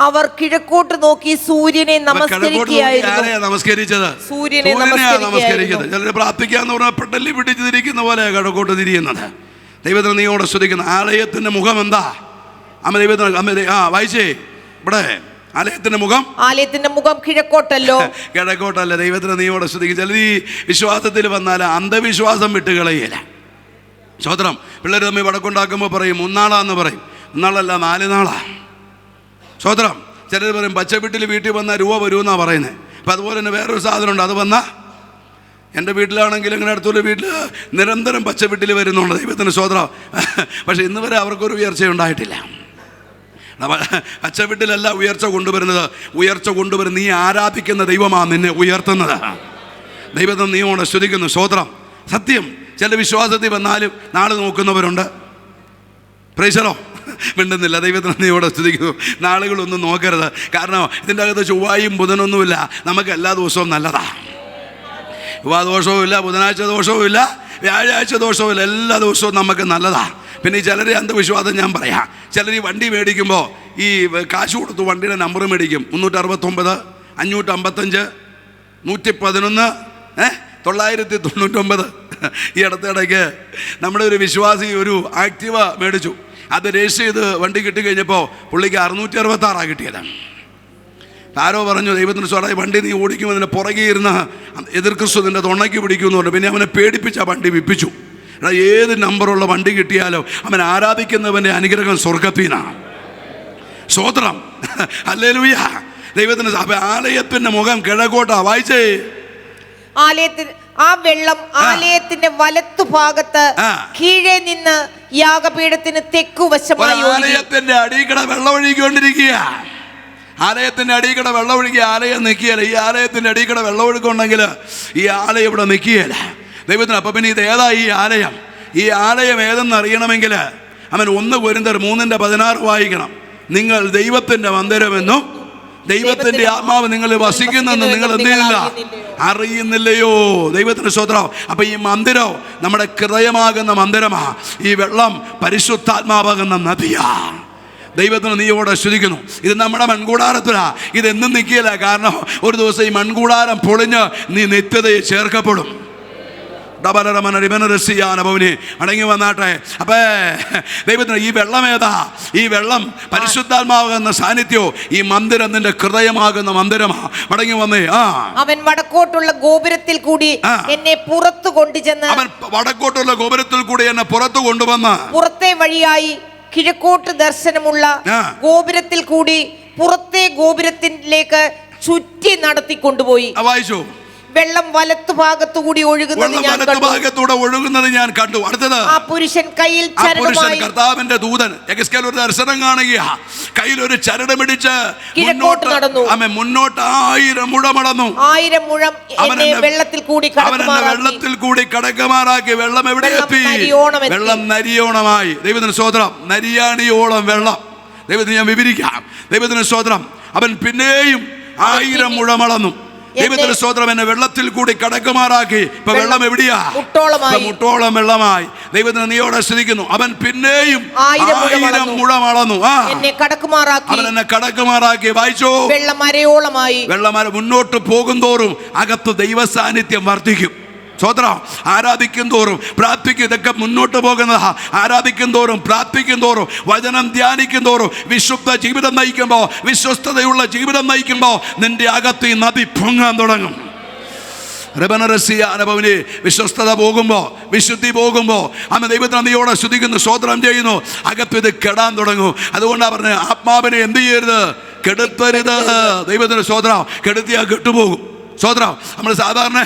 Speaker 3: അവർ കിഴക്കോട്ട് നോക്കി സൂര്യനെ നമസ്കരിച്ചത്. സൂര്യനെ നമസ്കരിക്കുന്നത്.
Speaker 2: ചിലർ പ്രാർത്ഥിക്കാന്ന് പറഞ്ഞാൽ പെട്ടല്ലി പിടിച്ചിരിക്കുന്ന പോലെ കിഴക്കോട്ട് തിരിയുന്നത്. ദൈവത്തിന് നീയോടെ സ്തുതിക്കുന്ന ആലയത്തിന്റെ മുഖം എന്താ? അമ്മ ദൈവത്തിന് വായിച്ചേ. ഇവിടെ ആലയത്തിന്റെ മുഖം
Speaker 3: കിഴക്കോട്ടല്ലോ.
Speaker 2: കിഴക്കോട്ടല്ല. ദൈവത്തിന് നീയോടെ സ്തുതിക്കും. ചിലർ ഈ വിശ്വാസത്തിൽ വന്നാൽ അന്ധവിശ്വാസം വിട്ടുകളയില്ല. സ്തോത്രം. പിള്ളേർ തമ്മിൽ വടക്കുണ്ടാക്കുമ്പോൾ പറയും 3 നാളാന്ന് പറയും. 3 നാളല്ല 4 നാളാ. സ്തോത്രം. ചിലർ പറയും പച്ചവീട്ടിൽ വീട്ടിൽ വന്നാൽ രൂപ വരുമെന്നാണ് പറയുന്നത്. അപ്പം അതുപോലെ തന്നെ വേറൊരു സാധനമുണ്ട്. അത് വന്നാൽ എൻ്റെ വീട്ടിലാണെങ്കിൽ ഇങ്ങനെ അടുത്തുള്ള വീട്ടിൽ നിരന്തരം പച്ചവീട്ടിൽ വരുന്നുണ്ട്. ദൈവത്തിന് സ്തോത്രം. പക്ഷെ ഇന്ന് വരെ അവർക്കൊരു ഉയർച്ച ഉണ്ടായിട്ടില്ല. പച്ചവീട്ടിലല്ല ഉയർച്ച കൊണ്ടുവരുന്ന നീ ആരാധിക്കുന്ന ദൈവമാണ് നിന്നെ ഉയർത്തുന്നത്. ദൈവത്തെ നീയോടെ സ്തുതിക്കുന്നു. സ്തോത്രം. സത്യം. ചില വിശ്വാസത്തിൽ വന്നാലും നാളെ നോക്കുന്നവരുണ്ട്. പ്രൈസലോ മിണ്ടുന്നില്ല. ദൈവത്തിന് നീയോടെ സ്തുതിക്കുന്നു. നാളുകളൊന്നും നോക്കരുത്. കാരണം ഇതിൻ്റെ അകത്ത് ചൊവ്വായും ബുധനൊന്നുമില്ല. നമുക്ക് എല്ലാ ദിവസവും നല്ലതാണ്. ദോഷവും ഇല്ല, ബുധനാഴ്ച ദോഷവും ഇല്ല, വ്യാഴാഴ്ച ദോഷവും ഇല്ല. എല്ലാ ദിവസവും നമുക്ക് നല്ലതാണ്. പിന്നെ ഈ ചിലരെ അന്ധവിശ്വാസം ഞാൻ പറയാം. ചിലർ ഈ വണ്ടി മേടിക്കുമ്പോൾ ഈ കാശ് കൊടുത്ത് വണ്ടിയുടെ നമ്പർ മേടിക്കും. 369, 555, 111, 999. ഈ അടുത്തിടയ്ക്ക് നമ്മുടെ ഒരു വിശ്വാസി ഒരു ആക്റ്റീവ മേടിച്ചു. അത് രജിസ്റ്റർ ചെയ്ത് വണ്ടി കിട്ടിക്കഴിഞ്ഞപ്പോൾ പുള്ളിക്ക് 666 കിട്ടിയതാണ്. ആരോ പറഞ്ഞു, ദൈവത്തിന് സ്വന്തമായി വണ്ടി നീ ഓടിക്കുമ്പോൾ പുറകെ ഇരുന്ന എതിർ ക്രിസ്തു നിന്റെ തൊണ്ണയ്ക്ക് പിടിക്കുമെന്ന് പറഞ്ഞു. പിന്നെ അവനെ പേടിപ്പിച്ച് ആ വണ്ടി വിപ്പിച്ചു. ഏത് നമ്പറുള്ള വണ്ടി കിട്ടിയാലോ അവൻ ആരാധിക്കുന്നവൻ്റെ അനുഗ്രഹം സ്വർഗത്തിനാണ്. സ്തോത്രം, ഹല്ലേലൂയ. ദൈവത്തിന് ആലയത്തിന്റെ മുഖം കിഴക്കോട്ടാ. വായിച്ചേ,
Speaker 3: ആ വെള്ളം ആലയത്തിന്റെ വലത്തു ഭാഗത്ത് കീഴെ നിന്ന് യാഗപീഠത്തിന് തെക്കുവശമായി
Speaker 2: ആലയത്തിന്റെ അടിക്കട വെള്ളം ഒഴുകിക്കൊണ്ടിരിക്കുക. ആലയത്തിന്റെ അടിക്കട വെള്ളം ഒഴുകി ആലയം നിൽക്കുകയല്ല. ഈ ആലയത്തിന്റെ അടിക്കട വെള്ളം ഒഴുക്കുണ്ടെങ്കിൽ ഈ ആലയം ഇവിടെ നിൽക്കുകയല്ല. ദൈവത്തിന്. അപ്പം പിന്നെ ഇത് ഏതാ ഈ ആലയം? ഈ ആലയം ഏതെന്ന് അറിയണമെങ്കിൽ അവൻ 1 കൊരിന്ത്യർ 3:16 വായിക്കണം. നിങ്ങൾ ദൈവത്തിന്റെ മന്ദിരമെന്നും ദൈവത്തിന്റെ ആത്മാവ് നിങ്ങൾ വസിക്കുന്നെന്ന് നിങ്ങൾ എന്തില്ല അറിയുന്നില്ലയോ? ദൈവത്തിന്റെ സ്തോത്രം. അപ്പൊ ഈ മന്ദിരം നമ്മുടെ ഹൃദയമാകുന്ന മന്ദിരമാ. ഈ വെള്ളം പരിശുദ്ധാത്മാവാകുന്ന നദിയാ. ദൈവത്തിന് നീയോടെ സ്തുതിക്കുന്നു. ഇത് നമ്മുടെ മൺകൂടാരത്തിലാ. ഇതെന്നും നിൽക്കില്ല. കാരണം ഒരു ദിവസം ഈ മൺകൂടാരം പൊളിഞ്ഞ് നീ നിത്യതയിൽ ചേർക്കപ്പെടും. അടങ്ങി വന്നാട്ടെ. അപ്പേ ദൈവത്തിന് ഈ വെള്ളം ഏതാ? ഈ വെള്ളം പരിശുദ്ധാത്മാവുന്ന സാന്നിധ്യവും ഈ മന്ദിരം നിന്റെ ഹൃദയമാകുന്ന മന്ദിരമാ. മടങ്ങി വന്നേ.
Speaker 3: അവൻ വടക്കോട്ടുള്ള ഗോപുരത്തിൽ കൂടി എന്നെ പുറത്തു കൊണ്ടുചെന്ന്
Speaker 2: അവൻ വടക്കോട്ടുള്ള ഗോപുരത്തിൽ കൂടി എന്നെ പുറത്തു കൊണ്ടുവന്ന്
Speaker 3: പുറത്തെ വഴിയായി കിഴക്കോട്ട് ദർശനമുള്ള ഗോപുരത്തിൽ കൂടി പുറത്തെ ഗോപുരത്തിലേക്ക് ചുറ്റി നടത്തിക്കൊണ്ടുപോയി.
Speaker 2: വായിച്ചു.
Speaker 3: വെള്ളം വലത്തു ഭാഗത്തുകൂടി
Speaker 2: ഒഴുകുന്നത് ഞാൻ കണ്ടു. അടുത്തത്,
Speaker 3: ആ പുരുഷൻ കയ്യിൽ
Speaker 2: കർത്താവിന്റെ ദൂതൻ യെഹെസ്കേൽ ഒരു ദർശനം കാണുക. കയ്യിൽ ഒരു ചരടമിടിച്ച്
Speaker 3: കിഴക്കോട്ട് നടന്നു.
Speaker 2: മുന്നോട്ട് 1000 മുഴം നടന്നു.
Speaker 3: 1000 മുഴം വെള്ളത്തിൽ
Speaker 2: കൂടി കടക്കുമാറാക്കി. വെള്ളം എവിടെ എത്തി? വെള്ളം നരിയോണമായി. ദൈവത്തിന് സ്തോത്രം. നരിയാണിയോളം വെള്ളം. ദൈവത്തിന് ഞാൻ വിവരിക്കാം. ദൈവത്തിന് സ്തോത്രം. അവൻ പിന്നെയും 1000 മുഴം അളന്നു. ദൈവത്തിന്റെ സ്തോത്രം. എന്നെ വെള്ളത്തിൽ കൂടി കടക്കുമാറാക്കി. ഇപ്പൊ വെള്ളം എവിടെയാ? മുട്ടോളം വെള്ളമായി. ദൈവത്തിന് നീയോടെ ശ്രദ്ധിക്കുന്നു. അവൻ പിന്നെയും 1000 മുഴം അളന്നു. അവൻ എന്നെ കടക്കുമാറാക്കി. വായിച്ചോ. വെള്ളം മുന്നോട്ട് പോകും തോറും അകത്ത് ദൈവ സാന്നിധ്യം വർദ്ധിക്കും. സ്തോത്രം. ആരാധിക്കും തോറും പ്രാർത്ഥിക്കും. ഇതൊക്കെ മുന്നോട്ട് പോകുന്നതാ. ആരാധിക്കും തോറും പ്രാർത്ഥിക്കും തോറും വചനം ധ്യാനിക്കും തോറും വിശുദ്ധ ജീവിതം നയിക്കുമ്പോൾ, വിശ്വസ്തതയുള്ള ജീവിതം നയിക്കുമ്പോൾ നിന്റെ അകത്ത് ഈ നദി പൊങ്ങാൻ തുടങ്ങും. അനുഭവന് വിശ്വസ്തത പോകുമ്പോൾ, വിശുദ്ധി പോകുമ്പോൾ അന്ന് ദൈവത്തിന് നദിയോടെ സ്തുതിക്കുന്നു, സ്തോത്രം ചെയ്യുന്നു. അകത്ത് ഇത് കെടാൻ തുടങ്ങും. അതുകൊണ്ടാണ് പറഞ്ഞത്, ആത്മാവിനെ എന്ത് ചെയ്യരുത്? കെടുത്തരുത്. ദൈവത്തിന് സ്തോത്രം. കെടുത്തിയാൽ കെട്ടുപോകും. സ്തോത്രം. നമ്മൾ സാധാരണ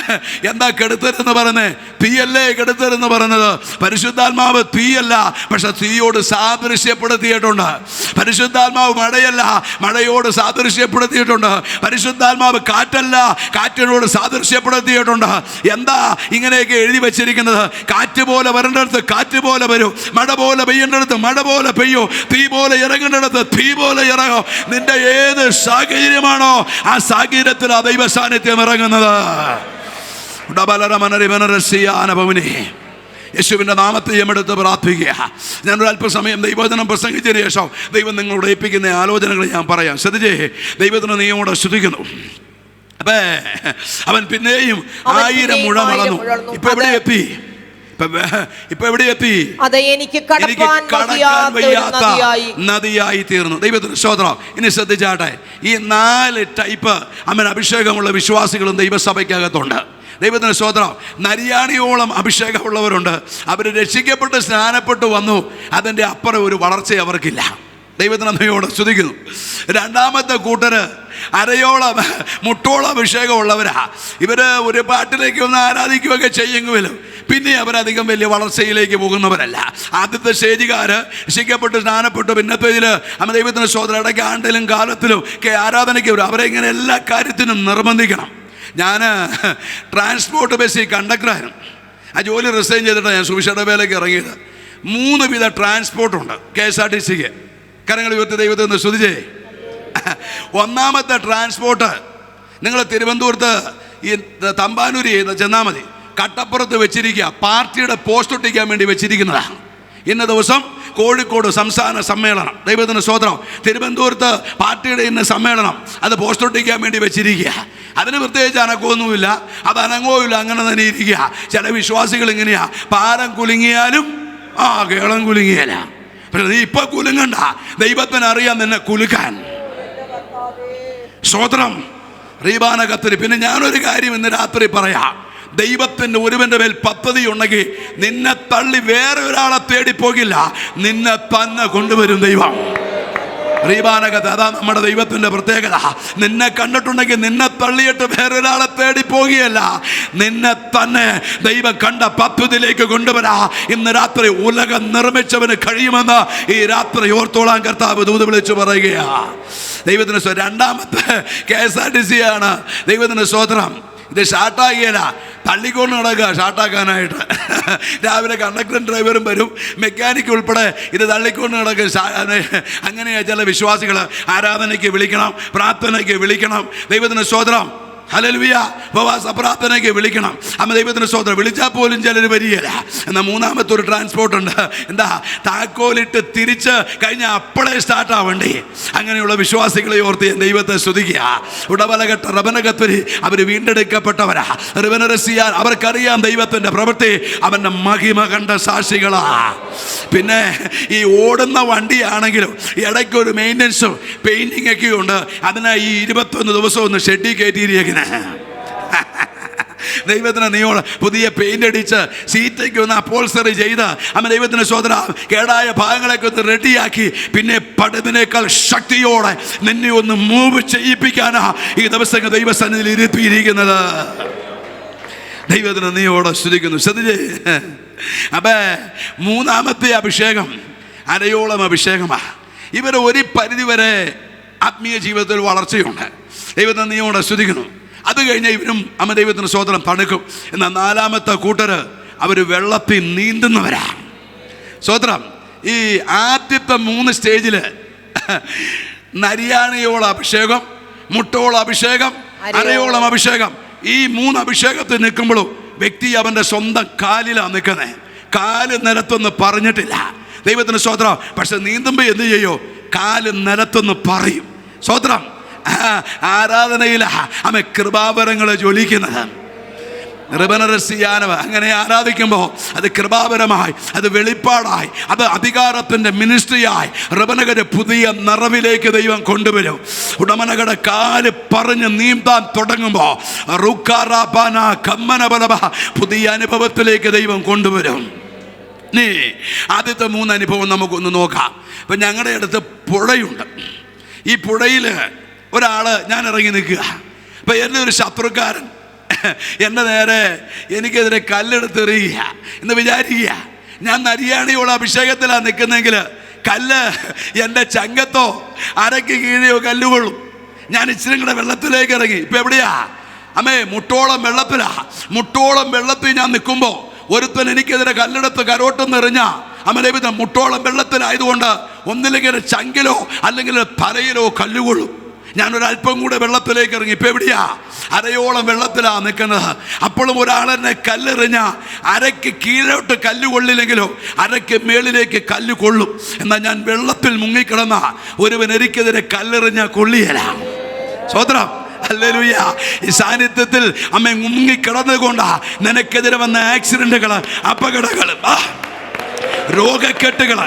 Speaker 2: എന്താ കെടുത്തരെന്ന് പറയുന്നത്? തീയല്ലേ കെടുത്തരെന്ന് പറയുന്നത്? പരിശുദ്ധാത്മാവ് തീയല്ല, പക്ഷെ തീയോട് സാദൃശ്യപ്പെടുത്തിയിട്ടുണ്ട്. പരിശുദ്ധാത്മാവ് മഴയല്ല, മഴയോട് സാദൃശ്യപ്പെടുത്തിയിട്ടുണ്ട്. പരിശുദ്ധാത്മാവ് കാറ്റല്ല, കാറ്റിനോട് സാദൃശ്യപ്പെടുത്തിയിട്ടുണ്ട്. എന്താ ഇങ്ങനെയൊക്കെ എഴുതി വെച്ചിരിക്കുന്നത്? കാറ്റ് പോലെ വരേണ്ടടുത്ത് കാറ്റ് പോലെ വരും, മഴ പോലെ പെയ്യേണ്ടടുത്ത് മഴ പോലെ പെയ്യൂ, തീ പോലെ ഇറങ്ങേണ്ടടുത്ത് തീ പോലെ ഇറങ്ങും. നിന്റെ ഏത് സാഹചര്യമാണോ ആ സാഹചര്യത്തിൽ ആ ദൈവ സാന്നിധ്യം ഇറങ്ങുന്നത്. യേശുവിൻ്റെ നാമത്തെ എടുത്ത് പ്രാർത്ഥിക്കുക. ഞാനൊരു അല്പസമയം ദൈവവചനം പ്രസംഗിച്ചതിന് ശേഷം ദൈവം നിങ്ങളോട് ഏൽപ്പിക്കുന്ന ആലോചനകൾ ഞാൻ പറയാം. ശ്രദ്ധിച്ചേ. ദൈവത്തിന് നീയോടെ സ്തുതിക്കുന്നു. അപ്പേ അവൻ പിന്നെയും 1000 മുഴം അളന്നു. ഇപ്പൊ എവിടെ എത്തി? ഇപ്പൊ എവിടെ എത്തി? എനിക്ക് കടക്കാൻ വയ്യാത്ത നദിയായി തീർന്നു. ദൈവത്തിന് സ്തോത്രം. ഇനി ശ്രദ്ധിച്ചാട്ടെ. ഈ 4 ടൈപ്പ് അഭിഷേകമുള്ള വിശ്വാസികളും ദൈവസഭയ്ക്കകത്തുണ്ട്. ദൈവത്തിന് സ്തോത്രം. നരിയാണിയോളം അഭിഷേകമുള്ളവരുണ്ട്. അവർ രക്ഷിക്കപ്പെട്ട് സ്നാനപ്പെട്ട് വന്നു. അതിൻ്റെ അപ്പുറം ഒരു വളർച്ച അവർക്കില്ല. ദൈവത്തിന് നന്ദിയോടെ സ്തുതിക്കുന്നു. രണ്ടാമത്തെ കൂട്ടര് അരയോളം മുട്ടോളം അഭിഷേകമുള്ളവരാ. ഇവര് ഒരു പാട്ടിലേക്ക് ഒന്ന് ആരാധിക്കുകയൊക്കെ ചെയ്യുമെങ്കിലും പിന്നെ അവരധികം വലിയ വളർച്ചയിലേക്ക് പോകുന്നവരല്ല. ആദ്യത്തെ സ്റ്റേജുകാര് രക്ഷിക്കപ്പെട്ട് സ്നാനപ്പെട്ടു. പിന്നത്തേതില് ദൈവത്തിന് സ്തോത്രം. ഇടയ്ക്ക് ആണ്ടിലും കാലത്തിലും ഒക്കെ ആരാധനയ്ക്ക് വരും. അവരെ ഇങ്ങനെ എല്ലാ കാര്യത്തിനും നിർബന്ധിക്കണം. ഞാൻ ട്രാൻസ്പോർട്ട് ബസ്സിൽ കണ്ടക്ടറായിരുന്നു. ആ ജോലി റിസൈൻ ചെയ്തിട്ടാണ് ഞാൻ സുവിശേഷ വേലയ്ക്ക് ഇറങ്ങിയത്. 3 വിധ ട്രാൻസ്പോർട്ടുണ്ട് KSRTCക്ക്. കരങ്ങൾ ഉയർത്തി ദൈവത്തെ ഒന്ന് സ്തുതിച്ചേ. ഒന്നാമത്തെ ട്രാൻസ്പോർട്ട് നിങ്ങൾ തിരുവനന്തപുരത്ത് ഈ തമ്പാനൂര് ചെന്നാൽ മതി. കട്ടപ്പുറത്ത് വെച്ചിരിക്കുക. പാർട്ടിയുടെ പോസ്റ്റ് ഒട്ടിക്കാൻ വേണ്ടി വെച്ചിരിക്കുന്നതാണ്. ഇന്ന ദിവസം കോഴിക്കോട് സംസ്ഥാന സമ്മേളനം, ദൈവത്തിന് സ്തോത്രം. തിരുവനന്തപുരത്ത് പാർട്ടിയുടെ ഇന്ന് സമ്മേളനം, അത് പോസ്റ്റ് ഒട്ടിക്കാൻ വേണ്ടി വെച്ചിരിക്കുക. അതിന് പ്രത്യേകിച്ച് അനക്കമൊന്നുമില്ല, അത് അനങ്ങോയില്ല, അങ്ങനെ തന്നെ ഇരിക്കുക. ചില വിശ്വാസികൾ ഇങ്ങനെയാ, പാലം കുലുങ്ങിയാലും കേളം കുലുങ്ങിയല്ല. പക്ഷെ നീ ഇപ്പൊ കുലുങ്ങണ്ട, ദൈവത്തിന് അറിയാം നിന്നെ കുലുക്കാൻ. സ്തോത്രം. റീബാന കത്തിരി. പിന്നെ ഞാനൊരു കാര്യം ഇന്ന് രാത്രി പറയാം. ദൈവത്തിൻ്റെ ഒരുവന്റെ മേൽ പദ്ധതി ഉണ്ടെങ്കിൽ നിന്നെ തള്ളി വേറെ ഒരാളെ തേടി പോകില്ല, നിന്നെ തന്നെ കൊണ്ടുവരും ദൈവം. റീബാനകത്ത് അതാ നമ്മുടെ ദൈവത്തിൻ്റെ പ്രത്യേകത. നിന്നെ കണ്ടിട്ടുണ്ടെങ്കിൽ നിന്നെ തള്ളിയിട്ട് വേറൊരാളെ തേടി പോകുകയല്ല, നിന്നെ തന്നെ ദൈവം കണ്ട പദ്ധതിയിലേക്ക് കൊണ്ടുവരാ. ഇന്ന് രാത്രി ഉലകം നിർമ്മിച്ചവന് കഴിയുമെന്ന് ഈ രാത്രി ഓർത്തോളാൻ കർത്താവ് ദൂത് വിളിച്ചു പറയുകയാ. ദൈവത്തിന് രണ്ടാമത്തെ KSRTC ആണ്. ദൈവത്തിന് സ്തോത്രം. ഇത് ഷാർട്ടാക്കിയല്ല, തള്ളിക്കൊണ്ട് നടക്കുക ഷാർട്ടാക്കാനായിട്ട്. രാവിലെ കണ്ടക്ടറും ഡ്രൈവറും വരും, മെക്കാനിക് ഉൾപ്പെടെ ഇത് തള്ളിക്കൊണ്ട് നടക്കുക. അങ്ങനെയാ ചില വിശ്വാസികൾ ആരാധനയ്ക്ക് വിളിക്കണം, പ്രാർത്ഥനയ്ക്ക് വിളിക്കണം. ദൈവത്തിന് സ്തോത്രം. ഹല്ലേലൂയ. ഉപവാസ പ്രാർത്ഥനയ്ക്ക് വിളിക്കണം. അമ്മ ദൈവത്തിന് സ്തോത്രം. വിളിച്ചാൽ പോലും ചിലർ വരികയില്ല. എന്നാൽ മൂന്നാമത്തെ ഒരു ട്രാൻസ്പോർട്ട് ഉണ്ട്. എന്താ? താക്കോലിട്ട് തിരിച്ച് കഴിഞ്ഞാൽ അപ്പോഴേ സ്റ്റാർട്ടാവണ്ടേ. അങ്ങനെയുള്ള വിശ്വാസികളെ ഓർത്ത് ഞാൻ ദൈവത്തെ സ്തുതിക്കുക. ഉടവലകെട്ട റബനകത്വരി അവർ വീണ്ടെടുക്കപ്പെട്ടവരാ. റിവനറസിയാൻ അവർക്കറിയാം ദൈവത്തിൻ്റെ പ്രവൃത്തി, അവൻ്റെ മഹിമ കണ്ട സാക്ഷികളാ. പിന്നെ ഈ ഓടുന്ന വണ്ടിയാണെങ്കിലും ഇടയ്ക്കൊരു മെയിൻ്റനൻസും പെയിൻറ്റിങ് ഒക്കെ ഉണ്ട്. അതിനാ ഈ 21 ദിവസം ഒന്ന് ഷെഡിൽ കയറ്റിയിരിക്കുന്നത്. ദൈവത്തിന് നീയോട് പുതിയ പെയിന്റ് അടിച്ച് സീറ്റൊക്കെ ഒന്ന് അപ്പോൾസറി ചെയ്ത് അമ്മ ദൈവത്തിന് സ്വതന്ത്ര കേടായ ഭാഗങ്ങളൊക്കെ ഒന്ന് റെഡിയാക്കി പിന്നെ പടുതിനേക്കാൾ ശക്തിയോടെ നിന്നെ ഒന്ന് മൂവ് ചെയ്യിപ്പിക്കാനാ ഈ ദിവസങ്ങൾ ദൈവസന്നിധിയിൽ ഇരുത്തിയിരിക്കുന്നത്. ദൈവത്തിന് നീയോട് സ്തുതിക്കുന്നു. ശ്രദ്ധിച്ചേ. അപ്പൊ മൂന്നാമത്തെ അഭിഷേകം അരയോളം അഭിഷേകമാണ്. ഇവർ ഒരു പരിധിവരെ ആത്മീയ ജീവിതത്തിൽ വളർച്ചയുണ്ട്. ദൈവത്തിന് നീയോട് സ്തുതിക്കുന്നു. അത് കഴിഞ്ഞ് ഇവരും അമ്മ ദൈവത്തിന് സ്തോത്രം തണുക്കും. എന്നാൽ നാലാമത്തെ കൂട്ടർ അവർ വെള്ളത്തിൽ നീന്തുന്നവരാ. സ്തോത്രം. ഈ ആദ്യത്തെ 3 സ്റ്റേജിൽ നരിയാണിയോളം അഭിഷേകം, മുട്ടോളം അഭിഷേകം, അരയോളം അഭിഷേകം. ഈ 3 അഭിഷേകത്തിൽ നിൽക്കുമ്പോഴും വ്യക്തി അവൻ്റെ സ്വന്തം കാലിലാണ് നിൽക്കുന്നത്. കാല് നിലത്തൊന്ന് പറഞ്ഞിട്ടില്ല. ദൈവത്തിന് സ്തോത്രം. പക്ഷെ നീന്തുമ്പോൾ എന്ത് ചെയ്യോ? കാല് നിലത്തൊന്ന് പറയും. സ്തോത്രം. ആരാധനയിൽ അമ്മ കൃപാവരങ്ങൾ ജ്വലിക്കുന്നത്. റിബനറസിയാനവ അങ്ങനെ ആരാധിക്കുമ്പോൾ അത് കൃപാപരമായി, അത് വെളിപ്പാടായി, അത് അധികാരത്തിൻ്റെ മിനിസ്ട്രിയായി റിബനകരെ പുതിയ നിറവിലേക്ക് ദൈവം കൊണ്ടുവരും. ഉടമനകടെ കാല് പറഞ്ഞ് നീന്താൻ തുടങ്ങുമ്പോൾ പുതിയ അനുഭവത്തിലേക്ക് ദൈവം കൊണ്ടുവരും. നീ ആദ്യത്തെ 3 അനുഭവം നമുക്കൊന്ന് നോക്കാം. ഇപ്പം ഞങ്ങളുടെ അടുത്ത് പുഴയുണ്ട്. ഈ പുഴയിൽ ഒരാൾ ഞാൻ ഇറങ്ങി നിൽക്കുക. അപ്പം എൻ്റെ ഒരു ശത്രുക്കാരൻ എൻ്റെ നേരെ എനിക്കെതിരെ കല്ലെടുത്തെറിയുക എന്ന് വിചാരിക്കുക. ഞാൻ നരിയാണിയോളം അഭിഷേകത്തിലാണ് നിൽക്കുന്നെങ്കിൽ കല്ല് എൻ്റെ ചങ്കത്തോ അരയ്ക്ക് കീഴെയോ കല്ലുകൊള്ളും. ഞാൻ ഇച്ചിരി കൂടെ വെള്ളത്തിലേക്ക് ഇറങ്ങി. ഇപ്പം എവിടെയാ? അമ്മേ മുട്ടോളം വെള്ളത്തിലാ. മുട്ടോളം വെള്ളത്തിൽ ഞാൻ നിൽക്കുമ്പോൾ ഒരുത്തൻ എനിക്കെതിരെ കല്ലെടുത്ത് കരോട്ടെന്ന് എറിഞ്ഞ അമ്മ മുട്ടോളം വെള്ളത്തിലായതുകൊണ്ട് ഒന്നില്ലെങ്കിൽ ചങ്കിലോ അല്ലെങ്കിൽ തലയിലോ കല്ലുകൊള്ളും. ഞാനൊരല്പം കൂടെ വെള്ളത്തിലേക്ക് ഇറങ്ങി. ഇപ്പം എവിടെയാ? അരയോളം വെള്ളത്തിലാണ് നിൽക്കുന്നത്. അപ്പോഴും ഒരാളെന്നെ കല്ലെറിഞ്ഞ അരയ്ക്ക് കീഴോട്ട് കല്ല് കൊള്ളില്ലെങ്കിലോ അരയ്ക്ക് മേളിലേക്ക് കല്ല് കൊള്ളും. എന്നാൽ ഞാൻ വെള്ളത്തിൽ മുങ്ങിക്കിടന്ന ഒരുവൻ എനിക്കെതിരെ കല്ലെറിഞ്ഞ കൊള്ളിയല. സ്വതന്ത്രം. ഹല്ലേലൂയ. ഈ സാന്നിധ്യത്തിൽ അമ്മ മുങ്ങിക്കിടന്നുകൊണ്ടാ നിനക്കെതിരെ വന്ന ആക്സിഡന്റുകൾ, അപകടങ്ങൾ, രോഗക്കെട്ടുകൾ,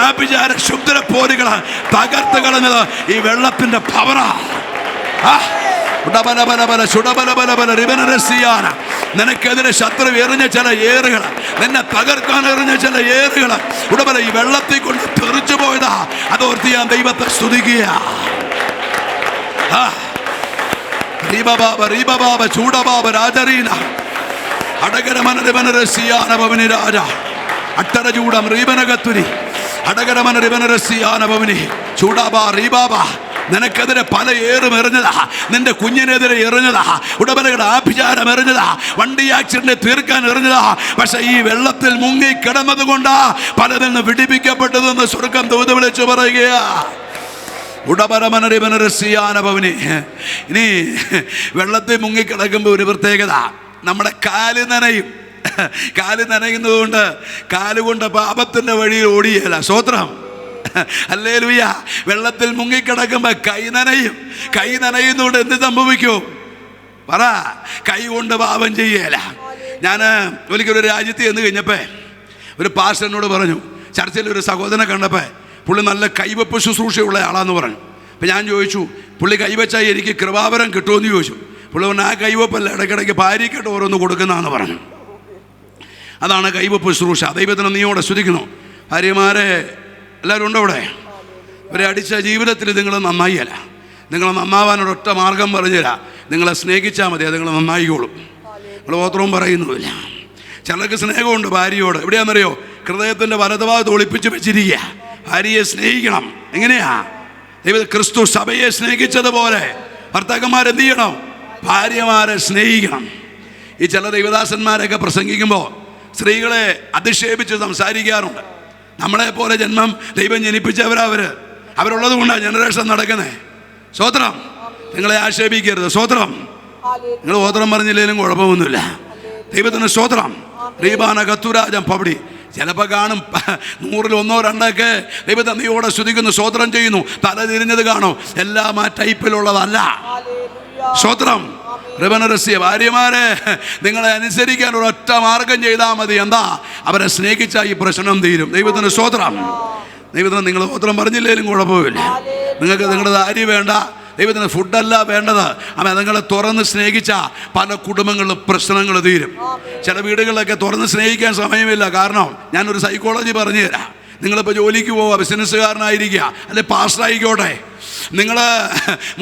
Speaker 2: ആഭിചാര ശുദ്ധപോരുകൾ തകർത്ത് കളഞ്ഞത് ഈ വെള്ളത്തിന്റെ പവറാ. നിനക്കെതിരെ ശത്രു എറിഞ്ഞ ചില ഏറുകൾ, നിന്നെ തകർക്കാൻ എറിഞ്ഞ ചില ഏറുകൾ ഉടമല ഈ വെള്ളത്തിൽ കൊണ്ട് തെറിച്ചു പോയതാ. അതോർത്ത് ഞാൻ ദൈവത്തെ സ്തുതിക്കുക. ചൂടബാബ രാജറീന അടകരമനരസിയാനഭവനി രാജ അട്ടരചൂടം റീബനകത്തുരി അടകരമന റിബനരസിയാനഭവനി ചൂടാബാ റീബാബ. നിനക്കെതിരെ പല ഏറും എറിഞ്ഞതാ. നിന്റെ കുഞ്ഞിനെതിരെ എറിഞ്ഞതാ. ഉടമലകളുടെ ആഭിചാരം എറിഞ്ഞതാ. വണ്ടി ആക്സിഡന്റ് തീർക്കാൻ എറിഞ്ഞതാ. പക്ഷെ ഈ വെള്ളത്തിൽ മുങ്ങി കിടന്നത് കൊണ്ടാ പലതിൽ നിന്ന് വിടിപ്പിക്കപ്പെട്ടതെന്ന് സ്വർഗം ദൂത് വിളിച്ചു പറയുകയാ. ഉടമരമനരിബനരസിയാനഭവനി. ഇനി വെള്ളത്തിൽ മുങ്ങിക്കിടക്കുമ്പോൾ ഒരു പ്രത്യേകത, നമ്മുടെ കാല് നനയും. കാല് നനയുന്നതുകൊണ്ട് കാലുകൊണ്ട് പാപത്തിൻ്റെ വഴിയിൽ ഓടിയല്ല. സ്തോത്രം, ഹല്ലേലൂയ. വെള്ളത്തിൽ മുങ്ങിക്കിടക്കുമ്പോൾ കൈ നനയും. കൈ നനയുന്നതുകൊണ്ട് എന്ത് സംഭവിക്കും? പറ. കൈ കൊണ്ട് പാപം ചെയ്യല. ഞാൻ ഒരിക്കലൊരു രാജ്യത്ത് ചെന്ന് കഴിഞ്ഞപ്പോൾ ഒരു പാസ്റ്ററിനോട് പറഞ്ഞു, ചർച്ചയിൽ ഒരു സഹോദരനെ കണ്ടപ്പോൾ പുള്ളി നല്ല കൈവെപ്പ് ശുശ്രൂഷയുള്ള ആളാന്ന് പറഞ്ഞു. അപ്പം ഞാൻ ചോദിച്ചു, പുള്ളി കൈവച്ചാൽ എനിക്ക് കൃപാവരം കിട്ടുമെന്ന് ചോദിച്ചു. പുള്ളി പറഞ്ഞു, ആ കൈവെപ്പല്ല, ഇടയ്ക്കിടയ്ക്ക് ഭാര്യയ്ക്കിട്ട് ഓരോന്ന് കൊടുക്കുന്നതാണെന്ന് പറഞ്ഞു. അതാണ് കൈവെപ്പ് ശുശ്രൂഷ. ദൈവത്തിന് നീയോടെ സ്തുതിക്കുന്നു. ഭാര്യമാരെ എല്ലാവരും ഉണ്ടോ ഇവിടെ? ഒരു അടിച്ച ജീവിതത്തിൽ നിങ്ങൾ നന്നായില്ല. നിങ്ങൾ നന്നാവാനൊരൊറ്റ മാർഗം പറഞ്ഞുതരാം. നിങ്ങളെ സ്നേഹിച്ചാൽ മതി, അത് നിങ്ങൾ നന്നായിക്കോളും. നിങ്ങൾ ഓത്രവും പറയുന്നുമില്ല. ചിലർക്ക് സ്നേഹമുണ്ട് ഭാര്യയോട്. എവിടെയാണെന്നറിയോ? ഹൃദയത്തിൻ്റെ വലതുഭാഗത്ത് ഒളിപ്പിച്ച് വെച്ചിരിക്കുക. ഭാര്യയെ സ്നേഹിക്കണം. എങ്ങനെയാ? ദൈവം ക്രിസ്തു സഭയെ സ്നേഹിച്ചതുപോലെ ഭർത്താക്കന്മാരെന്ത് ചെയ്യണം? ഭാര്യമാരെ സ്നേഹിക്കണം. ഈ ചില ദൈവദാസന്മാരൊക്കെ പ്രസംഗിക്കുമ്പോൾ സ്ത്രീകളെ അധിക്ഷേപിച്ച് സംസാരിക്കാറുണ്ട്. നമ്മളെപ്പോലെ ജന്മം ദൈവം അവരുള്ളത് കൊണ്ടാണ് ജനറേഷൻ നടക്കുന്നത്. സ്തോത്രം. നിങ്ങളെ ആക്ഷേപിക്കരുത്. സ്തോത്രം. നിങ്ങൾ സ്തോത്രം പറഞ്ഞില്ലെങ്കിലും കുഴപ്പമൊന്നുമില്ല. ദൈവത്തിന് സ്തോത്രം. റീബാന കത്തുരാജം പവടി ചിലപ്പോൾ കാണും 100-ൽ 1-2 ദൈവത്തെ നീയോടെ സ്തുതിക്കുന്നു, സ്തോത്രം ചെയ്യുന്നു. തല തിരിഞ്ഞത് കാണും. എല്ലാം ആ ടൈപ്പിലുള്ളതല്ല. സ്തോത്രം. റിബനരസ്യ ഭാര്യമാരെ നിങ്ങളെ അനുസരിക്കാൻ ഒരൊറ്റ മാർഗം ചെയ്താൽ മതി. എന്താ? അവരെ സ്നേഹിച്ചാൽ ഈ പ്രശ്നം തീരും. ദൈവത്തിന് സ്തോത്രം. ദൈവത്തിന് നിങ്ങൾ സ്തോത്രം പറഞ്ഞില്ലെങ്കിലും കുഴപ്പമില്ല. നിങ്ങൾക്ക് നിങ്ങളുടെ അരി വേണ്ട, ദൈവത്തിന് ഫുഡല്ല വേണ്ടത്. അവൻ നിങ്ങളെ തുറന്ന് സ്നേഹിച്ചാൽ പല കുടുംബങ്ങളിലും പ്രശ്നങ്ങൾ തീരും. ചില വീടുകളിലൊക്കെ തുറന്ന് സ്നേഹിക്കാൻ സമയമില്ല. കാരണം ഞാനൊരു സൈക്കോളജി പറഞ്ഞു തരാം. നിങ്ങളിപ്പോൾ ജോലിക്ക് പോവുക, ബിസിനസ്സുകാരനായിരിക്കുക, അല്ലെ പാസ്റ്റർ ആയിക്കോട്ടെ. നിങ്ങൾ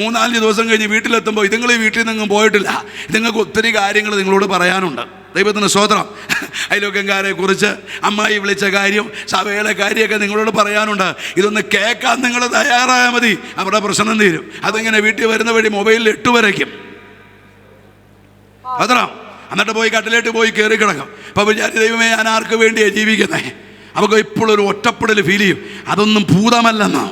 Speaker 2: 3-4 ദിവസം കഴിഞ്ഞ് വീട്ടിലെത്തുമ്പോൾ ഇതുങ്ങൾ ഈ വീട്ടിൽ നിന്നും പോയിട്ടില്ല. നിങ്ങൾക്ക് ഒത്തിരി കാര്യങ്ങൾ നിങ്ങളോട് പറയാനുണ്ട്. ദൈവത്തിന് സ്തോത്രം. അയൽവക്കംകാരെ കുറിച്ച്, അമ്മായി വിളിച്ച കാര്യം, സഭയിലെ കാര്യമൊക്കെ നിങ്ങളോട് പറയാനുണ്ട്. ഇതൊന്ന് കേൾക്കാൻ നിങ്ങൾ തയ്യാറായാൽ മതി, അവരുടെ പ്രശ്നം തീരും. അതിങ്ങനെ വീട്ടിൽ വരുന്ന വഴി മൊബൈലിൽ 8 വരയ്ക്കും. സ്തോത്രം. എന്നിട്ട് പോയി കട്ടിലേട്ട് പോയി കയറി കിടക്കും. അപ്പോൾ വിചാരിച്ച ദൈവമേ ഞാൻ ആർക്ക് വേണ്ടിയാണ് ജീവിക്കുന്നത്? നമുക്ക് ഇപ്പോഴൊരു ഒറ്റപ്പെടൽ ഫീൽ ചെയ്യും. അതൊന്നും ഭൂതമല്ലെന്ന്.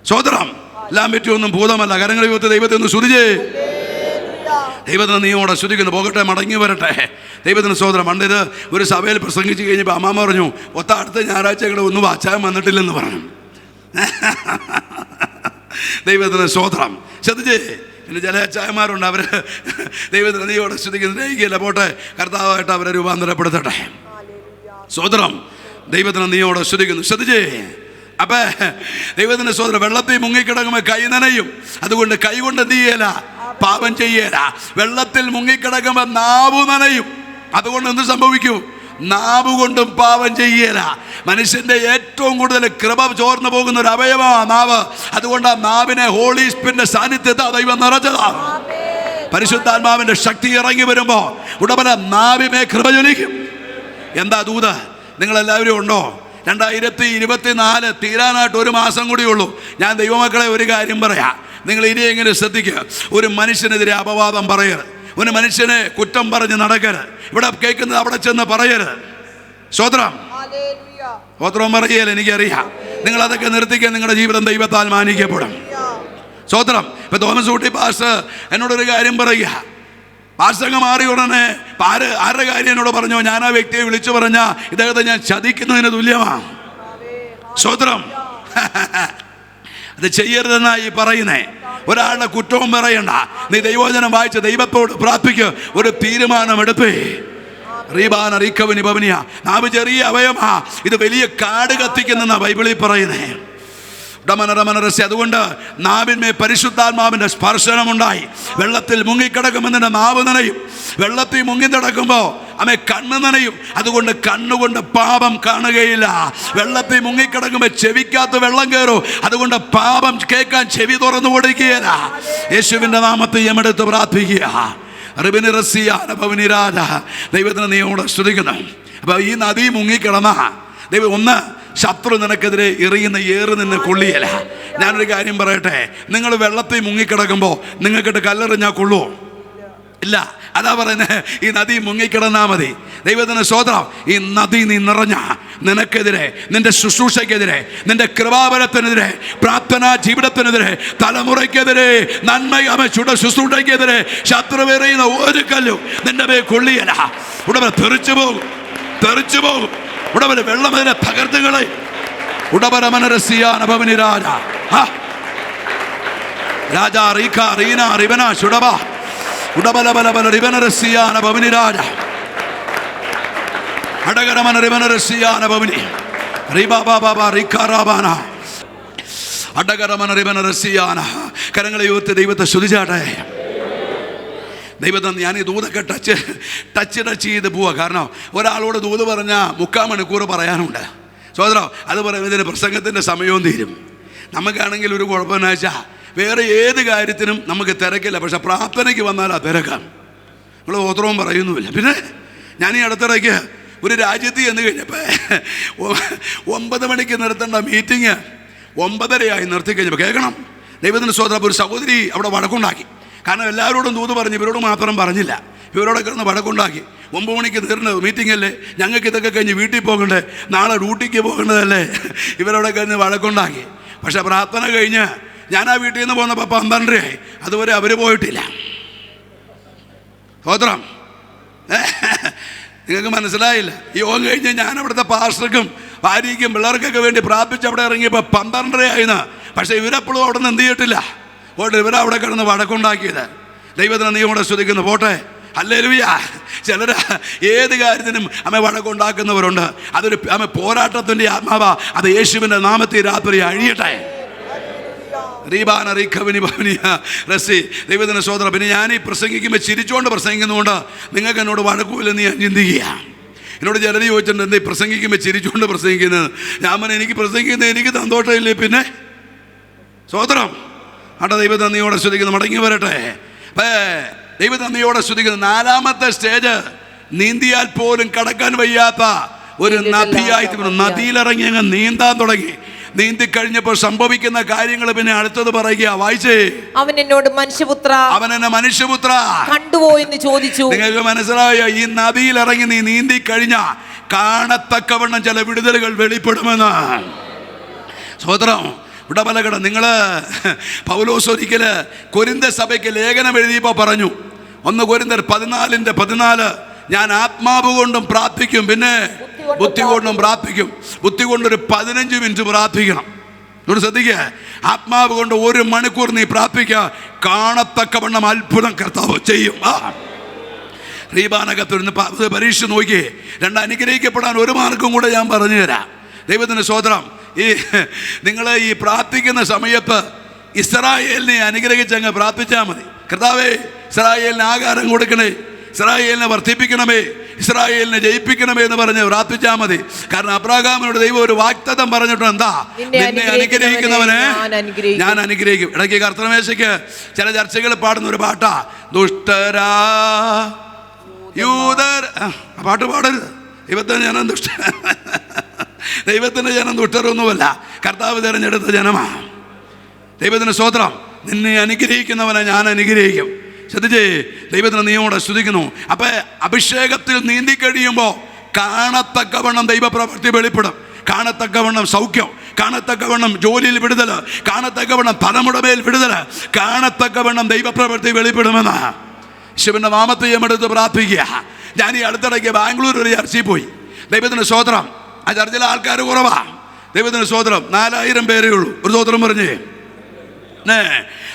Speaker 2: സ്തോത്രം. എല്ലാം പറ്റിയൊന്നും ഭൂതമല്ല. കരങ്ങൾ ദൈവത്തെ ഒന്ന് സ്തുതിച്ചേ. ദൈവത്തിന് നീയോടെ സ്തുതിക്കുന്നു. പോകട്ടെ, മടങ്ങി വരട്ടെ. ദൈവത്തിന് സ്തോത്രം. പണ്ടിത് ഒരു സഭയിൽ പ്രസംഗിച്ച് കഴിഞ്ഞപ്പോൾ അമ്മാമ്മ പറഞ്ഞു, അടുത്ത ഞായറാഴ്ച കൂടെ ഒന്നും അച്ചായം വന്നിട്ടില്ലെന്ന് പറഞ്ഞു. ദൈവത്തിന് സ്തോത്രം. ശ്രദ്ധിച്ചേ. പിന്നെ ചില അച്ചായന്മാരുണ്ട്, അവർ ദൈവത്തിന് നീയോടെ സ്തുതിക്കുന്നു, സ്നേഹിക്കില്ല. പോട്ടെ, കർത്താവായിട്ട് അവരെ രൂപാന്തരപ്പെടുത്തട്ടെ. സ്തോത്രം. ദൈവത്തിന് നീയോടെ സ്തുതിക്കുന്നു. ശ്രദ്ധിച്ചേ. അപ്പൊ ദൈവത്തിന്റെ സ്തോത്രം. വെള്ളത്തിൽ മുങ്ങിക്കിടക്കുമ്പോൾ കൈ നനയും. അതുകൊണ്ട് കൈ കൊണ്ട് എന്ത് ചെയ്യല? പാപം ചെയ്യല. വെള്ളത്തിൽ മുങ്ങിക്കിടക്കുമ്പോൾ നാവ് നനയും. അതുകൊണ്ട് എന്ത് സംഭവിക്കും? നാവ് കൊണ്ടും പാപം ചെയ്യല. മനുഷ്യന്റെ ഏറ്റവും കൂടുതൽ കൃപ ചോർന്നു പോകുന്ന ഒരു അവയവമാണ് നാവ്. അതുകൊണ്ട് ആ നാവിനെ ഹോളി സ്പിരിറ്റിന്റെ സാന്നിധ്യത്തെ ദൈവം നിറച്ചതാണ്. പരിശുദ്ധാത്മാവിന്റെ ശക്തി ഇറങ്ങി വരുമ്പോ ഉടമന നാവിനെ കൃപ ജ്വലിക്കും. എന്താ ദൂത്? നിങ്ങളെല്ലാവരും ഉണ്ടോ? 2024 തീരാനായിട്ട് 1 മാസം കൂടിയുള്ളൂ. ഞാൻ ദൈവമക്കളെ ഒരു കാര്യം പറയാം. നിങ്ങൾ ഇനി എങ്ങനെ ശ്രദ്ധിക്കുക. ഒരു മനുഷ്യനെതിരെ അപവാദം പറയരുത്. ഒരു മനുഷ്യനെ കുറ്റം പറഞ്ഞ് നടക്കരുത്. ഇവിടെ കേൾക്കുന്നത് അവിടെ ചെന്ന് പറയരുത്. സ്തോത്രം. സ്തോത്രം പറയല. എനിക്കറിയാം. നിങ്ങൾ അതൊക്കെ നിർത്തിക്കാൻ നിങ്ങളുടെ ജീവിതം ദൈവത്താൽ മാനിക്കപ്പെടും. സ്തോത്രം. ഇപ്പൊ തോമസ് ഊട്ടി പാസ്റ്റർ എന്നോടൊരു കാര്യം പറയുക. പാസ്റ്റങ്ങ് മാറി ഉടനെ ആരുടെ കാര്യം എന്നോട് പറഞ്ഞോ, ഞാൻ ആ വ്യക്തിയെ വിളിച്ചു പറഞ്ഞ ഇദ്ദേഹത്തെ ഞാൻ ചതിക്കുന്നതിന് തുല്യമാണ്. സ്തോത്രം. അത് ചെയ്യരുതെന്നായി പറയുന്നേ. ഒരാളുടെ കുറ്റവും പറയണ്ട. നീ ദൈവവചനം വായിച്ച് ദൈവത്തോട് പ്രാർത്ഥിക്കുക. ഒരു തീരുമാനം എടുപ്പേ. നാവ് ചെറിയ അവയമാ, ഇത് വലിയ കാട് കത്തിക്കുന്ന ബൈബിളിൽ പറയുന്നേ. അതുകൊണ്ട് നാവിന്മേ പരിശുദ്ധാത്മാവിന്റെ സ്പർശനമുണ്ടായി. വെള്ളത്തിൽ മുങ്ങിക്കിടക്കുമെന്നെ നാവ് നനയും. വെള്ളത്തിൽ മുങ്ങി നടക്കുമ്പോൾ അമ്മ കണ്ണ് നനയും. അതുകൊണ്ട് കണ്ണുകൊണ്ട് പാപം കാണുകയില്ല. വെള്ളത്തിൽ മുങ്ങിക്കിടക്കുമ്പോൾ ചെവിക്കകത്ത് വെള്ളം കയറും. അതുകൊണ്ട് പാപം കേൾക്കാൻ ചെവി തുറന്നു കൊടുക്കുകയില്ല. യേശുവിന്റെ നാമത്തിൽ യമെടുത്ത് പ്രാർത്ഥിക്കുക. ദൈവത്തിന് നീയോട് സ്തുതിക്കുന്നു. അപ്പൊ ഈ നദി മുങ്ങിക്കിടന്ന ദൈവം ഒന്ന്, ശത്രു നിനക്കെതിരെ എറിയുന്ന ഏറ് നിന്നെ കൊള്ളിയല്ല. ഞാനൊരു കാര്യം പറയട്ടെ. നിങ്ങൾ വെള്ളത്തിൽ മുങ്ങിക്കിടക്കുമ്പോൾ നിങ്ങൾക്കിട്ട് കല്ലെറിഞ്ഞാൽ കൊള്ളുമോ? ഇല്ല. അതാ പറയുന്നത്, ഈ നദി മുങ്ങിക്കിടന്നാ മതി. ദൈവത്തിന് സ്തോത്രം. ഈ നദി നീ നിനക്കെതിരെ, നിന്റെ ശുശ്രൂഷയ്ക്കെതിരെ, നിന്റെ കൃപാബലത്തിനെതിരെ, പ്രാർത്ഥനാ ജീവിതത്തിനെതിരെ, തലമുറയ്ക്കെതിരെ, നന്മയുടെ ശുശ്രൂഷയ്ക്കെതിരെ ശത്രുവെറിയുന്ന ഒരു കല്ലും നിന്റെ മേൽ കൊള്ളിയല. ഉടനെ തെറിച്ചു പോകും, തെറിച്ചു പോകും. ഉടനെ വെള്ളമതിനെ തകർത്തുകളെ. ഉടപരമനരസിയാന ഭവനി രാജ രാജ റീഖ റീന റിബന ശുടബ ഉടബലബലബല റിബനരസിയാന ഭവനി രാജ അടകരമന റിബനരസിയാന ഭവനി റിബാബാബ റിഖാറാബാന അടകരമന റിബനരസിയാന. കരങ്ങളെ യുവത്തെ ദൈവത്തെ സ്തുതിച്ചാട്ടെ. ദൈവത്തെ ഞാൻ ഈ ദൂതൊക്കെ ടച്ച് ചെയ്ത് പോവാ. കാരണം ഒരാളോട് ദൂത് പറഞ്ഞാൽ 3/4 മണിക്കൂർ പറയാനുണ്ട്. സഹോദരാ, അത് പറയുന്നതിന് പ്രസംഗത്തിൻ്റെ സമയവും തീരും. നമുക്കാണെങ്കിൽ ഒരു കുഴപ്പമെന്ന് വെച്ചാൽ വേറെ ഏത് കാര്യത്തിനും നമുക്ക് തിരക്കില്ല, പക്ഷെ പ്രാർത്ഥനയ്ക്ക് വന്നാൽ ആ തിരക്കാം. നമ്മൾ ഓത്രവും പറയുന്നുമില്ല. പിന്നെ ഞാൻ ഈ അടുത്തിടയ്ക്ക് ഒരു രാജ്യത്ത് ചെന്ന് കഴിഞ്ഞപ്പോൾ 9 മണിക്ക് നിർത്തേണ്ട മീറ്റിംഗ് 9:30 നിർത്തിക്കഴിഞ്ഞപ്പോൾ കേൾക്കണം. ദൈവത്തിൻ്റെ സ്തോത്രം. ഒരു സഹോദരി അവിടെ വഴക്കുണ്ടാക്കി. കാരണം എല്ലാവരോടും ദൂത് പറഞ്ഞ് ഇവരോട് മാത്രം പറഞ്ഞില്ല. ഇവരോടെ കിടന്ന് വഴക്കുണ്ടാക്കി. 9 മണിക്ക് തീർന്ന മീറ്റിംഗ് അല്ലേ, ഞങ്ങൾക്ക് ഇതൊക്കെ കഴിഞ്ഞ് വീട്ടിൽ പോകണ്ടേ, നാളെ ഡ്യൂട്ടിക്ക് പോകേണ്ടതല്ലേ, ഇവരോടെ കഴിഞ്ഞ് വഴക്കുണ്ടാക്കി. പക്ഷെ പ്രാർത്ഥന കഴിഞ്ഞ് ഞാൻ ആ വീട്ടിൽ നിന്ന് പോന്നപ്പോൾ 12 ആയി. അതുവരെ അവർ പോയിട്ടില്ല. സ്തോത്രം. നിങ്ങൾക്ക് മനസ്സിലായില്ല. ഈ യോഗം കഴിഞ്ഞ് ഞാൻ അവിടുത്തെ പാസ്റ്റർക്കും ഭാര്യയ്ക്കും പിള്ളേർക്കൊക്കെ വേണ്ടി പ്രാർത്ഥിച്ച് അവിടെ ഇറങ്ങിയപ്പോൾ 12 ആയിന്ന്. പക്ഷെ ഇവരെപ്പോഴും അവിടെ നിന്ന് എന്ത് ചെയ്തിട്ടില്ല. പോട്ടെ, ഇവരവിടെ കിടന്ന് വഴക്കുണ്ടാക്കിയത്. ദൈവത്തിന് നീ കൂടെ സ്തുതിക്കുന്നു. പോട്ടെ, ഹല്ലേലൂയ. ചിലർ ഏത് കാര്യത്തിനും വഴക്കുണ്ടാക്കുന്നവരുണ്ട്. അതൊരു പോരാട്ടത്തിൻ്റെ ആത്മാവാ. അത് യേശുവിൻ്റെ നാമത്തിൽ രാത്രി അഴിയട്ടെ. ദൈവത്തിൻ്റെ സ്തോത്രം. പിന്നെ ഞാൻ ഈ പ്രസംഗിക്കുമ്പോൾ ചിരിച്ചുകൊണ്ട് പ്രസംഗിക്കുന്നതുകൊണ്ട് നിങ്ങൾക്ക് എന്നോട് വഴക്കുമില്ലെന്ന് ഞാൻ ചിന്തിക്കുക. എന്നോട് ചിലർ ചോദിച്ചിട്ടുണ്ട്, എന്തേ പ്രസംഗിക്കുമ്പോൾ ചിരിച്ചുകൊണ്ട് പ്രസംഗിക്കുന്നത്? ഞാൻ പറഞ്ഞു, എനിക്ക് പ്രസംഗിക്കുന്നത് എനിക്ക് സന്തോഷമില്ലേ. പിന്നെ സ്തോത്രം. ആട്ടെ, ദൈവതന്ദിയോടെ സ്തുതിക്കുന്നു. മടങ്ങി വരട്ടെ. ദൈവതന്ദിയോടെ സ്തുതിക്കുന്നു. 4ാമത്തെ സ്റ്റേജ് നീന്തിയാൽ പോലും കടക്കാൻ വയ്യാത്ത ഒരു നദിയായി. നദിയിലിറങ്ങി അങ്ങ് നീന്താൻ തുടങ്ങി. നീന്തി കഴിഞ്ഞപ്പോൾ സംഭവിക്കുന്ന കാര്യങ്ങൾ പിന്നെ അടുത്തത് പറയുക. വായിച്ചേ.
Speaker 3: അവൻ എന്നോട് മനുഷ്യപുത്ര,
Speaker 2: അവൻ എന്നെ മനുഷ്യപുത്ര
Speaker 3: കണ്ടുവോ എന്ന് ചോദിച്ചു.
Speaker 2: നിങ്ങൾക്ക് മനസ്സിലായോ? ഈ നദിയിലിറങ്ങി നീ നീന്തി കഴിഞ്ഞ കാണത്തക്കവണ്ണം ചില വിടുതലുകൾ വെളിപ്പെടുമെന്ന്. സ്വതന്ത്രം. ഉടബലകട. നിങ്ങൾ പൗലോസ് ഒരിക്കൽ കൊരിന്ത സഭയ്ക്ക് ലേഖനം എഴുതിയപ്പോൾ പറഞ്ഞു, 1 കൊരിന്ത്യർ 14:14, ഞാൻ ആത്മാവ് കൊണ്ടും പ്രാർത്ഥിക്കും, പിന്നെ ബുദ്ധി കൊണ്ടും പ്രാർത്ഥിക്കും. ബുദ്ധി കൊണ്ടൊരു 15 മിനിറ്റ് പ്രാർത്ഥിക്കണം. ഇവിടെ ശ്രദ്ധിക്കുക. ആത്മാവ് കൊണ്ട് 1 മണിക്കൂർ നീ പ്രാർത്ഥിക്കുക. കാണത്തക്കവണ്ണം അത്ഭുതം കർത്താവ് ചെയ്യും. റീബാനകത്ത് പരീക്ഷ നോക്കിയേ. 2 അനുഗ്രഹിക്കപ്പെടാൻ 1 മാർക്കും കൂടെ ഞാൻ പറഞ്ഞു തരാം. ദൈവത്തിൻ്റെ സ്തോത്രം. നിങ്ങൾ ഈ പ്രാർത്ഥിക്കുന്ന സമയത്ത് ഇസ്രായേലിനെ അനുഗ്രഹിച്ചങ്ങ് പ്രാർത്ഥിച്ചാൽ മതി. കർത്താവേ, ഇസ്രായേലിന് ആഹാരം കൊടുക്കണേ, ഇസ്രായേലിനെ വർദ്ധിപ്പിക്കണമേ, ഇസ്രായേലിനെ ജയിപ്പിക്കണമേ എന്ന് പറഞ്ഞ് പ്രാർത്ഥിച്ചാൽ മതി. കാരണം അബ്രാഹാമിനോട് ദൈവം ഒരു വാഗ്ദത്തം പറഞ്ഞിട്ടുണ്ട്. എന്താ? നിന്നെ അനുഗ്രഹിക്കുന്നവനെ ഞാൻ അനുഗ്രഹിക്കും. ഇടയ്ക്ക് കർത്തമേശയ്ക്ക് ചില ചർച്ചകൾ പാടുന്ന ഒരു പാട്ടാ, ദുഷ്ടരാ യൂതർ. ആ പാട്ട് പാടരുത്. ദൈവത്തിൻ്റെ ജനം ദുഷ്ടരൊന്നുമല്ല, കർത്താവ് തിരഞ്ഞെടുത്ത ജനമാണ്. ദൈവത്തിൻ്റെ സ്തോത്രം. നിന്നെ അനുഗ്രഹിക്കുന്നവനെ ഞാൻ അനുഗ്രഹിക്കും. ശ്രദ്ധിച്ചേ, ദൈവത്തിന് നീയോടെ സ്തുതിക്കുന്നു. അപ്പം അഭിഷേകത്തിൽ നീന്തി കഴിയുമ്പോൾ കാണത്തക്കവണ്ണം ദൈവപ്രവൃത്തി വെളിപ്പെടും. കാണത്തക്കവണ്ണം സൗഖ്യം, കാണത്തക്കവണ്ണം ജോലിയിൽ വിടുതൽ, കാണത്തക്കവണ്ണം തലമുടമേൽ വിടുതൽ, കാണത്തക്കവണ്ണം ദൈവപ്രവൃത്തി വെളിപ്പെടുമെന്ന് ശിവന്റെ നാമത്തെയും എടുത്ത് പ്രാർത്ഥിക്കുക. ഞാൻ ഈ അടുത്തിടയ്ക്ക് ബാംഗ്ലൂർ ഒരു ചർച്ചയിൽ പോയി. ദൈവത്തിൻ്റെ സ്തോത്രം. ആ ചർച്ചയിലെ ആൾക്കാർ കുറവാ. ദൈവത്തിൻ്റെ സ്തോത്രം. 4000 പേരേ ഉള്ളൂ. ഒരു സ്തോത്രം പറഞ്ഞേ.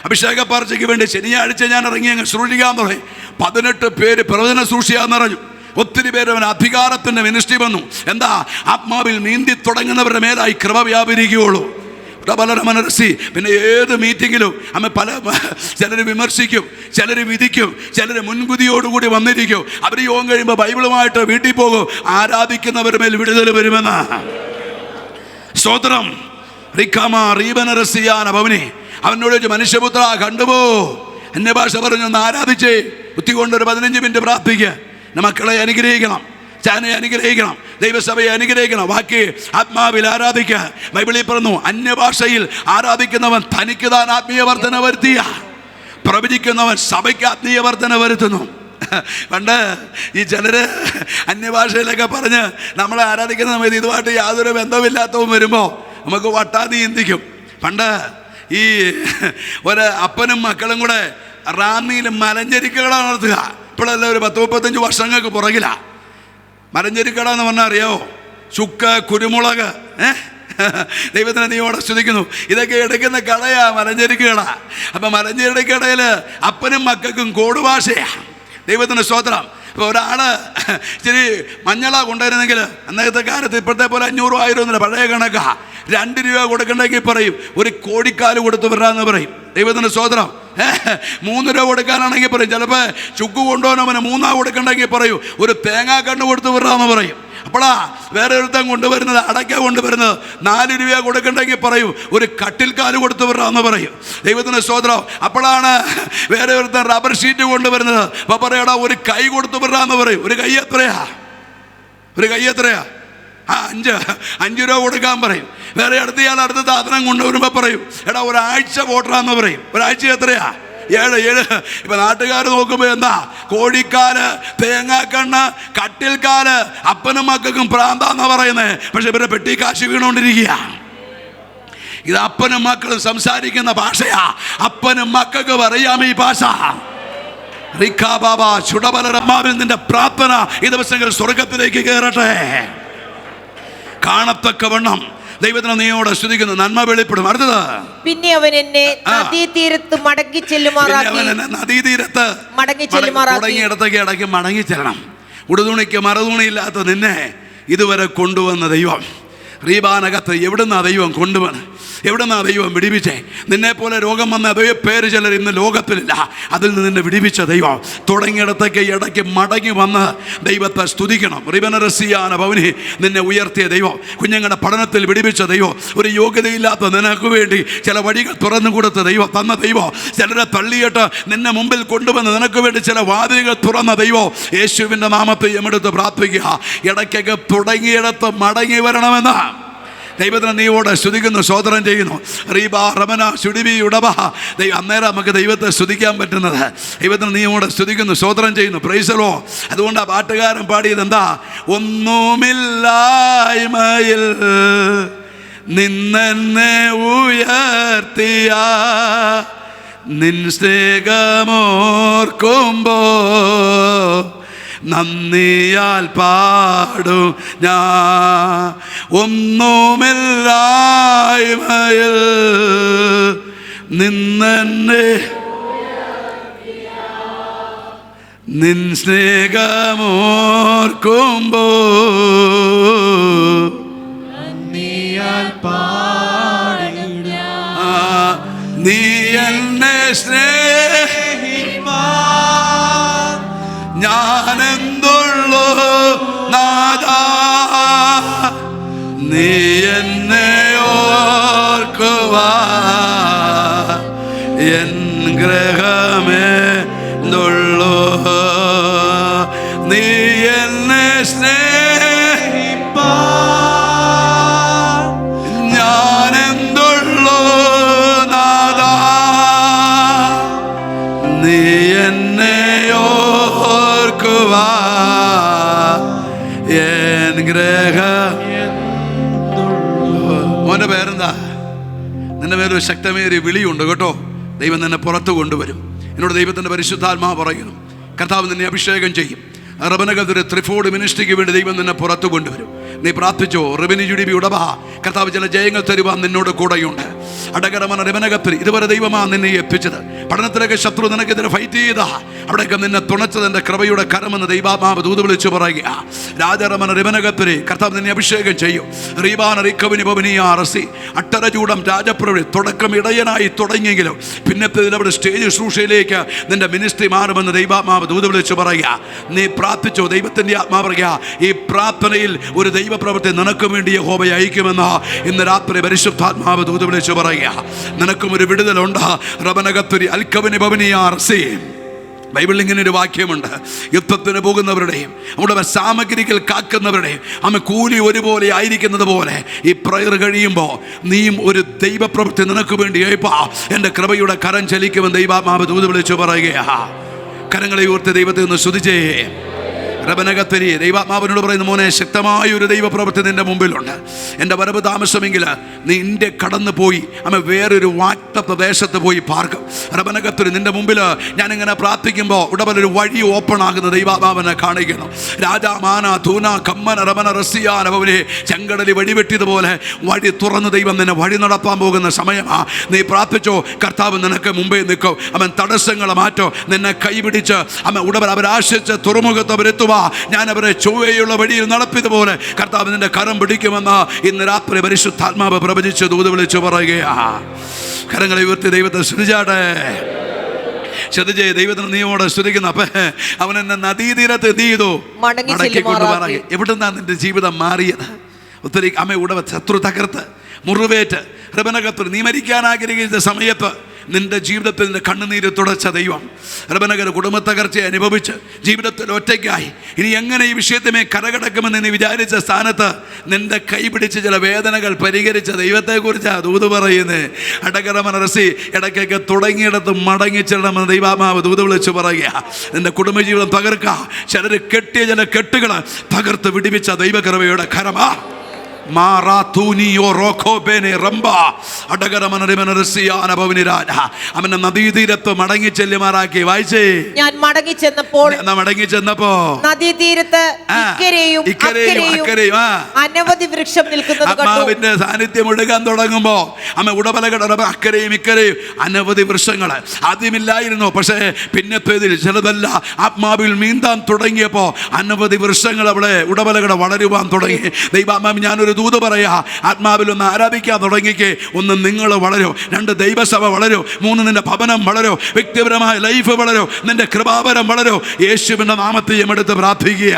Speaker 2: അഭിഷേക പാർച്ചയ്ക്ക് വേണ്ടി ശനിയാഴ്ച ഞാൻ ഇറങ്ങി അങ്ങ് സൂക്ഷിക്കാൻ തുടങ്ങി. 18 പേര് പ്രവചന സൂക്ഷിയാന്ന് പറഞ്ഞു. ഒത്തിരി പേര് അവൻ അധികാരത്തിൻ്റെ മിനിസ്ട്രി വന്നു. എന്താ? ആത്മാവിൽ നീന്തി തുടങ്ങുന്നവരുടെ മേലായി കൃപ വ്യാപരിക്കുകയുള്ളൂ. മനസ്സി. പിന്നെ ഏത് മീറ്റിങ്ങിലും ചിലർ വിമർശിക്കും, ചിലർ വിധിക്കും, ചിലർ മുൻകുതിയോടുകൂടി വന്നിരിക്കും. അവർ യോഗം കഴിയുമ്പോൾ ബൈബിളുമായിട്ട് വീട്ടിൽ പോകും. ആരാധിക്കുന്നവരുടെ മേൽ വിടുതൽ വരുമെന്ന്. സ്തോത്രം. ഭവനി അവനോട് ചോദിച്ചു, മനുഷ്യപുത്ര കണ്ടുപോ. അന്യഭാഷ പറഞ്ഞു, ഒന്ന് ആരാധിച്ചേ. ബുദ്ധി കൊണ്ടൊരു 15 മിനിറ്റ് പ്രാർത്ഥിക്കുക. മക്കളെ അനുഗ്രഹിക്കണം, ചാനെ അനുഗ്രഹിക്കണം, ദൈവസഭയെ അനുഗ്രഹിക്കണം. ബാക്കി ആത്മാവിൽ ആരാധിക്കുക. ബൈബിളിൽ പറഞ്ഞു, അന്യഭാഷയിൽ ആരാധിക്കുന്നവൻ തനിക്ക് താൻ ആത്മീയ വർധന വരുത്തിയ, പ്രവചിക്കുന്നവൻ സഭയ്ക്ക് ആത്മീയ വർധന വരുത്തുന്നു. പണ്ട് ഈ ചിലര് അന്യഭാഷയിലൊക്കെ പറഞ്ഞ് നമ്മളെ ആരാധിക്കുന്ന സമയത്ത് ഇതുമായിട്ട് യാതൊരു ബന്ധമില്ലാത്തവൻ വരുമ്പോൾ നമുക്ക് വട്ടാതി ചിന്തിക്കും. പണ്ട് ഈ ഒരു അപ്പനും മക്കളും കൂടെ റാന്നിയിൽ മലഞ്ചരിക്കട നടത്തുക. ഇപ്പോഴല്ല, ഒരു 10-35 വർഷങ്ങൾക്ക് പുറകിലാണ്. മലഞ്ചരിക്കട എന്ന് പറഞ്ഞാൽ അറിയാവോ? ചുക്ക്, കുരുമുളക്, ദൈവത്തിനെ നീയോടെ സ്തുതിക്കുന്നു. ഇതൊക്കെ എടുക്കുന്ന കടയാ മലഞ്ചരിക്ക് കട. അപ്പം മലഞ്ചരിക്ക് കടയിൽ അപ്പനും മക്കൾക്കും കോഡ് ഭാഷയാണ്. ദൈവത്തിൻ്റെ സ്തോത്രം. ഇപ്പോൾ ഒരാൾ ഇച്ചിരി മഞ്ഞളാ കൊണ്ടുവരുന്നെങ്കിൽ അന്നത്തെ കാലത്ത് ഇപ്പോഴത്തെ പോലെ 500-1000 ഒന്നുമില്ല, പഴയ കണക്കാ. 2 രൂപ കൊടുക്കണ്ടെങ്കിൽ പറയും ഒരു കോടിക്കാല് കൊടുത്തു വരാമെന്ന് പറയും. ദൈവത്തിൻ്റെ സ്തോത്രം. 3 രൂപ കൊടുക്കാനാണെങ്കിൽ പറയും. ചിലപ്പോൾ ചുക്ക് കൊണ്ടുപോകാൻ 3 കൊടുക്കണ്ടെങ്കിൽ പറയൂ ഒരു തേങ്ങാക്കണ്ണ് കൊടുത്തു വിടാമെന്ന് പറയും. അപ്പോഴാ വേറെ ഒരുത്തം കൊണ്ടുവരുന്നത് അടയ്ക്ക കൊണ്ടുവരുന്നത് 4 രൂപ കൊടുക്കണ്ടെങ്കിൽ പറയൂ ഒരു കട്ടിൽക്കാല് കൊടുത്തു വിടാമെന്ന് പറയും. ദൈവത്തിൻ്റെ സ്തോത്രം. അപ്പോഴാണ് വേറെ ഒരുത്തൻ റബ്ബർ ഷീറ്റ് കൊണ്ടുവരുന്നത്. അപ്പോൾ പറയടാ ഒരു കൈ കൊടുത്തു വിടാമെന്ന് പറയും. ഒരു കൈ എത്രയാ? 5 രൂപ കൊടുക്കാൻ പറയും. വേറെ അടുത്ത സാധനം കൊണ്ടുവരുമ്പോൾ പറയും എടാ ഒരാഴ്ച പോട്ടറാന്ന് പറയും. ഒരാഴ്ച എത്രയാ? 7. ഇപ്പൊ നാട്ടുകാർ നോക്കുമ്പോൾ എന്താ? കോഴിക്കാല്, തേങ്ങാക്കണ്ണ്, കട്ടിൽക്കാല്. അപ്പനും മക്കൾക്കും പ്രാന്താന്നാ പറയുന്നത്. പക്ഷെ ഇവരുടെ പെട്ടി കാശ് വീണോണ്ടിരിക്കുക. ഇത് അപ്പനും മക്കളും സംസാരിക്കുന്ന ഭാഷയാ. അപ്പനും മക്കൾക്ക് അറിയാം ഈ ഭാഷ. ചുടബലരമാവിൽ നിന്റെ പ്രാർത്ഥന ഈ ദിവസങ്ങൾ സ്വർഗത്തിലേക്ക് കയറട്ടെ. കാണത്തക്കവണ്ണം ദൈവത്തിനെ നീയോടെ സ്തുതിക്കുന്നു. നന്മ വെളിപ്പെടും. അടുത്തത്, പിന്നെ അവൻ എന്നെ നദീതീരത്ത് മടങ്ങി ചെല്ലുമാറാക്കി. നദീതീരത്ത് തുടങ്ങിയിടത്തേക്ക് ഇടയ്ക്ക് മടങ്ങി ചെല്ലണം. ഉടുതുണിക്ക് മറുതുണിയില്ലാത്ത നിന്നെ ഇതുവരെ കൊണ്ടുവന്ന ദൈവം റീബാനകത്ത് എവിടുന്നാ ദൈവം കൊണ്ടുവന്ന്, എവിടുന്നാ ദൈവം വിടിവിച്ചേ? നിന്നെപ്പോലെ രോഗം വന്ന അതേ പേര് ചിലർ ഇന്ന് ലോകത്തിലില്ല. അതിൽ നിന്ന് നിന്നെ വിടിവിച്ച ദൈവം തുടങ്ങിയിടത്തേക്ക് ഇടയ്ക്ക് മടങ്ങി വന്ന് ദൈവത്തെ സ്തുതിക്കണം. റിബനറസിയാന ഭവനി നിന്നെ ഉയർത്തിയ ദൈവം, കുഞ്ഞുങ്ങളുടെ പഠനത്തിൽ വിടിവിച്ച ദൈവം, ഒരു യോഗ്യതയില്ലാത്ത നിനക്ക് വേണ്ടി ചില വഴികൾ തുറന്നു കൊടുത്ത ദൈവം, തന്ന ദൈവം, ചിലരെ തള്ളിയിട്ട് നിന്നെ മുമ്പിൽ കൊണ്ടുവന്ന് നിനക്ക് വേണ്ടി ചില വാതിലുകൾ തുറന്ന ദൈവം, യേശുവിൻ്റെ നാമത്തെ എമെടുത്ത് പ്രാർത്ഥിക്കുക. ഇടയ്ക്കൊക്കെ തുടങ്ങിയിടത്ത് മടങ്ങി വരണമെന്ന് ദൈവത്തിനെ നീയോടെ സ്തുതിക്കുന്നു, സ്തോത്രം ചെയ്യുന്നു. റീബാ റമന ശുഡിബി ഉടബ. അന്നേരം നമുക്ക് ദൈവത്തെ സ്തുതിക്കാൻ പറ്റുന്നത്. ദൈവത്തിനെ നീയോടെ സ്തുതിക്കുന്നു, സ്തോത്രം ചെയ്യുന്നു. Price the Lord. അതുകൊണ്ട് ആ പാട്ടുകാരൻ പാടിയത് എന്താ? ഒന്നുമില്ലായ്മയിൽ നിന്നെ ഉയർത്തിയ നിൻ സ്നേഹമോർക്കുമ്പോ നന്ദിയാൽ പാടും ഞാൻ. ഒന്നുമില്ലായ്മയിൽ നിന്നെ നിൻ സ്നേഹമോർക്കുമ്പോ നന്ദിയാൽ പാടും ഞാൻ. നീ എന്നെ സ്നേഹിപ്പാ ഞാനെന്തുള്ളൂ നാഥാ, നീ എന്നെ ഓർക്കുവാ എൻ ഗ്രഹമേന്തുള്ളൂ. നീ എന്നെ സ്നേഹിപ്പാ ഞാനെന്തുള്ളൂ നാഥാ, നീ എന്നെ മോന്റെ പേരെന്താ? നിന്റെ പേരൊരു ശക്തമേറിയ വിളിയുണ്ട് കേട്ടോ. ദൈവം നിന്നെ പുറത്തു കൊണ്ടുവരും. എന്നോട് ദൈവത്തിൻ്റെ പരിശുദ്ധാത്മാവ് പറയുന്നു, കർത്താവ് നിന്നെ അഭിഷേകം ചെയ്യും. റബനഗതൊരു ത്രിഫോഡ് മിനിസ്ട്രിക്ക് വേണ്ടി ദൈവം നിന്നെ പുറത്തു കൊണ്ടുവരും. നീ പ്രാർത്ഥിച്ചോ. റബിനി ജുഡിബി ഉടബ. കർത്താവ് ചില ജയങ്ങൾ തരുവാൻ നിന്നോട് കൂടെയുണ്ട്. അടകരമന രബനകത്തിൽ ഇതുവരെ ദൈവമാ നിന്നെ എത്തിച്ചത്. പഠനത്തിലൊക്കെ ശത്രു നിനക്കെതിരെ ഫൈറ്റ് ചെയ്ത അവിടെയൊക്കെ നിന്നെ തുണച്ചത് എൻ്റെ കൃപയുടെ കരമെന്ന് ദൈവാത്മാവ് ദൂത് വിളിച്ചു പറയുക. രാജരമന രബനകത്തിലെ കർത്താവ് നിന്നെ അഭിഷേകം ചെയ്യും. റീബാന റിക്കവിനി ഭവനിയാറസി അട്ടരചൂടം രാജപ്രവി തുടക്കം ഇടയനായി തുടങ്ങിയെങ്കിലും പിന്നത്തെ അവിടെ സ്റ്റേജ് ശുശ്രൂഷയിലേക്ക് നിന്റെ മിനിസ്ട്രി മാറുമെന്ന് ദൈവാത്മാവ് ദൂത് വിളിച്ചു പറയുക. നീ പ്രാർത്ഥിച്ചോ. ദൈവത്തിൻ്റെ ആത്മാവ് പറയുക, ഈ പ്രാർത്ഥനയിൽ ഒരു ദൈവപ്രവൃത്തി നിനക്ക് വേണ്ടി യഹോവ അയക്കുമെന്ന് ഇന്ന് രാത്രി പരിശുദ്ധാത്മാവ് ദൂത് വിളിച്ചു പറയുക. നിനക്കും ഒരു വിടുതലുണ്ട്. റബനകത്തുരി അൽക്കവനി ഭവനിയാർസി. ബൈബിളിൽ ഇങ്ങനെ ഒരു വാക്യമുണ്ട്, യുദ്ധത്തിന് പോകുന്നവരുടെയും നമ്മുടെ സാമഗ്രികൾ കാക്കുന്നവരുടെയും അമ്മ കൂലി ഒരുപോലെ ആയിരിക്കുന്നത് പോലെ ഈ പ്രയർ കഴിയുമ്പോൾ നീയും ഒരു ദൈവപ്രവൃത്തി നിനക്ക് വേണ്ടി എൻ്റെ കൃപയുടെ കരം ചലിക്കുമെന്ന് ദൈവാത്മാവ് ദൂത് വിളിച്ചു പറയുകയാ. കരങ്ങളെ ഉയർത്തി ദൈവത്തെ ഒന്ന് സ്തുതിച്ചേ. റബനകത്തരി ദൈവാത്മാവിനോട് പറയുന്ന, മോനെ, ശക്തമായ ഒരു ദൈവപ്രവൃത്തി നിന്റെ മുമ്പിലുണ്ട്. എൻ്റെ വരവ് താമസമെങ്കിൽ നിന്റെ കടന്നു പോയി വേറൊരു വാക്തപ്രദേശത്ത് പോയി പാർക്കും. റബനകത്തരി നിന്റെ മുമ്പിൽ ഞാനിങ്ങനെ പ്രാർത്ഥിക്കുമ്പോൾ ഉടവലൊരു വഴി ഓപ്പൺ ആകുന്ന ദൈവാത്മാവിനെ കാണിക്കണം. രാജാമാന തൂന കമ്മന റബന റസിയാനവനെ ചെങ്കടലി വഴിവെട്ടിയതുപോലെ വഴി തുറന്ന് ദൈവം നിന്നെ വഴി നടത്താൻ പോകുന്ന സമയമാ. നീ പ്രാർത്ഥിച്ചോ, കർത്താവ് നിനക്ക് മുമ്പേ നിൽക്കും. അവൻ തടസ്സങ്ങളെ മാറ്റോ, നിന്നെ കൈപിടിച്ച് ഉടവൽ അവരാശിച്ച് തുറമുഖത്ത് അവരെത്തുവാ. ഞാൻ അവരെ ചൊവ്വയുള്ള വഴിയിൽ നടത്തിയതുപോലെ കർത്താവ് നിന്റെ കരം പിടിക്കുമെന്ന് ഇന്ന് രാത്രി പരിശുദ്ധാത്മാവ് പ്രവചിച്ച് ദൂത് വിളിച്ചു പറയുകയാ. കരങ്ങളെ ഉയർത്തി ദൈവത്തെ സ്തുതിച്ചാട്ടെ. ശ്രദ്ധിച്ചേ, ദൈവത്തിന് നീയോടെ സ്തുതിക്കുന്ന. അപ്പൊ അവൻ എന്നെ നദീതീരത്ത് എന്ത് ചെയ്തു? മടക്കി കൊണ്ടുപോകാൻ. എവിടുന്നാ നിന്റെ ജീവിതം മാറിയത്? ഒത്തിരി അമ്മയുടെ ശത്രു തകർത്ത് മുറിവേറ്റ് റബനകത്ത് നീ മരിക്കാൻ ആഗ്രഹിക്കുന്ന സമയത്ത് നിന്റെ ജീവിതത്തിൽ നിന്റെ കണ്ണുനീര് തുടച്ച ദൈവം റബനകർ കുടുംബത്തകർച്ചയെ അനുഭവിച്ച് ജീവിതത്തിൽ ഒറ്റയ്ക്കായി ഇനി എങ്ങനെ ഈ വിഷയത്തിമേ കരകടക്കുമെന്ന് നീ വിചാരിച്ച സ്ഥാനത്ത് നിന്റെ കൈപിടിച്ച് ചില വേദനകൾ പരിഹരിച്ച ദൈവത്തെക്കുറിച്ചാണ് ദൂത് പറയുന്നത്. അടകരമനറസി ഇടയ്ക്കൊക്കെ തുടങ്ങിയിടത്ത് മടങ്ങിച്ചിടണമെന്ന് ദൈവാത്മാവ് ദൂത് വിളിച്ച് പറയുക. നിന്റെ കുടുംബജീവിതം തകർക്കുക. ചിലർ കെട്ടിയ ചില കെട്ടുകൾ തകർത്ത് വിടിവിച്ച ദൈവകൃപയുടെ കരമാ. അവന്റെ നദീതീരത്ത് മടങ്ങി ചെല്ലുമാറാക്കി. വായിച്ചേ,
Speaker 3: ഞാൻ മടങ്ങി ചെന്നപ്പോൾ നദീതീരത്ത് അനവധി വൃക്ഷം നിൽക്കുന്നത് കണ്ടു.
Speaker 2: ആത്മാവിന്റെ സാന്നിധ്യം ഒഴുകാൻ തുടങ്ങുമ്പോ ഉടവലകട അക്കരയും ഇക്കരയും അനവധി വൃക്ഷങ്ങൾ ആദ്യമില്ലായിരുന്നു. പക്ഷേ പിന്നത്തേതിൽ ചിലതല്ല ആത്മാവിൽ നീന്താൻ തുടങ്ങിയപ്പോ അനവധി വൃക്ഷങ്ങൾ അവിടെ ഉടവലകട വളരുവാൻ തുടങ്ങി. ദൈവാത്മാവ് ഞാനൊരു ദൂത് പറയാ, ആത്മാവിലൊന്ന് ആരാധിക്കാൻ തുടങ്ങിക്കേ. ഒന്ന് നിങ്ങൾ വളരോ, രണ്ട് ദൈവസഭ വളരോ, മൂന്ന് നിന്റെ ഭവനം വളരോ, വ്യക്തിപരമായ ലൈഫ് വളരോ, നിന്റെ കൃപാവരം വളരോ. യേശുവിന്റെ നാമത്തിൽ എടുത്ത് പ്രാർത്ഥിക്കുക.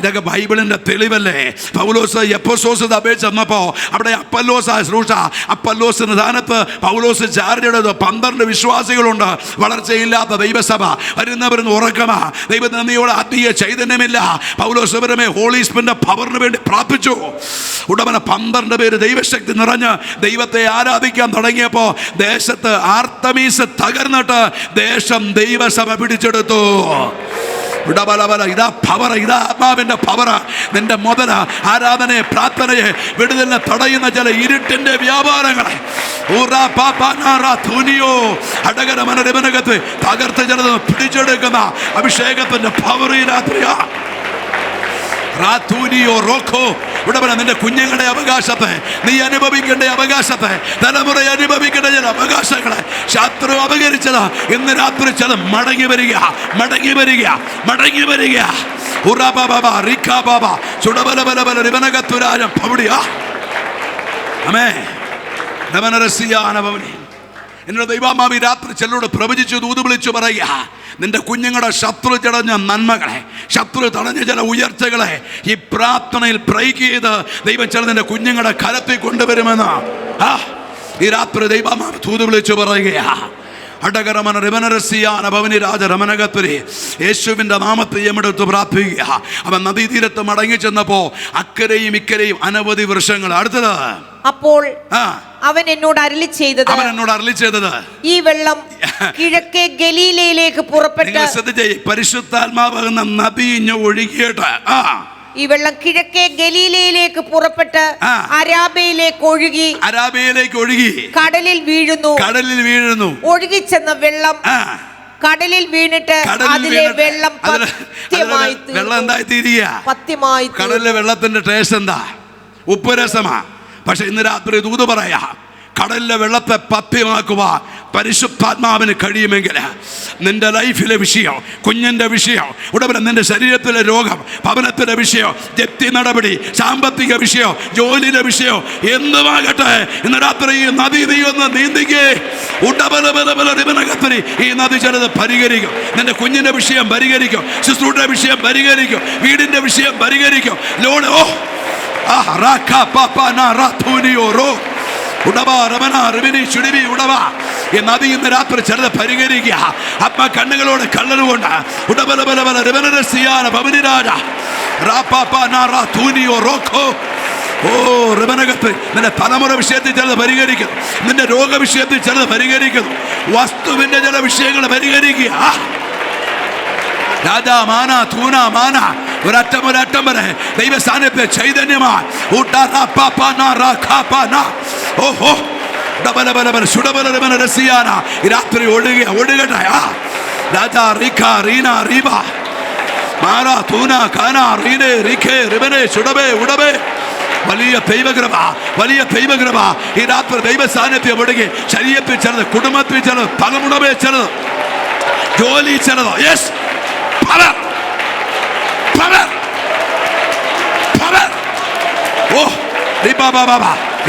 Speaker 2: ഇതൊക്കെ ബൈബിളിന്റെ തെളിവല്ലേ? പൗലോസ് എഫെസോസ് അപേക്ഷ വന്നപ്പോ അവിടെ അപ്പല്ലോസിന്റെ സ്ഥാനത്ത് പൗലോസ് ചാർജ് എടുത്ത് 12 വിശ്വാസികളുണ്ട്. വളർച്ചയില്ലാത്ത ദൈവസഭ, വരുന്നവരുന്ന് ഉറക്കമാ, ദൈവനന്ദിയോട് ആത്മീയ ചൈതന്യമില്ല. പൗലോസ് ഇവരുമേ ഹോളി സ്പിരിറ്റിന്റെ പവറിന് വേണ്ടി പ്രാർത്ഥിച്ചു. ഉടമന 12 പേര് ദൈവശക്തി നിറഞ്ഞ് ദൈവത്തെ ആരാധിക്കാൻ തുടങ്ങിയപ്പോ ദേശത്ത് ആർത്തമീസ് തകർന്നിട്ട് ദേശം ദൈവസഭ പിടിച്ചെടുത്തു. ഇതാ പവർ, ഇതാ ആത്മാവിന്റെ പവർ. നിന്റെ മുതല ആരാധനയെ, പ്രാർത്ഥനയെ, വിടുതലിനെ തടയുന്ന ചില ഇരുട്ടിന്റെ വ്യാപാരങ്ങളെ തകർത്ത് ചിലത് പിടിച്ചെടുക്കുന്ന അഭിഷേകത്തിന്റെ പവർ ഈ രാത്രിയാ. നിന്റെ കുഞ്ഞുങ്ങളുടെ അവകാശത്തെ, നീ അനുഭവിക്കേണ്ട അവകാശത്തെ, തലമുറ അനുഭവിക്കേണ്ട ചില അവകാശങ്ങളെ ശത്രു അപകരിച്ചത് ഇന്ന് രാത്രി ചില മടങ്ങി വരിക, മടങ്ങി വരിക, മടങ്ങി വരിക. എന്നോട് ദൈവാമാവി രാത്രി ചിലരോട് പ്രവചിച്ചു ദൂത് വിളിച്ചു പറയുക, നിന്റെ കുഞ്ഞുങ്ങളുടെ ശത്രു തടഞ്ഞ നന്മകളെ, ശത്രു തടഞ്ഞ ചില ഉയർച്ചകളെ ഈ പ്രാർത്ഥനയിൽ ബ്രേക്ക് ചെയ്ത് ദൈവം ചില നിന്റെ കുഞ്ഞുങ്ങളുടെ കരത്തിൽ കൊണ്ടുവരുമെന്ന് ഈ രാത്രി ദൈവമാവി ദൂത് വിളിച്ചു പറയുകയാ. യേശുവിന്റെ നാമത്തിൽ എടുത്ത് പ്രാർത്ഥിക്കുക. അവൻ നദീതീരത്ത് മടങ്ങി ചെന്നപ്പോ അക്കരയും ഇക്കരയും അനവധി വൃക്ഷങ്ങൾ. അടുത്തത്,
Speaker 3: അപ്പോൾ അവൻ എന്നോട് അരുളി ചെയ്തത്, ഈ വെള്ളം കിഴക്കേ ഗലീലയിലേക്ക് പുറപ്പെട്ട്.
Speaker 2: പരിശുദ്ധാത്മാവെന്ന നദി ഒഴുകിയിട്ട്
Speaker 3: ഈ വെള്ളം കിഴക്കേ ഗലീലയിലേക്ക് പുറപ്പെട്ട് അരാബയിലേക്ക് ഒഴുകി കടലിൽ വീഴുന്നു. ഒഴുകിച്ചെന്ന വെള്ളം കടലിൽ വീണിട്ട് അതിലെ വെള്ളം
Speaker 2: എന്തായി തീരുക? കടലിലെ വെള്ളത്തിന്റെ ടേസ്റ്റ് എന്താ? ഉപ്പുരസമാ. പക്ഷെ ഇന്ന് രാത്രി ദൂത് പറയാ, കടലിലെ വെള്ളത്തെ പഥ്യമാക്കുക പരിശുദ്ധാത്മാവിന് കഴിയുമെങ്കിൽ നിന്റെ ലൈഫിലെ വിഷയം, കുഞ്ഞിൻ്റെ വിഷയം, ഉടനെ നിന്റെ ശരീരത്തിലെ രോഗം, ഭവനത്തിൻ്റെ വിഷയം, ജപ്തി നടപടി, സാമ്പത്തിക വിഷയം, ജോലിയുടെ വിഷയം എന്തുമാകട്ടെ, ഇന്ന് രാത്രി ഈ നദി നീ ഒന്ന് നീന്തിക്കേ. ഈ നദി ചിലത് പരിഹരിക്കും. നിന്റെ കുഞ്ഞിൻ്റെ വിഷയം പരിഹരിക്കും, ശുശ്രൂഷയുടെ വിഷയം പരിഹരിക്കും, വീടിൻ്റെ വിഷയം പരിഹരിക്കും. ലോൺ ഈ നദി ഇന്ന് രാത്രി ചിലത് പരിഹരിക്കുക. ആത്മ കണ്ണുകളോട് കള്ളറുകൊണ്ട് നിന്റെ തലമുറ വിഷയത്തിൽ ചിലത് പരിഹരിക്കുന്നു, നിന്റെ രോഗ വിഷയത്തിൽ ചിലത് പരിഹരിക്കുന്നു, വസ്തുവിന്റെ ചില വിഷയങ്ങൾ പരിഹരിക്കുക. രാജാ മാന തൂന മാന ഒരറ്റം വരെ ദൈവ സാന്നിധ്യ ചൈതന്യമാണ്. ഓഹോ രാത്രി ഒഴുകട്ടെ. രാജാ റീഖ റീന റീബ മാറാ തൂന കാന റീനെ റീഖേ റിബനെ ചുടബേ ഉടബേ. വലിയ ദൈവകൃപ ഈ രാത്രി ദൈവ സാന്നിധ്യം ഒഴുകി. ശരീരത്തിൽ ചിലത്, കുടുംബത്തിൽ ചിലത്, പണമുടമേ ചിലത്, ജോലി ചിലതോ. Yes, power power power. ഓ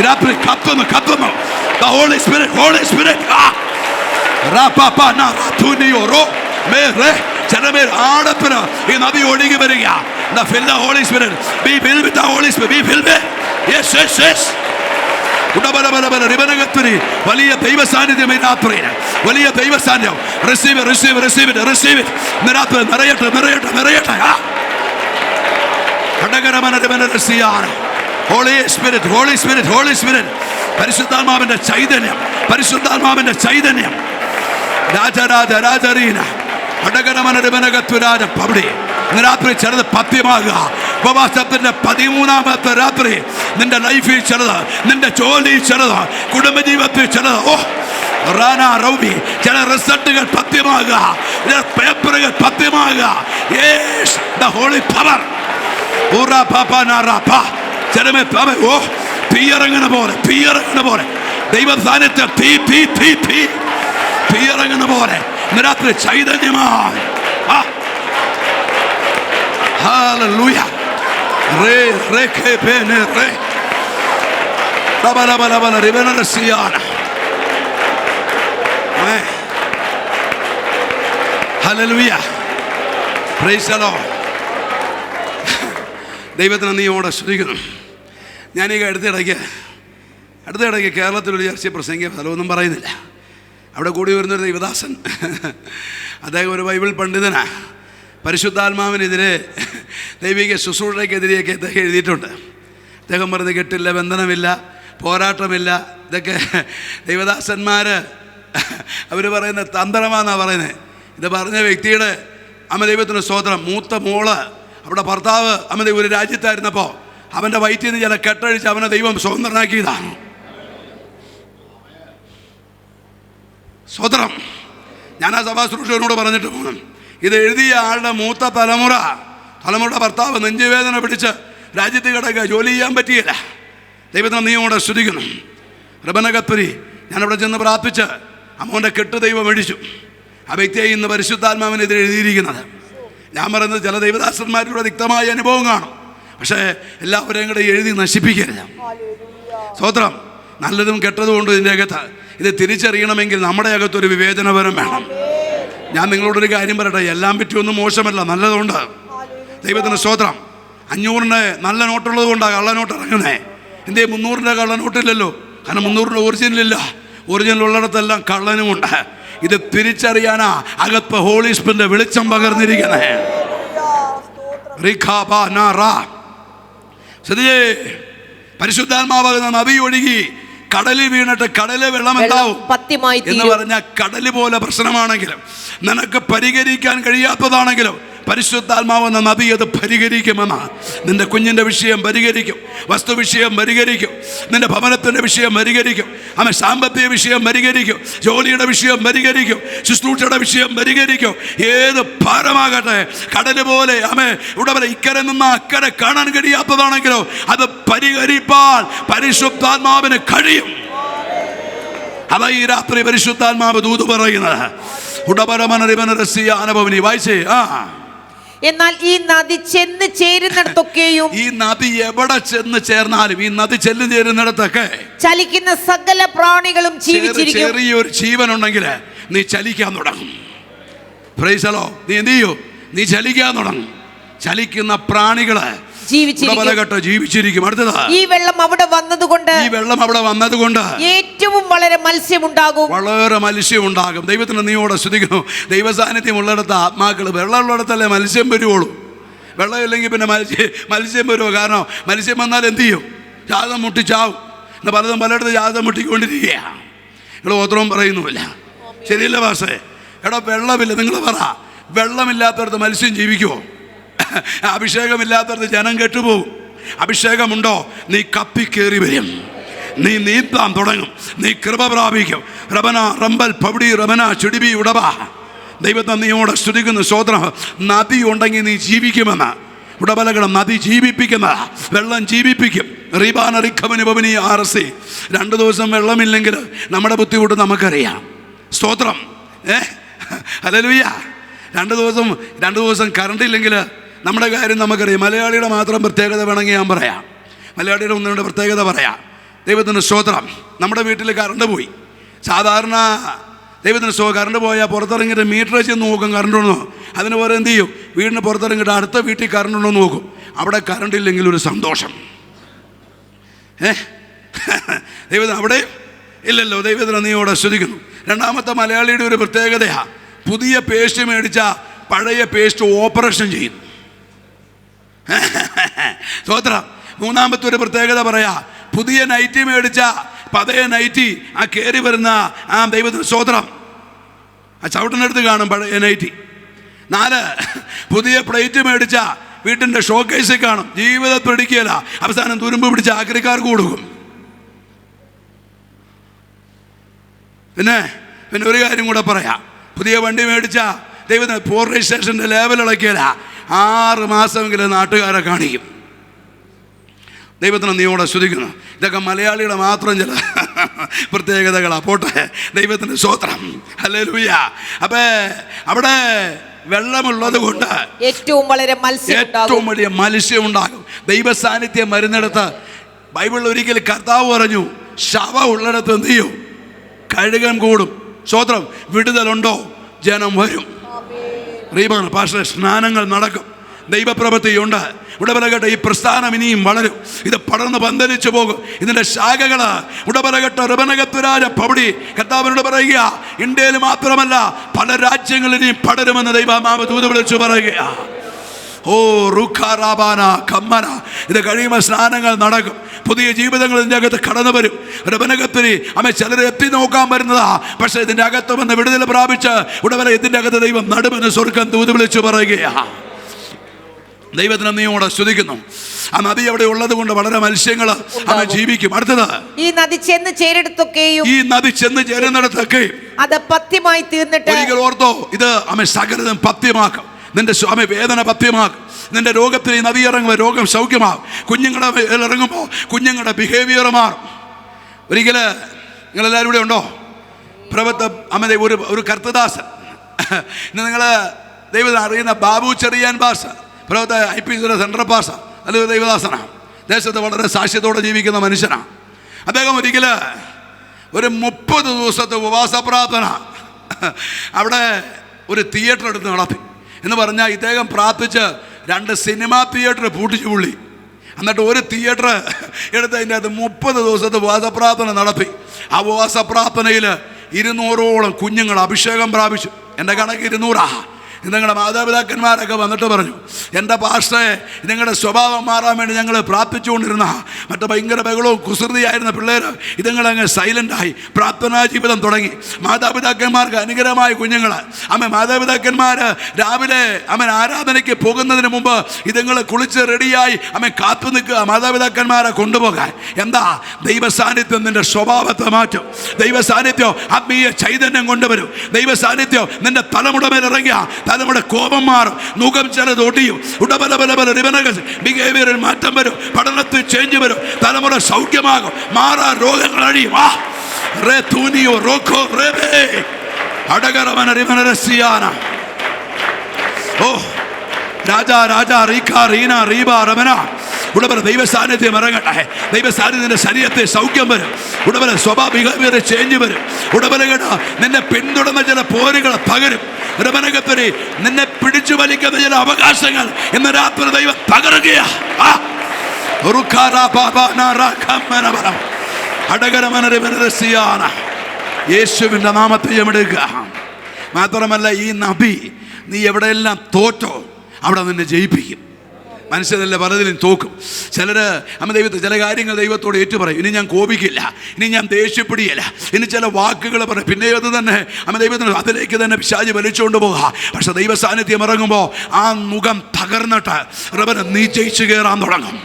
Speaker 2: രാത്രി കത്തുന്നു. The Holy Spirit. ജനമേൽ ആടപ്പിന് ഈ നദി ഒഴുകി വരിക. Fill the Holy Spirit. Be filled with the Holy Spirit. Be filled with. Yes. വലിയ ദൈവ സാന്നിധ്യം ഈ രാത്രിയിൽ. വലിയ ദൈവ സാന്നിധ്യം. Receive it. നിറയട്ടെ. Holy Spirit. പരിശുദ്ധാത്മാവിന്റെ ചൈതന്യം. രാജരീന രാത്രി ചിലത് പത്യമാകുക. ഉപവാസത്തിന്റെ 13ാമത്തെ രാത്രി നിന്റെ ലൈഫിൽ ചിലത്, നിന്റെ ജോലിയിൽ ചിലത്, കുടുംബജീവിതത്തിൽ ചിലത്. ഓ റാന റൗബി ചില റിസൾട്ടുകൾ പത്യമാകുക, ചില പേപ്പറുകൾ പത്യമാകുക. Yes the holy power. ഓ തീയിറങ്ങുന്ന പോലെ ദൈവ സാന്നിധ്യം തീയിറങ്ങുന്ന പോലെ രാത്രി ചൈതന്യമായി. Hallelujah. Re ke bene re. Bala ribena siana. Hallelujah. Praise the Lord. ദൈവത്തിന് നന്ദിയോടെ സ്തുതിക്കുന്നു. ഞാനീ അടുത്തിടയ്ക്ക് കേരളത്തിലൊരു ചർച്ച പ്രസംഗിക്കാൻ ഫലമൊന്നും പറയുന്നില്ല. അവിടെ കൂടി വരുന്നൊരു ദൈവദാസൻ, അദ്ദേഹം ഒരു ബൈബിൾ പണ്ഡിതനാണ്. പരിശുദ്ധാത്മാവിനെതിരെ, ദൈവിക ശുശ്രൂഷയ്ക്കെതിരെയൊക്കെ അദ്ദേഹം എഴുതിയിട്ടുണ്ട്. അദ്ദേഹം പറഞ്ഞത് കെട്ടില്ല, ബന്ധനമില്ല, പോരാട്ടമില്ല. ഇതൊക്കെ ദൈവദാസന്മാർ അവർ പറയുന്ന തന്ത്രമാണെന്നാണ് പറയുന്നത്. ഇത് പറഞ്ഞ വ്യക്തിയുടെ ദൈവത്തിന് സ്തോത്രം. മൂത്ത മോള് അവിടെ ഭർത്താവ് ഒരു രാജ്യത്തായിരുന്നപ്പോൾ അവൻ്റെ വയറ്റിൽ നിന്ന് ചില കെട്ടഴിച്ച് അവനെ ദൈവം സ്വതന്ത്രനാക്കിയതാണ്. സ്വതന്ത്രം. ഞാൻ ആ സഭാ ശുശ്രൂഷകനോട് പറഞ്ഞിട്ട് പോകണം, ഇത് എഴുതിയ ആളുടെ മൂത്ത തലമുറയുടെ ഭർത്താവ് നെഞ്ചുവേദന പിടിച്ച് രാജ്യത്ത് കിടക്കുക, ജോലി ചെയ്യാൻ പറ്റിയില്ല. ദൈവത്തിന് നീയോടെ സ്തുതിക്കുന്നു. റബനകത്പുരി ഞാനവിടെ ചെന്ന് പ്രാർത്ഥിച്ച് അമ്മോൻ്റെ കെട്ട് ദൈവം മേടിച്ചു. ആ വ്യക്തിയെ ഇന്ന് പരിശുദ്ധാത്മാവിനെതിരെ എഴുതിയിരിക്കുന്നത്. ഞാൻ പറയുന്നത് ചില ദൈവദാസന്മാരുടെ വ്യക്തമായ അനുഭവം കാണും, പക്ഷേ എല്ലാവരെയും കൂടെ എഴുതി നശിപ്പിക്കരുത്. സ്തോത്രം. നല്ലതും കെട്ടതും കൊണ്ട് ഇതിൻ്റെ അകത്ത് ഇത് തിരിച്ചറിയണമെങ്കിൽ നമ്മുടെ അകത്തൊരു വിവേചനപരം വേണം. ഞാൻ നിങ്ങളോടൊരു കാര്യം പറയട്ടെ, എല്ലാം പറ്റിയൊന്നും മോശമല്ല, നല്ലതുകൊണ്ട്. ദൈവത്തിന് സ്തോത്രം. 500 നല്ല നോട്ടുള്ളത് കൊണ്ടാണ് കള്ളനോട്ട് ഇറങ്ങുന്നേ. എന്തേ 300 കള്ളനോട്ടില്ലല്ലോ? കാരണം 300 ഒറിജിനലില്ല. ഒറിജിനൽ ഉള്ളിടത്തെല്ലാം കള്ളനുമുണ്ട്. ഇത് തിരിച്ചറിയാനാ അകത്ത് ഹോളി സ്പിരിറ്റിന്റെ വെളിച്ചം പകർന്നിരിക്കുന്നേ. പരിശുദ്ധാത്മാവാകുന്ന നദി ഒഴുകി കടലിൽ വീണിട്ട് കടലിലെ വെള്ളം എന്താവും എന്ന് പറഞ്ഞാൽ കടല് പോലെ പ്രശ്നമാണെങ്കിലും, നിനക്ക് പരിഹരിക്കാൻ കഴിയാത്തതാണെങ്കിലും പരിശുദ്ധാത്മാവെന്ന നദി അത് പരിഹരിക്കുമെന്ന്. നിന്റെ കുഞ്ഞിൻ്റെ വിഷയം പരിഹരിക്കും, വസ്തു വിഷയം പരിഹരിക്കും, നിന്റെ ഭവനത്തിൻ്റെ വിഷയം പരിഹരിക്കും, സാമ്പത്തിക വിഷയം പരിഹരിക്കും, ജോലിയുടെ വിഷയം പരിഹരിക്കും, ശുശ്രൂഷയുടെ വിഷയം പരിഹരിക്കും. ഏത് ഭാരമാകട്ടെ, കടല് പോലെ ഇവിടെ ഇക്കരെ നിന്ന് അക്കരെ കാണാൻ കഴിയാത്തതാണെങ്കിലോ അത് പരിഹരിപ്പാൻ പരിശുദ്ധാത്മാവിന് കഴിയും. അതാ ഈ രാത്രി പരിശുദ്ധാത്മാവ് ദൂത് പറയുന്നത്. അനുഭവനി വായിച്ചേ.
Speaker 3: എന്നാൽ ഈ നദി ചെന്ന് ചേരുന്നിടത്തൊക്കെയും, ഈ
Speaker 2: നദി എവിടെ ചെന്ന് ചേർന്നാലും, ഈ നദി ചെന്ന് ചേരുന്നിടത്തൊക്കെ
Speaker 3: ചലിക്കുന്ന സകല പ്രാണികളും ജീവിച്ചിരിക്കും.
Speaker 2: ചെറിയൊരു ജീവനുണ്ടെങ്കിൽ നീ ചലിക്കാൻ തുടങ്ങും. Price the Lord. നീ എന്ത് ചെയ്യൂ? നീ ചലിക്കാൻ തുടങ്ങും. ചലിക്കുന്ന പ്രാണികള് ജീവിച്ചിരിക്കും. അടുത്തത്, ഈ വെള്ളം അവിടെ വന്നതുകൊണ്ട് ഏറ്റവും വളരെ മത്സ്യമുണ്ടാകും. ദൈവത്തിന് നീയോടെ സ്തുതിക്കുന്നു. ദൈവ സാന്നിധ്യം ഉള്ളിടത്ത് ആത്മാക്കൾ, വെള്ളമുള്ളിടത്തല്ലേ മത്സ്യം വരുവുള്ളൂ. വെള്ളമില്ലെങ്കിൽ പിന്നെ മത്സ്യം വരുമോ? കാരണം മത്സ്യം വന്നാൽ എന്ത് ചെയ്യും? ജാതം മുട്ടിച്ചാവും. എന്നാൽ പലയിടത്ത് ജാതം മുട്ടിക്കൊണ്ടിരിക്കുകയാണ്. നിങ്ങൾ ഓത്രവും പറയുന്നുമില്ല. ശരിയല്ല ഭാഷേ? എടാ വെള്ളമില്ല. നിങ്ങൾ പറ, വെള്ളമില്ലാത്തടത്ത് മത്സ്യം ജീവിക്കുമോ? അഭിഷേകമില്ലാത്തടത്ത് ജനം കെട്ടുപോകും. അഭിഷേകമുണ്ടോ, നീ കപ്പിക്കേറി വരും, നീ നീന്താൻ തുടങ്ങും, നീ കൃപ പ്രാപിക്കും. റബന റമ്പൽ പവിടി റബന ചുടിബി ഉടവ. ദൈവത്തെ നീയോടെ സ്തുതിക്കുന്നു. സ്വോത്രം. നദി ഉണ്ടെങ്കിൽ നീ ജീവിക്കുമെന്ന്. ഉടബലകളും നദി ജീവിപ്പിക്കുന്ന, വെള്ളം ജീവിപ്പിക്കും. റീബാന റിഖമനി ഭവനി RC. 2 ദിവസം വെള്ളമില്ലെങ്കിൽ നമ്മുടെ ബുദ്ധിമുട്ട് നമുക്കറിയാം. സ്തോത്രം. ഹല്ലേലൂയ. 2 ദിവസം കറണ്ട് ഇല്ലെങ്കിൽ നമ്മുടെ കാര്യം നമുക്കറിയാം. മലയാളിയുടെ മാത്രം പ്രത്യേകത വേണമെങ്കിൽ ഞാൻ പറയാം. മലയാളിയുടെ ഒന്നിൻ്റെ പ്രത്യേകത പറയാം. ദൈവത്തിന് സ്തോത്രം. നമ്മുടെ വീട്ടിൽ കറണ്ട് പോയി. സാധാരണ ദൈവത്തിന് കറണ്ട് പോയാൽ പുറത്തിറങ്ങിയിട്ട് മീറ്റർ ചെന്ന് നോക്കും കറണ്ട് ഉണ്ടോ. അതിന് പോലെ എന്ത് ചെയ്യും, വീടിന് പുറത്തിറങ്ങിയിട്ട് അടുത്ത വീട്ടിൽ കറണ്ട് ഉണ്ടോ നോക്കും. അവിടെ കറണ്ട് ഇല്ലെങ്കിൽ ഒരു സന്തോഷം. ദൈവത്തിന് അവിടെ ഇല്ലല്ലോ. ദൈവത്തിന് നീയോടെ ശ്രദ്ധിക്കുന്നു. രണ്ടാമത്തെ മലയാളിയുടെ ഒരു പ്രത്യേകതയാണ്, പുതിയ പേസ്റ്റ് മേടിച്ച പഴയ പേസ്റ്റ് ഓപ്പറേഷൻ ചെയ്യും. സ്തോത്രം. മൂന്നാമത്തെ ഒരു പ്രത്യേകത പറയാ, പുതിയ നൈറ്റി മേടിച്ച പഴയ നൈറ്റി ആ കയറി വരുന്ന ആ ദൈവത്തിന് സ്തോത്രം, ആ ചവിട്ടിനടുത്ത് കാണും പഴയ നൈറ്റി. 4, പുതിയ പ്ലേറ്റ് മേടിച്ച വീട്ടിൻ്റെ ഷോക്കേസിൽ കാണും. ജീവിതത്തിൽ പിടിക്കുകയില്ല, അവസാനം തുരുമ്പ് പിടിച്ച ആക്രിക്കാർക്ക് കൊടുക്കും. പിന്നെ ഒരു കാര്യം കൂടെ പറയാം, പുതിയ വണ്ടി മേടിച്ച ദൈവത്തിന് പോർ രജിസ്ട്രേഷൻ്റെ ലേബൽ ഇളക്കിയില്ല, 6 മാസമെങ്കിലും നാട്ടുകാരെ കാണിക്കും. ദൈവത്തിന് നീയോടെ സ്തുതിക്കുന്നു. ഇതൊക്കെ മലയാളിയുടെ മാത്രം ചില പ്രത്യേകതകളാണ്. പോട്ടെ, ദൈവത്തിൻ്റെ സ്തോത്രം. ഹല്ലേലൂയ. അപ്പം അവിടെ വെള്ളമുള്ളത് കൊണ്ട് ഏറ്റവും വലിയ മത്സ്യം ഉണ്ടാകും. ദൈവ സാന്നിധ്യം വരുന്നിടത്ത് ബൈബിളിൽ ഒരിക്കൽ കർത്താവ് പറഞ്ഞു, ശവ ഉള്ളിടത്ത് എന്ത് ചെയ്യും, കഴുകൻ കൂടും. സ്തോത്രം. വിടുതലുണ്ടോ, ജനം വരും. റീബാണ് പാസ്റ്റർ, സ്നാനങ്ങൾ നടക്കും, ദൈവപ്രവൃത്തിയുണ്ട്. ഉടബലഘട്ട ഈ പ്രസ്ഥാനം ഇനിയും വളരും. ഇത് പടർന്ന് പന്തലിച്ചു പോകും. ഇതിൻ്റെ ശാഖകൾ ഉടബലഘട്ട ഋബനകത്തുരാജ പവടി കർത്താവിനോട് പറയുക, ഇന്ത്യയിൽ മാത്രമല്ല പല രാജ്യങ്ങളിലും പടരുമെന്ന് ദൈവമാവ് ദൂത് വിളിച്ചു പറയുക. ഓ റുഖാറാബാന കമ്മന. ഇത് കഴിയുമ്പോൾ സ്നാനങ്ങൾ നടക്കും, പുതിയ ജീവിതങ്ങൾ ഇതിൻ്റെ അകത്ത് കടന്നു വരും. ഋബനകത്തിന് ചിലർ എത്തി നോക്കാൻ വരുന്നതാ, പക്ഷെ ഇതിൻ്റെ അകത്ത് വന്ന് വിടുതൽ പ്രാപിച്ച് ഉടവല ഇതിൻ്റെ അകത്ത് ദൈവം നടുമെന്ന് സ്വർഗം ദൂത് വിളിച്ചു പറയുകയാ. ദൈവത്തിന് നീയോടെ സ്തുതിക്കുന്നു. ആ നദി അവിടെ ഉള്ളത് കൊണ്ട് വളരെ മത്സ്യങ്ങൾ അവൻ ജീവിക്കും. അടുത്തത്, ഈ നദി ചെന്ന് ചേരുന്നിടത്തൊക്കെ
Speaker 3: അത് പഥ്യമായി തീർന്നിട്ട്.
Speaker 2: ഒരിക്കൽ ഓർത്തോ, ഇത് അവൻ സകലതും പഥ്യമാക്കും. നിന്റെ വേദന പഥ്യമാക്കും. നിന്റെ രോഗത്തിൽ ഈ നദി ഇറങ്ങുമ്പോൾ രോഗം സൗഖ്യമാകും. കുഞ്ഞുങ്ങളുടെ ഇറങ്ങുമ്പോൾ കുഞ്ഞുങ്ങളുടെ ബിഹേവിയർ മാറും. ഒരിക്കൽ നിങ്ങളെല്ലാവരും ഇവിടെ ഉണ്ടോ? ഒരു കർത്തദാസൻ, നിങ്ങൾ ദൈവത്തിന് അറിയുന്ന ബാബു ചെറിയാൻ പാസ, IPC സെൻട്രൽ പാസ, അല്ലെങ്കിൽ ദൈവദാസനാണ്. ദേശത്ത് വളരെ സാക്ഷ്യത്തോടെ ജീവിക്കുന്ന മനുഷ്യനാണ്. അദ്ദേഹം ഒരിക്കൽ ഒരു 30 ദിവസത്തെ ഉപവാസ പ്രാർത്ഥന അവിടെ ഒരു തിയേറ്റർ എടുത്ത് നടത്തി. എന്ന് പറഞ്ഞാൽ ഇദ്ദേഹം പ്രാർത്ഥിച്ച് 2 സിനിമാ തിയേറ്റർ പൂട്ടിച്ചു പുള്ളി. എന്നിട്ട് ഒരു തിയേറ്റർ എടുത്ത് അതിൻ്റെ അത് 30 ദിവസത്തെ ഉപവാസ പ്രാർത്ഥന നടത്തി. ആ ഉപവാസ പ്രാർത്ഥനയിൽ 200ഓളം കുഞ്ഞുങ്ങൾ അഭിഷേകം പ്രാപിച്ചു. എൻ്റെ കണക്ക് 200. നിങ്ങളുടെ മാതാപിതാക്കന്മാരൊക്കെ വന്നിട്ട് പറഞ്ഞു, എൻ്റെ പാസ്റ്ററെ, നിങ്ങളുടെ സ്വഭാവം മാറാൻ വേണ്ടി ഞങ്ങൾ പ്രാർത്ഥിച്ചുകൊണ്ടിരുന്ന മറ്റു ഭയങ്കര ബഹളവും കുസൃതിയായിരുന്ന പിള്ളേർ ഇതുങ്ങളങ്ങ് സൈലൻ്റായി പ്രാർത്ഥനാ ജീവിതം തുടങ്ങി. മാതാപിതാക്കന്മാർക്ക് അനുഗ്രഹമായ കുഞ്ഞുങ്ങൾ. മാതാപിതാക്കന്മാർ രാവിലെ ആരാധനയ്ക്ക് പോകുന്നതിന് മുമ്പ് ഇതുങ്ങൾ കുളിച്ച് റെഡിയായി കാത്തു നിൽക്കുക മാതാപിതാക്കന്മാരെ കൊണ്ടുപോകാൻ. എന്താ? ദൈവ സാന്നിധ്യം നിന്റെ സ്വഭാവത്തെ മാറ്റും. ദൈവ സാന്നിധ്യം ആത്മീയ ചൈതന്യം കൊണ്ടുവരും. ദൈവ സാന്നിധ്യം നിന്റെ തലമുറ മേലിറങ്ങിയ തലമുറ കോപം മാറും, മുഖം ചിലത് ഒടിയും, ബിഹേവിയറിൽ മാറ്റം വരും, പഠനത്തിൽ ചേഞ്ച് വരും, തലമുറ സൗഖ്യമാകും, മാറാ രോഗങ്ങൾ അഴിയും. ഓ രാജാ രാജാ റീഖ റീന റീബ റമന. ഉടമ്പല ദൈവ സാന്നിധ്യം ഇറങ്ങട്ടെ. ദൈവ സാന്നിധ്യത്തിന്റെ ശരീരത്തെ സൗഖ്യം വരും. ഉടമ്പല സ്വഭാവിക ചേഞ്ച് വരും. ഉടമ്പല കേട്ട നിന്നെ പിന്തുടർന്ന ചില പോരുകൾ പകരും. ഉടമ്പനകത്തിന് നിന്നെ പിടിച്ചു വലിക്കുന്ന ചില അവകാശങ്ങൾ ഇന്ന് രാത്രി ദൈവം തകരുകയാ. യേശുവിന്റെ നാമത്തെ എടുക്കുക. മാത്രമല്ല, ഈ നബി നീ എവിടെയെല്ലാം തോറ്റോ അവിടെ നിന്നെ ജയിപ്പിക്കും. മനുഷ്യരല്ല പലതിലും തോക്കും. ചിലർ ചില കാര്യങ്ങൾ ദൈവത്തോട് ഏറ്റുപറയും. ഇനി ഞാൻ കോപിക്കില്ല, ഇനി ഞാൻ ദേഷ്യപ്പെടുകയില്ല, ഇനി ചില വാക്കുകൾ പറയും. പിന്നെ അത് തന്നെ ദൈവത്തിന് അതിലേക്ക് തന്നെ പിശാച് വലിച്ചുകൊണ്ട് പോകുക. പക്ഷെ ദൈവ സാന്നിധ്യം ഇറങ്ങുമ്പോൾ ആ മുഖം തകർന്നിട്ട് നീ ജയിച്ചു കയറാൻ തുടങ്ങും.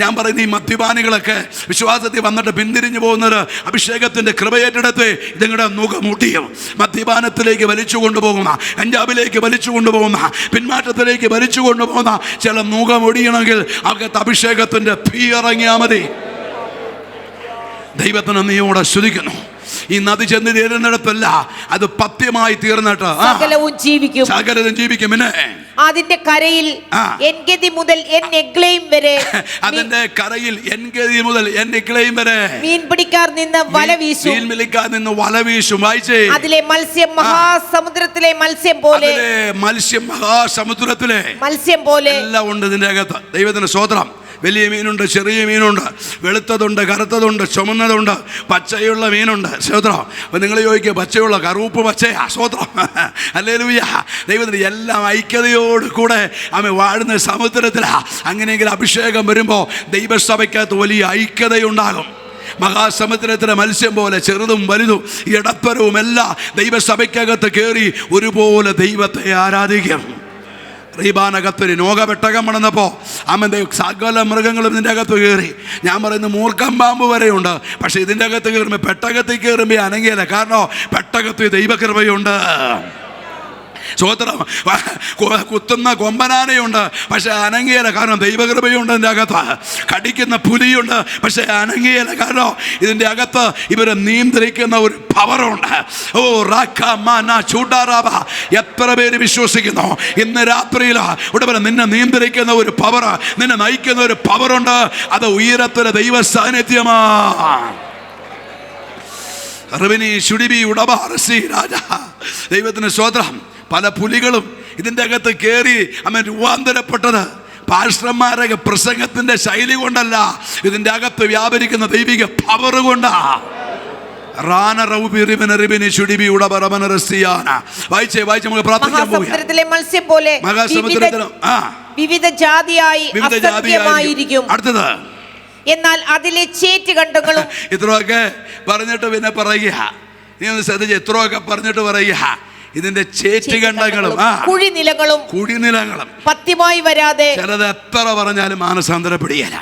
Speaker 2: ഞാൻ പറയുന്ന ഈ മദ്യപാനികളൊക്കെ വിശ്വാസത്തിൽ വന്നിട്ട് പിന്തിരിഞ്ഞു പോകുന്നത് അഭിഷേകത്തിന്റെ കൃപയേറ്റെടുത്ത് നിങ്ങളുടെ മുഖമുടിയും. മദ്യപാനത്തിലേക്ക് വലിച്ചു കൊണ്ടുപോകുന്ന, കഞ്ചാബിലേക്ക് വലിച്ചു കൊണ്ടുപോകുന്ന, പിന്മാറ്റത്തിലേക്ക് വലിച്ചു കൊണ്ടുപോകുന്ന ചില മുഖമൊടിയണമെങ്കിൽ അകത്ത് അഭിഷേകത്തിന്റെ തീ ഇറങ്ങിയാൽ മതി. ദൈവത്തിന് നീയോടെ സ്തുതിക്കുന്നു. ഈ നദി ചെന്ന് തീരുന്നിടത്തല്ല, അത് പത്യമായി തീർന്നിട്ട്
Speaker 3: സകലവും
Speaker 2: ജീവിക്കും. പിന്നെ
Speaker 3: അതിന്റെ കരയിൽ എൻഗെദി മുതൽ എൻഎഗ്ലയും വരെ,
Speaker 2: അതിന്റെ കരയിൽ എൻഗെദി മുതൽ എൻഎഗ്ലയും വരെ
Speaker 3: മീൻപിടിക്കാർ നിന്ന് വല വീശും.
Speaker 2: വായിച്ചേ.
Speaker 3: അതിലെ മത്സ്യം മഹാസമുദ്രത്തിലെ മത്സ്യം പോലെ, മത്സ്യം പോലെ
Speaker 2: എല്ലാം ഉണ്ട് ഇതിന്റെ അകത്ത്. ദൈവത്തിന് സ്തോത്രം. വലിയ മീനുണ്ട്, ചെറിയ മീനുണ്ട്, വെളുത്തതുണ്ട്, കറുത്തതുണ്ട്, ചുമന്നതുണ്ട്, പച്ചയുള്ള മീനുണ്ട്. സ്തോത്രം. അപ്പം നിങ്ങൾ ചോദിക്കുക, പച്ചയുള്ള കറുപ്പ് പച്ചയാ? സ്തോത്രം. ഹല്ലേലൂയ. ദൈവത്തിന് എല്ലാം ഐക്യതയോട് കൂടെ വാഴുന്ന സമുദ്രത്തിലാ. അങ്ങനെയെങ്കിൽ അഭിഷേകം വരുമ്പോൾ ദൈവസഭയ്ക്കകത്ത് വലിയ ഐക്യതയുണ്ടാകും. മഹാസമുദ്രത്തിലെ മത്സ്യം പോലെ ചെറുതും വലുതും ഇടത്തരവും എല്ലാം ദൈവസഭയ്ക്കകത്ത് കയറി ഒരുപോലെ ദൈവത്തെ ആരാധിക്കും. റീബാനകത്തൊരു നോഗപെട്ടകം പണിതപ്പോൾ സകല മൃഗങ്ങളും ഇതിൻ്റെ അകത്ത് കയറി. ഞാൻ പറയുന്നത് മൂർഖം പാമ്പ് വരെയുണ്ട്. പക്ഷെ ഇതിൻ്റെ അകത്ത് കയറുമ്പോൾ, പെട്ടകത്തിൽ കയറുമ്പോൾ അനങ്ങിയല്ല. കാരണം പെട്ടകത്തിൽ ദൈവകൃപയുണ്ട്. സ്വോത്രം. കുത്തുന്ന കൊമ്പനാനയുണ്ട്, പക്ഷെ അനങ്ങിയല. കാരണം ദൈവകൃപയുണ്ട് ഇതിൻ്റെ അകത്ത്. കടിക്കുന്ന പുലിയുണ്ട്, പക്ഷെ അനങ്ങിയല. കാരണം ഇതിൻ്റെ അകത്ത് ഇവരെ നിയന്ത്രിക്കുന്ന ഒരു പവറുണ്ട്. ഓ റാഖമാന ചൂടാറാബ. എത്ര പേര് വിശ്വസിക്കുന്നു ഇന്ന് രാത്രിയിൽ ഉടനെ നിന്നെ നിയന്ത്രിക്കുന്ന ഒരു പവർ, നിന്നെ നയിക്കുന്ന ഒരു പവറുണ്ട്. അത് ഉയരത്തിലെ ദൈവ സാന്നിധ്യമാ. ദൈവത്തിന് സ്തോത്രം. പല പുലികളും ഇതിൻ്റെ അകത്ത് കയറി രൂപാന്തരപ്പെട്ടത് പാസ്റ്റർമാരൊക്കെ പ്രസംഗത്തിന്റെ ശൈലി കൊണ്ടല്ല, ഇതിൻ്റെ അകത്ത് വ്യാപരിക്കുന്ന ദൈവിക പവർ കൊണ്ടാ. വായിച്ചേ നമുക്ക് പ്രാർത്ഥിക്കാൻ പോകാം.
Speaker 3: മത്സ്യം പോലെ വിവിധ ജാതിയായിരിക്കും.
Speaker 2: അടുത്തത്,
Speaker 3: എന്നാൽ അതിലെ ചേറ്റുകണ്ടങ്ങളും.
Speaker 2: ഇത്രയൊക്കെ പറഞ്ഞിട്ട് പിന്നെ പറയുക, നീ ഒന്ന് ശ്രദ്ധിച്ച്, എത്രയൊക്കെ പറഞ്ഞിട്ട് പറയുക, ഇതിന്റെ ചേറ്റുകണ്ടങ്ങളും കുഴിനിലങ്ങളും
Speaker 3: പത്യമായി വരാതെ.
Speaker 2: ചിലത് എത്ര പറഞ്ഞാലും മാനസാന്തരപ്പെടുകയില്ല.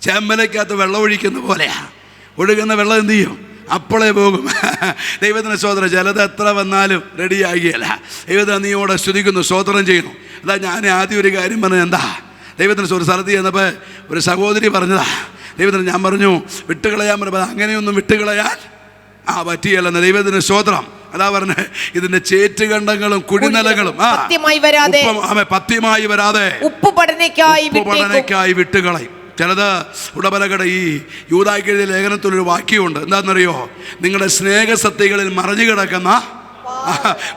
Speaker 2: ചെമ്പലക്കകത്ത് വെള്ളം ഒഴിക്കുന്ന പോലെയാ. ഒഴുകുന്ന വെള്ളം എന്ത് ചെയ്യും? അപ്പോളേ പോകും. ദൈവത്തിന് സ്തോത്രം. ചിലത് എത്ര വന്നാലും റെഡിയാകുകയില്ല. ദൈവത്തിന് നീയോടെ സ്തുതിക്കുന്നു, സ്തോത്രം ചെയ്യുന്നു. അതാ ഞാൻ ആദ്യം ഒരു കാര്യം പറഞ്ഞത്, എന്താ ദൈവത്തിന് ഒരു സ്ഥലത്ത് ചെന്നപ്പോൾ ഒരു സഹോദരി പറഞ്ഞതാ. ദൈവത്തിന് ഞാൻ പറഞ്ഞു വിട്ടുകളയാൻ പറഞ്ഞപ്പോൾ, അങ്ങനെയൊന്നും വിട്ടുകളയാൻ പറ്റിയല്ലെന്ന്. ദൈവത്തിന് സ്തോത്രം. അതാ പറഞ്ഞ ഇതിന്റെ ചേറ്റുകണ്ടങ്ങളും കുഴിനിലകളും പത്യമായി വരാതെ ഉപ്പുപടനയ്ക്കായി വിട്ടുകളയും. ചിലത് ഉടബലകട ഈ യൂദായ്ക്കെഴുതിയ ലേഖനത്തിലൊരു വാക്യമുണ്ട്. എന്താണെന്നറിയോ? നിങ്ങളുടെ സ്നേഹസത്യങ്ങളിൽ മറഞ്ഞു കിടക്കുന്ന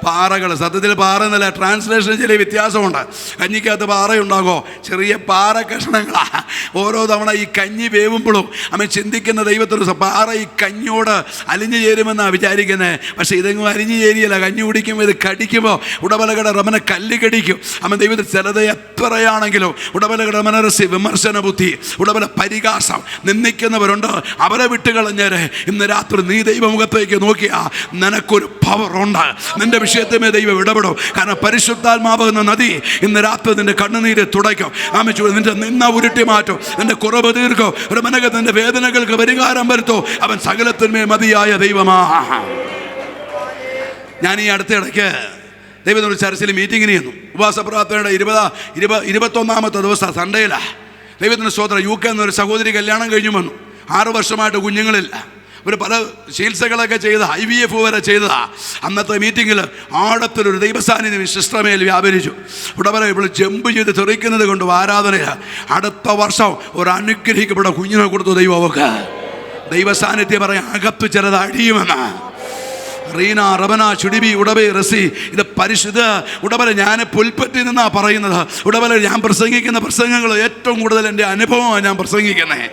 Speaker 2: പാറകൾ. സത്യത്തിൽ പാറ എന്നല്ല, ട്രാൻസ്ലേഷൻ ചെറിയ വ്യത്യാസമുണ്ട്. കഞ്ഞിക്കകത്ത് പാറയുണ്ടാകോ? ചെറിയ പാറ കഷ്ണങ്ങളാ. ഓരോ തവണ ഈ കഞ്ഞി വേവുമ്പോഴും ചിന്തിക്കുന്ന ദൈവത്തോട്, പാറ ഈ കഞ്ഞിയോട് അലിഞ്ഞു ചേരുമെന്നാണ് വിചാരിക്കുന്നത്. പക്ഷെ ഇതെങ്ങും അലിഞ്ഞു ചേരിയല്ല. കഞ്ഞി കുടിക്കുമ്പോൾ ഇത് കടിക്കുമ്പോൾ ഉടബലകട റമനെ കല്ല് കടിക്കും. ദൈവത്തിൽ ചിലത് എത്രയാണെങ്കിലും ഉടബലകട മനരസ്യ വിമർശന ബുദ്ധി, ഉടബല പരിഹാസം നിന്ദിക്കുന്നവരുണ്ട്. അവരെ വിട്ടുകളഞ്ഞേരെ ഇന്ന് രാത്രി നീ ദൈവമുഖത്തേക്ക് നോക്കിയാ നിനക്കൊരു പവറുണ്ട്. നിന്റെ വിഷയത്തിമേ ദൈവം ഇടപെടും. കാരണം പരിശുദ്ധാത്മാവ് എന്ന നദി ഇന്ന് രാത്രി നിന്റെ കണ്ണുനീര് തുടയ്ക്കും. നിന്റെ നിന്ന ഉരുട്ടി മാറ്റും, നിന്റെ കുറവ് തീർക്കും, ഒരു മനക നിന്റെ വേദനകൾക്ക് പരിഹാരം വരുത്തും. അവൻ സകലത്തിന്മേ മതിയായ ദൈവമാ. ഞാൻ ഈ അടുത്തിടയ്ക്ക് ദൈവത്തിനൊരു ചർച്ചിൽ മീറ്റിങ്ങിന് ചെന്നു. ഉപവാസ പ്രാർത്ഥനയുടെ 21ാമത്തെ ദിവസം സൺഡേയിലാണ്. ദൈവത്തിന് സ്തോത്രം. UK എന്നൊരു സഹോദരി കല്യാണം കഴിഞ്ഞു വന്നു. 6 വർഷമായിട്ട് കുഞ്ഞുങ്ങളില്ല. ഒരു പല ചികിത്സകളൊക്കെ ചെയ്ത IVF വരെ ചെയ്തതാ. അന്നത്തെ മീറ്റിങ്ങിൽ ആഴത്തിലൊരു ദൈവസാന്നിധ്യം സിസ്റ്റമേൽ വ്യാപരിച്ചു. ഉടനെ ഇപ്പോൾ ജമ്പ് ചെയ്ത് തെറിക്കുന്നത് കൊണ്ട് ആരാധനയാണ്. അടുത്ത വർഷം ഒരു അനുഗ്രഹിക്കപ്പെട്ട കുഞ്ഞിനെ കൊടുത്തു ദൈവം. അവക്ക് ദൈവസാന്നിധ്യം പറയാൻ അകത്ത് ചിലത് അഴിയുമെന്ന്. റീന റബന ചുടിബി ഉടബെ റസി. ഇത് പരിശുദ്ധ ഉടബല ഞാൻ പുൽപ്പറ്റിൽ നിന്നാണ് പറയുന്നത്. ഉടബല ഞാൻ പ്രസംഗിക്കുന്ന പ്രസംഗങ്ങൾ ഏറ്റവും കൂടുതൽ എൻ്റെ അനുഭവമാണ് ഞാൻ പ്രസംഗിക്കുന്നത്.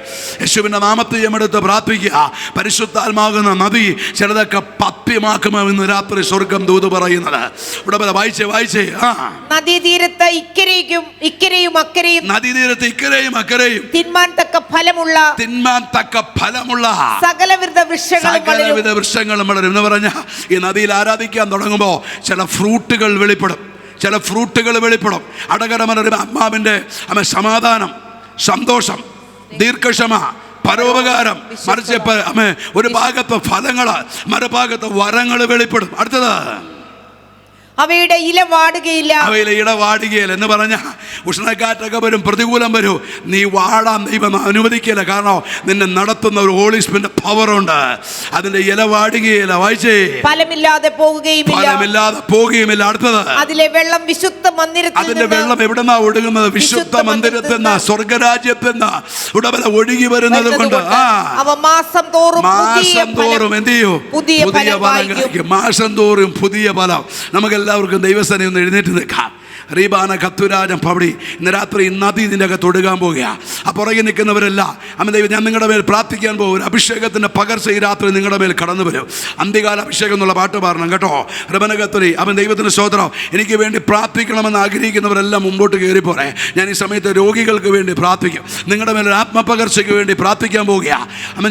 Speaker 2: യേശുവിൻ്റെ നാമത്തെ എടുത്ത് പ്രാർത്ഥിക്കുക. പരിശുദ്ധാത്മാകുന്ന നദി ചിലതൊക്കെ പത്യമാക്കുമെന്ന് രാത്രി സ്വർഗം ദൂത് പറയുന്നത്. ഉടബല വായിച്ചേ.
Speaker 3: നദീതീരത്ത് ഇക്കരെയും അക്കരെയും തിന്മാൻ തക്ക ഫലമുള്ള സകലവിധ
Speaker 2: വൃക്ഷങ്ങളും വളരും എന്ന് പറഞ്ഞ ഈ നദിയിൽ ആരാധിക്കാൻ തുടങ്ങുമ്പോൾ ചില ഫ്രൂട്ടുകൾ വെളിപ്പെടും. അടകടമനൊരു ആത്മാവിൻ്റെ സമാധാനം, സന്തോഷം, ദീർഘക്ഷമ, പരോപകാരം, മറിച്ച് ഒരു ഭാഗത്ത് ഫലങ്ങള്, മറുഭാഗത്ത് വരങ്ങൾ വെളിപ്പെടും. അടുത്തത്
Speaker 3: അവയുടെ ഇല വാടുകയില്ല
Speaker 2: എന്ന് പറഞ്ഞ ഉഷ്ണക്കാറ്റൊക്കെ വരും, പ്രതികൂലം വരും, നീ വാടാൻ ദൈവം അനുവദിക്കില്ല. കാരണം നിന്നെ നടത്തുന്ന ഒരു ഹോളി സ്പിരിറ്റിന്റെ പവറുണ്ട്. അതിന്റെ ഇല വാടുകയില്ല. വായിച്ചേ.
Speaker 3: ഫലമില്ലാതെ
Speaker 2: പോകുകയുമില്ല. അടുത്തത്
Speaker 3: അതിലെ വെള്ളം വിശുദ്ധ മന്ദിരത്തിൽ.
Speaker 2: അതിന്റെ വെള്ളം എവിടെന്നാ ഒഴുകുന്നത്? വിശുദ്ധ മന്ദിരത്തിൽ നിന്ന്, സ്വർഗരാജ്യത്തിൽ നിന്ന് ഉടബല ഒഴുകി വരുന്നത് കൊണ്ട്
Speaker 3: അവ മാസം തോറും
Speaker 2: എന്ത് ചെയ്യും? പുതിയ ഫലം കഴിക്കും. മാസം തോറും പുതിയ ഫലം. നമുക്ക് എല്ലാവർക്കും ദൈവസേന ഒന്ന് എഴുന്നേറ്റ് നിൽക്കാം. റീബാന കത്തുരാജം പവടി. ഇന്ന് രാത്രി നദി ഇതിൻ്റെ അകത്ത് ഒടുകാൻ പോവുകയാണ്. ആ പുറകെ നിൽക്കുന്നവരെല്ലാം ദൈവം ഞാൻ നിങ്ങളുടെ മേൽ പ്രാർത്ഥിക്കാൻ പോകും. ഒരു അഭിഷേകത്തിൻ്റെ പകർച്ച ഈ രാത്രി നിങ്ങളുടെ മേൽ കടന്നു വരും. അന്ത്യകാല അഭിഷേകം എന്നുള്ള പാട്ട് പാടണം കേട്ടോ. റബന കത്തുരി ദൈവത്തിൻ്റെ സ്തോത്രം. എനിക്ക് വേണ്ടി പ്രാർത്ഥിക്കണമെന്ന് ആഗ്രഹിക്കുന്നവരെല്ലാം മുമ്പോട്ട് കയറിപ്പോരെ. ഞാൻ ഈ സമയത്ത് രോഗികൾക്ക് വേണ്ടി പ്രാർത്ഥിക്കും. നിങ്ങളുടെ മേലൊരു ആത്മപകർച്ചയ്ക്ക് വേണ്ടി പ്രാർത്ഥിക്കാൻ പോവുകയാണ്.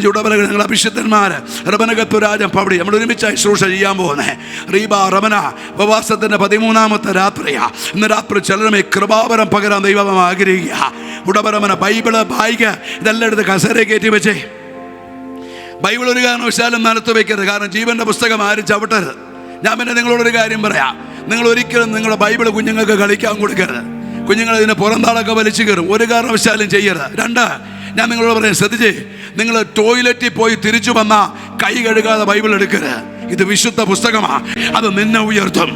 Speaker 2: ചുടബല നിങ്ങൾ അഭിഷിക്തന്മാർ റബന കത്തുരാജം പവടി നമ്മൾ ഒരുമിച്ചായി ശുശ്രൂഷ ചെയ്യാൻ പോകുന്നത്. റീബ റബന ഉപവാസത്തിൻ്റെ 13ാമത്തെ രാത്രിയാണ്. രാത്രി ചിലരുമേ കൃപാവരം പകരാൻ ദൈവം ആഗ്രഹിക്കുക. ഉടപരമന ബൈബിള് വായിക്കുക. ഇതെല്ലാം എടുത്ത് കസേര കയറ്റി വെച്ചേ. ബൈബിൾ ഒരു കാരണവശാലും നിലത്ത് വെക്കരുത്. കാരണം ജീവന്റെ പുസ്തകം ആരും ചവിട്ടരുത്. ഞാൻ പിന്നെ നിങ്ങളോടൊരു കാര്യം പറയാം. നിങ്ങൾ ഒരിക്കലും നിങ്ങളുടെ ബൈബിൾ കുഞ്ഞുങ്ങൾക്ക് കളിക്കാൻ കൊടുക്കരുത്. കുഞ്ഞുങ്ങൾ ഇതിന് പുറന്താളൊക്കെ വലിച്ചു കയറും. ഒരു കാരണവശാലും ചെയ്യരുത്. 2, ഞാൻ നിങ്ങളോട് പറയാം, ശ്രദ്ധിച്ചേ. നിങ്ങൾ ടോയ്ലറ്റിൽ പോയി തിരിച്ചു വന്ന കൈ കഴുകാതെ ബൈബിൾ എടുക്കരുത്. ഇത് വിശുദ്ധ പുസ്തകമാണ്. അത് നിന്നെ ഉയർത്തും.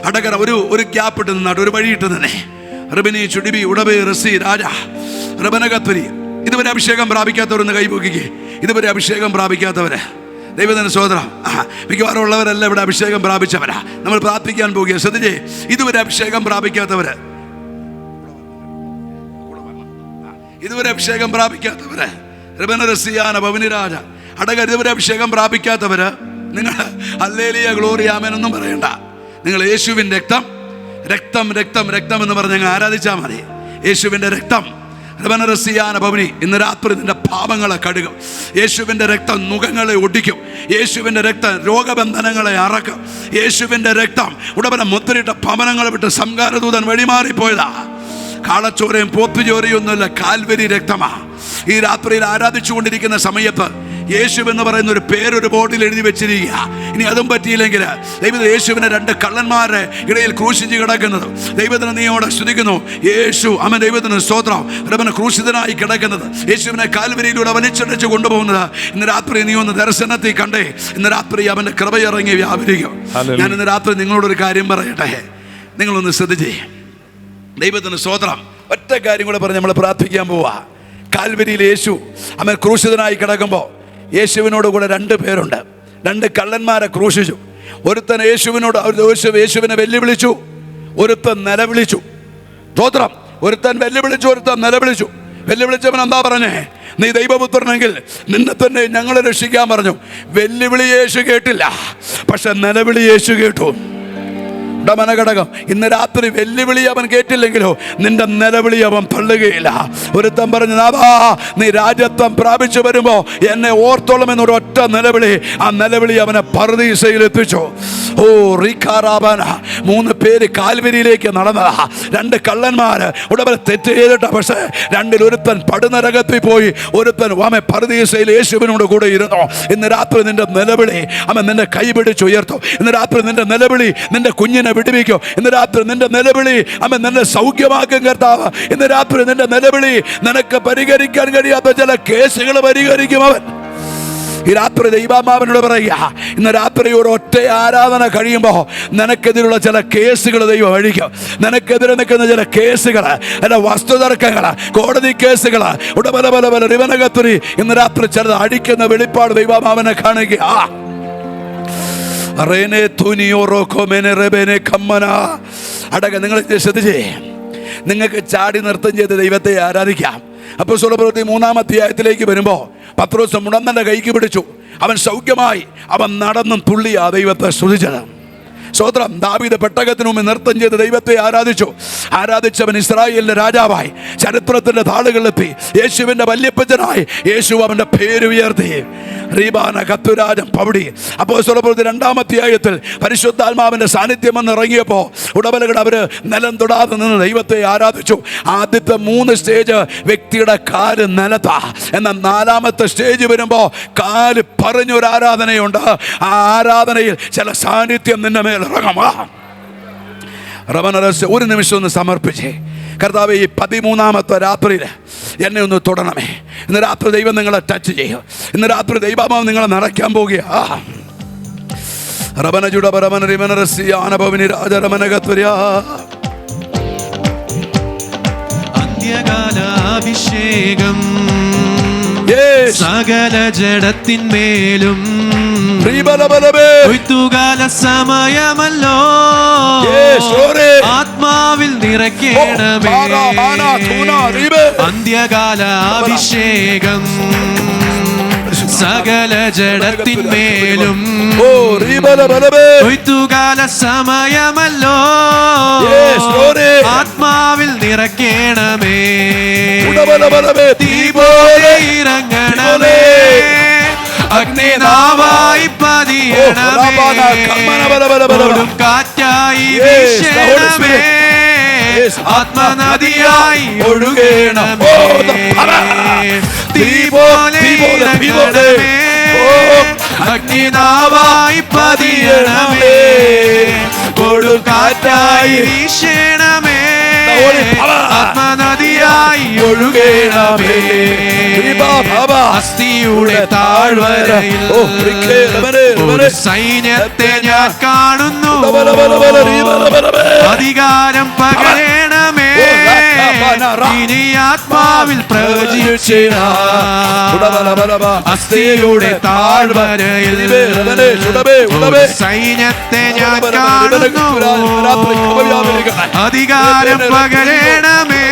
Speaker 2: അടകര ഒരു ഗ്യാപ്പ് ഇട്ട് നിന്നാട്ട്, ഒരു വഴി ഇട്ട് തന്നെ. റബിനി ചുടിബി ഉടബെ റസി രാജ റബനകത്വരി. ഇതുവരെ അഭിഷേകം പ്രാപിക്കാത്തവരെന്ന് കൈപൊക്കിക്കേ. ഇതുവരെ അഭിഷേകം പ്രാപിക്കാത്തവര് ദൈവത്തിന് സ്വതന്ത്രം. മിക്കവാറും ഉള്ളവരെല്ലാം ഇവിടെ അഭിഷേകം പ്രാപിച്ചവരാ. നമ്മൾ പ്രാർത്ഥിക്കാൻ പോകുക. ശ്രദ്ധിച്ചേ. ഇതുവരെ അഭിഷേകം പ്രാപിക്കാത്തവര് റബന റസിയാന ഭവനി രാജ അടകര. ഇതുവരെ അഭിഷേകം പ്രാപിക്കാത്തവര് നിങ്ങൾ ഹല്ലേലൂയ ഗ്ലോറി ആമേൻ ഒന്നും പറയണ്ട. നിങ്ങൾ യേശുവിൻ്റെ രക്തം രക്തം രക്തം രക്തം എന്ന് പറഞ്ഞ് ഞങ്ങൾ ആരാധിച്ചാൽ മതി. യേശുവിൻ്റെ രക്തം റബനറസിയാന ഭവനി. ഇന്ന് രാത്രി നിന്റെ പാപങ്ങളെ കഴുകും. യേശുവിൻ്റെ രക്തം നുഖങ്ങളെ ഒടിക്കും. യേശുവിൻ്റെ രക്തം രോഗബന്ധനങ്ങളെ അറക്കും. യേശുവിൻ്റെ രക്തം ഉടനെ മുദ്രയിട്ട ഭവനങ്ങളെ വിട്ട് സംഹാരദൂതൻ വഴിമാറിപ്പോയതാ. കാളച്ചോരയും പോത്തുചോരയൊന്നുമല്ല, കാൽവരി രക്തമാ. ഈ രാത്രിയിൽ ആരാധിച്ചു കൊണ്ടിരിക്കുന്ന സമയത്ത് യേശു എന്ന് പറയുന്ന ഒരു പേരൊരു ബോർഡിൽ എഴുതി വെച്ചിരിക്കുക. ഇനി അതും പറ്റിയില്ലെങ്കിൽ ദൈവത്തിന് യേശുവിനെ 2 കള്ളന്മാരുടെ ഇടയിൽ ക്രൂശിച്ച് കിടക്കുന്നത് ദൈവത്തിന് നീയോടെ സ്തുതിക്കുന്നു. യേശു ദൈവത്തിന് സ്തോത്രം. റബ്ബന ക്രൂശിതനായി കിടക്കുന്നത്, യേശുവിനെ കാൽവരിയിലൂടെ വലിച്ചടിച്ച് കൊണ്ടുപോകുന്നത് ഇന്ന് രാത്രി നീ ഒന്ന് ദർശനത്തിൽ കണ്ടേ. ഇന്ന് രാത്രി അവൻ്റെ കൃപയിറങ്ങി വ്യാപരിക്കും. ഞാൻ ഇന്ന് രാത്രി നിങ്ങളോടൊരു കാര്യം പറയട്ടെ. നിങ്ങളൊന്ന് ശ്രദ്ധിച്ചേ. ദൈവത്തിന് സ്തോത്രം. ഒറ്റ കാര്യം കൂടെ പറഞ്ഞ് നമ്മൾ പ്രാർത്ഥിക്കാൻ പോവാ. കാൽവരിയിൽ യേശു ക്രൂശിതനായി കിടക്കുമ്പോൾ യേശുവിനോട് കൂടെ 2 പേരുണ്ട്. 2 കള്ളന്മാരെ ക്രൂശിച്ചു. ഒരുത്തൻ യേശുവിനെ വെല്ലുവിളിച്ചു, ഒരുത്തൻ നിലവിളിച്ചു. സ്തോത്രം. ഒരുത്തൻ വെല്ലുവിളിച്ചു, ഒരുത്തൻ നിലവിളിച്ചു. വെല്ലുവിളിച്ചവൻ എന്താ പറഞ്ഞേ? നീ ദൈവപുത്രനെങ്കിൽ നിന്നെ തന്നെ ഞങ്ങളെ രക്ഷിക്കാൻ പറഞ്ഞു. വെല്ലുവിളി യേശു കേട്ടില്ല, പക്ഷെ നിലവിളി യേശു കേട്ടു. മനഘടകം. ഇന്ന് രാത്രി വെല്ലുവിളി അവൻ കേട്ടില്ലെങ്കിലോ നിന്റെ നിലവിളി അവൻ തള്ളുകയില്ല. ഒരുത്തൻ പറഞ്ഞു, നാഥാ നീ രാജ്യത്വം പ്രാപിച്ചു വരുമ്പോ എന്നെ ഓർത്തോളമെന്നൊരു ഒറ്റ നിലവിളി. ആ നിലവിളി അവനെ പറുദീസയിൽ എത്തിച്ചു. ഓ റിഖാറാബാന. 3 പേര് കാൽവരിയിലേക്ക് നടന്നതാ. 2 കള്ളന്മാര് ഉടനെ തെറ്റ് ചെയ്തിട്ടാ. പക്ഷേ 2-ൽ ഒരുത്തൻ പടുനരകത്തിൽ പോയി, ഒരുത്തൻ പറുദീസയിൽ യേശുവിനോട് കൂടെ ഇരുന്നു. ഇന്ന് രാത്രി നിന്റെ നിലവിളി അവൻ നിന്നെ കൈപിടിച്ചുയർത്തും. ഇന്ന് രാത്രി നിന്റെ നിലവിളി നിന്റെ കുഞ്ഞിനെ വിടുവിക്കും. ഇന്ന് രാത്രി നിന്റെ നിലവിളി അവൻ നിന്നെ സൗഖ്യമാക്കും കർത്താവ്. ഇന്ന് രാത്രി നിന്റെ നിലവിളി നിനക്ക് പരിഹരിക്കാൻ കഴിയാത്ത ചില കേസുകൾ പരിഹരിക്കും അവൻ. ഈ രാത്രി ദൈവാത്മാവിനോട് പറയുക, ഇന്ന് രാത്രിയോട് ഒറ്റ ആരാധന കഴിയുമ്പോൾ നിനക്കെതിരുള്ള ചില കേസുകൾ ദൈവം അഴിക്കും. നിനക്കെതിരെ നിൽക്കുന്ന ചില കേസുകൾ, അല്ല വസ്തുതർക്കങ്ങൾ, കോടതി കേസുകൾ, ഉടപല റിവനകത്തുരി ഇന്ന് രാത്രി ചിലത് അഴിക്കുന്ന വെളിപ്പാട് ദൈവാത്മാവിനെ കാണുക. അടക നിങ്ങൾ ശ്രദ്ധിച്ചേ, നിങ്ങൾക്ക് ചാടി നൃത്തം ചെയ്ത് ദൈവത്തെ ആരാധിക്കാം. അപ്പോസ്തല പ്രവൃത്തി 3-ാം അധ്യായത്തിലേക്ക് വരുമ്പോൾ പത്രോസ് മുടന്തന്റെ കൈക്ക് പിടിച്ചു. അവൻ സൗഖ്യമായി, അവൻ നടന്നും തുള്ളിയാ ദൈവത്തെ സ്തുതിച്ചത്. സ്തോത്രം. ദാവീദ് പെട്ടകത്തിന് മുമ്പ് നൃത്തം ചെയ്ത് ദൈവത്തെ ആരാധിച്ചവൻ ഇസ്രായേലിന്റെ രാജാവായി ചരിത്രത്തിന്റെ താളുകളിലെത്തി. യേശുവിന്റെ വല്യപ്പച്ചനായി യേശു അവന്റെ പേര് ഉയർത്തി. റീബാന കത്തുരാജം പവിടി. അപ്പോസ്തല പ്രവൃത്തി 2-ാം അധ്യായത്തിൽ പരിശുദ്ധാത്മാവിന്റെ സാന്നിധ്യം വന്ന് ഇറങ്ങിയപ്പോൾ ഉടവലകൾ അവര് നിലം തൊടാതെ നിന്ന് ദൈവത്തെ ആരാധിച്ചു. ആദ്യത്തെ 3 സ്റ്റേജ് വ്യക്തിയുടെ കാല് നിലത്താ. എന്നാൽ 4-ാമത്തെ സ്റ്റേജ് വരുമ്പോ കാല് പറഞ്ഞൊരു ആരാധനയുണ്ട്. ആ ആരാധനയിൽ ചില സാന്നിധ്യം നിന്റെ മേൽ ഇറങ്ങും. ഒരു നിമിഷം ഒന്ന് സമർപ്പിച്ചേ. കർത്താവേ, ഈ 13-ാമത്തെ രാത്രിയിൽ എന്നെ ഒന്ന് തൊടണമേ. ഇന്ന് രാത്രി ദൈവം നിങ്ങളെ ടച്ച് ചെയ്യും. ഇന്ന് രാത്രി ദൈവമാവ് നിങ്ങളെ നിറയ്ക്കാൻ പോകുക.
Speaker 4: അന്ത്യകാലാഭിഷേകം സകല ജഡത്തിന്മേലും കൊയ്ത്തുകാല സമയമല്ലോ, ആത്മാവിൽ നിറയ്ക്കണമേ. അന്ത്യകാല അഭിഷേകം സകല ജഡത്തിന്മേലും കൊയ്ത്തുകാല സമയമല്ലോ, ആത്മാവിൽ നിറയ്ക്കണമേ. തീ പോലെ ഇറങ്ങണമേ, അഗ്നിനാവായി പതിയണമേ, കൊടും കാറ്റായി വീശണമേ, ആത്മനദിയായി ഒഴുകണമേ. തീ പോലെ ഇറങ്ങണമേ, അഗ്നിനാവായി പതിയണമേ, കൊടും കാറ്റായി വീശണമേ, ആത്മനദിയായി ഒഴുകണമേ. അസ്ഥിയുടെ താഴ്വരയിൽ ഒരു സൈന്യത്തെ ഞാൻ കാണുന്നു. അധികാരം പകരണമേ, ഇനി ആത്മാവിൽ പ്രവചിച്ചിടാം. അസ്ഥിയുടെ താഴ്വരയിൽ ഒരു സൈന്യത്തെ ഞാൻ കാണുന്നു. അധികാരം പകരണമേ,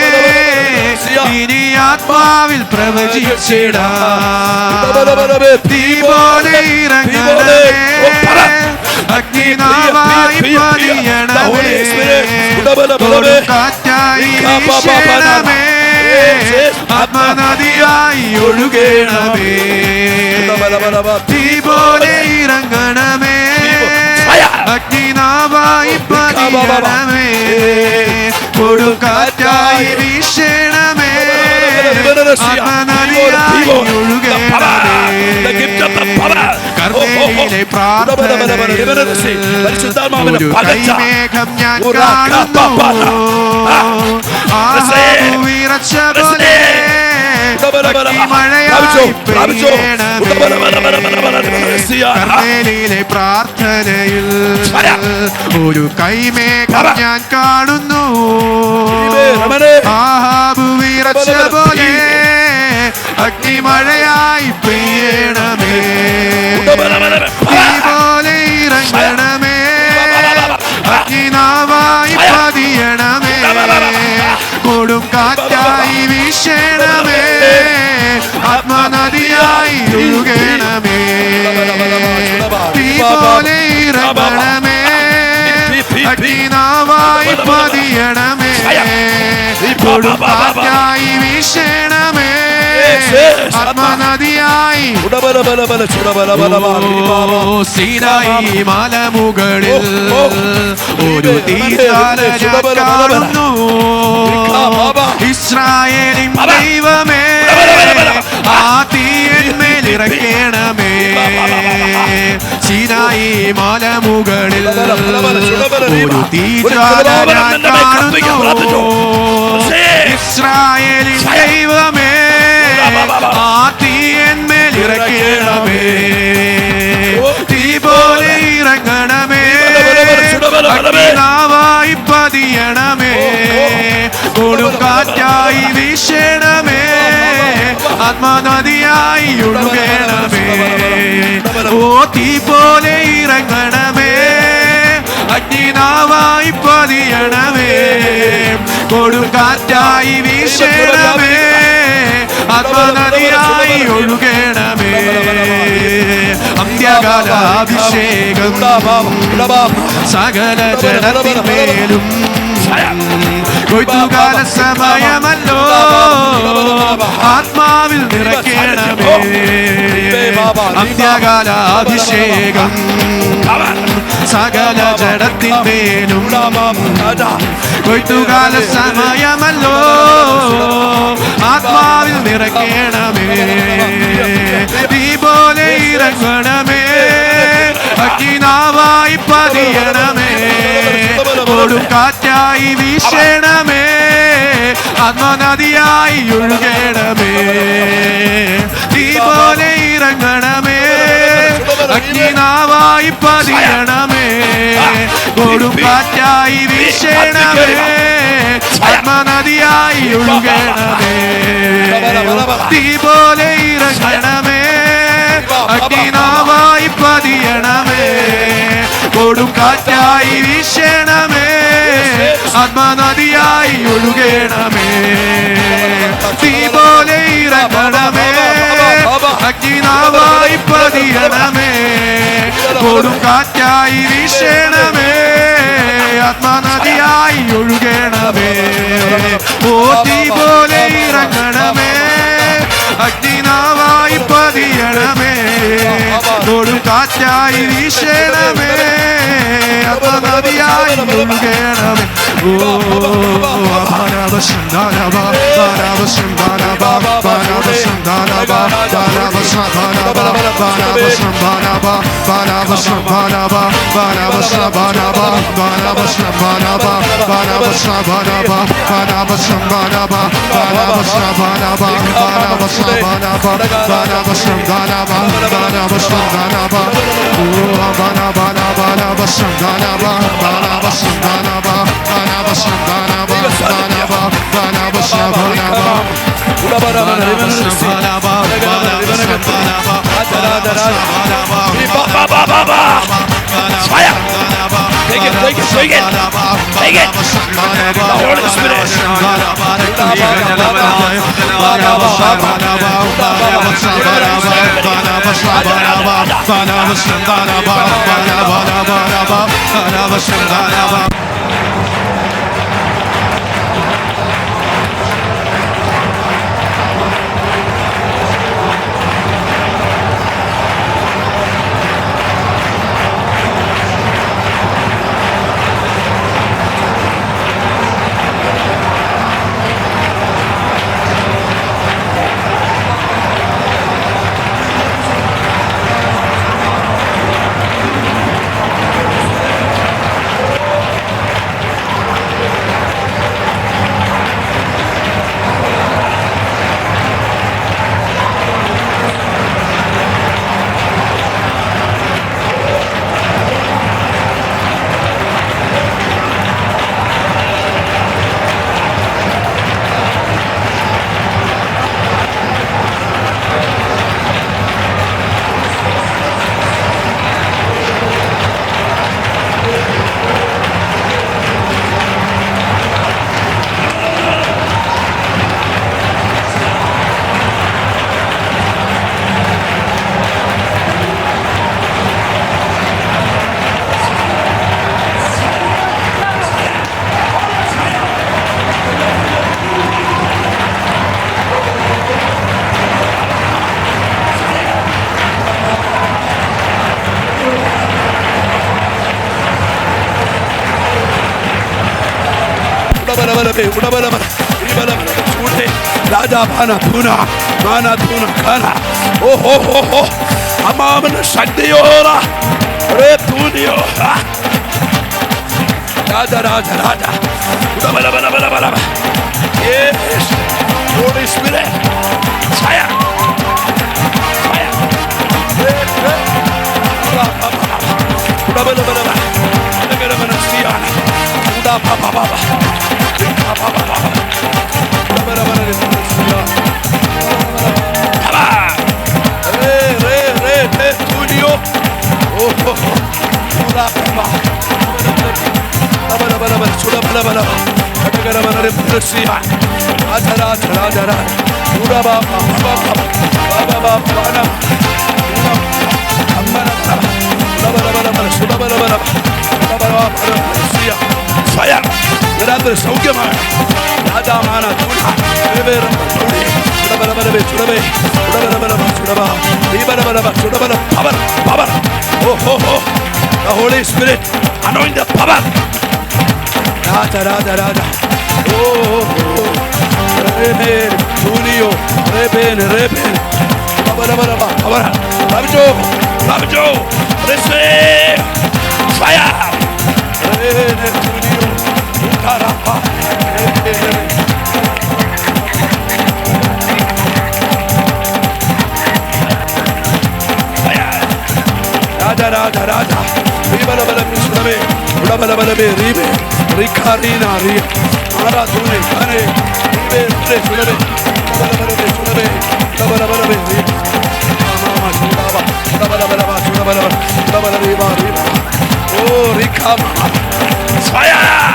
Speaker 4: ഇനി ആത്മാവിൽ പ്രവചിച്ചിടാം. തീ പോലെ ഇറങ്ങണമേ, അഗ്നിനാവായി പതിയണമേ, കാറ്റായി വീശണമേ, ആത്മനദിയായി ഒഴുകണമേ. തീ പോലെ ഇറങ്ങണമേ, അഗ്നിനാവായി പതിയണമേ, കൊടുങ്കാറ്റായി വീശണമേ, ആത്മനദിയായി ഒഴുകണമേ. കർമ്മേലിലെ പ്രാർത്ഥനയിൽ ഒരു കൈമേഘം ഞാൻ കാണുന്നു. ആഹാബ് വിറച്ച പോലെ മഴയായി പെയ്യണമേ. കർമ്മേലിലെ പ്രാർത്ഥനയിൽ ഒരു കൈമേഘം ഞാൻ കാണുന്നു. ആഹാബ് വിറച്ച പോലെ അഗ്നിമഴയായി പെയ്യണമേ. തീ പോലെ ഇറങ്ങണമേ, അഗ്നിനാവായി പതിയണമേ, കൊടും കാറ്റായി വീശണമേ, ആത്മനദിയായി ഒഴുകണമേ. തീ പോലെ ഇറങ്ങണമേ, അഗ്നിനാവായി പതിയണമേ, കൊടും കാറ്റായി വീശണമേ, ആത്മനദിയായി. സീനായി മലമുകളിൽ ഒരു തീജ്വാല ഞാൻ കാണുന്നു. ഇസ്രായേലിൻ ദൈവമേ, ആ തീയന്മേൽ ഇറക്കണമേ. സീനായി മലമുകളിൽ ഒരു തീജ്വാല ഞാൻ കാണുന്നു. ഇസ്രായേലിൻ ദൈവമേ, ആ തീയന്മേൽ ഇറക്കണമേ, തീ പോലെ ഇറങ്ങണമേ, അഗ്നിനാവായി പതിയണമേ, കൊടുങ്കാറ്റായി വീശണമേ, ആത്മനദിയായി ഒഴുകണമേ. ഓ തീ പോലെ ഇറങ്ങണമേ, അഗ്നിനാവായി പതിയണമേ, കൊടുങ്കാറ്റായി വീശണമേ, ആത്മനദിയായി ഒഴുകണമേ. അന്ത്യകാലാഭിഷേകം സകല ജനത്തിന്മേലും, കൊയ്ത്തുകാല സമയമല്ലോ, ആത്മാവിൽ നിറയ്ക്കണമേ. അന്ത്യകാലാഭിഷേകം സകല ജഡത്തിന്മേലും, കൊയ്ത്തുകാല സമയമല്ലോ, ആത്മാവിൽ നിറയ്ക്കണമേ. തീ പോലെ ഇറങ്ങണമേ, അഗ്നിനാവായി പതിയണമേ, കൊടുങ്കാറ്റായി വീശണമേ, ആത്മനദിയായി ഒഴുകണമേ. തീ പോലെ ഇറങ്ങണമേ, അഗ്നിനാവായി പതിയണമേ, കൊടുങ്കാറ്റായി വീശണമേ, ആത്മനദിയായി ഒഴുകണമേ. തീ പോലെ ഇറങ്ങണമേ, അഗ്നിനാവായി പതിയണമേ, കൊടുങ്കാറ്റായി വീശണമേ, ആത്മനദിയായി ഒഴുകണമേ. തീ പോലെ ഇറങ്ങണമേ, അഗ്നിനാവായി പതിയണമേ, കൊടുങ്കാറ്റായി വീശണമേ, ആത്മനദിയായി ഒഴുകണമേ. ഓ തീ പോലെ ഇറങ്ങണമേ, അഗ്നിനാവായി പതിയണമേ, കൊടുങ്കാറ്റായി വീശണമേ, ആത്മനദിയായി ഒഴുകണമേ. ഓ ബാലവസന്താനബ ബാലവസന്താനബ ബാലവസന്താനബ ബാലവസന്താനബ ബാലവസന്താനബ ബാലവസന്താനബ ബാലവസന്താനബ ബാലവസന്താനബ ബാലവസന്താനബ ബാലവസന്താനബ ബാലവസന്താനബ ബാലവസന്താനബ ബാലവസന്താനബ ബാലവസന്താനബ ഓ ബാലവസന്താനബ ബാലവസന്താനബ
Speaker 5: ശക്തിയോടാ രാജ രാജ രാജ Yes, Holy Spirit, fire, fire. സൗഖ്യമാണ്. Power. Oh. The Holy Spirit, anoint the power. Raja. Oh. Reben, Julio, Reben. Power. Rabjo. Receive fire. Reben, Julio, Utarapa. Raja. Ribe. Rikarina, Ria. Ara Dune, Kane. Ribe, Sulabe. Oh, Rikama. Fire.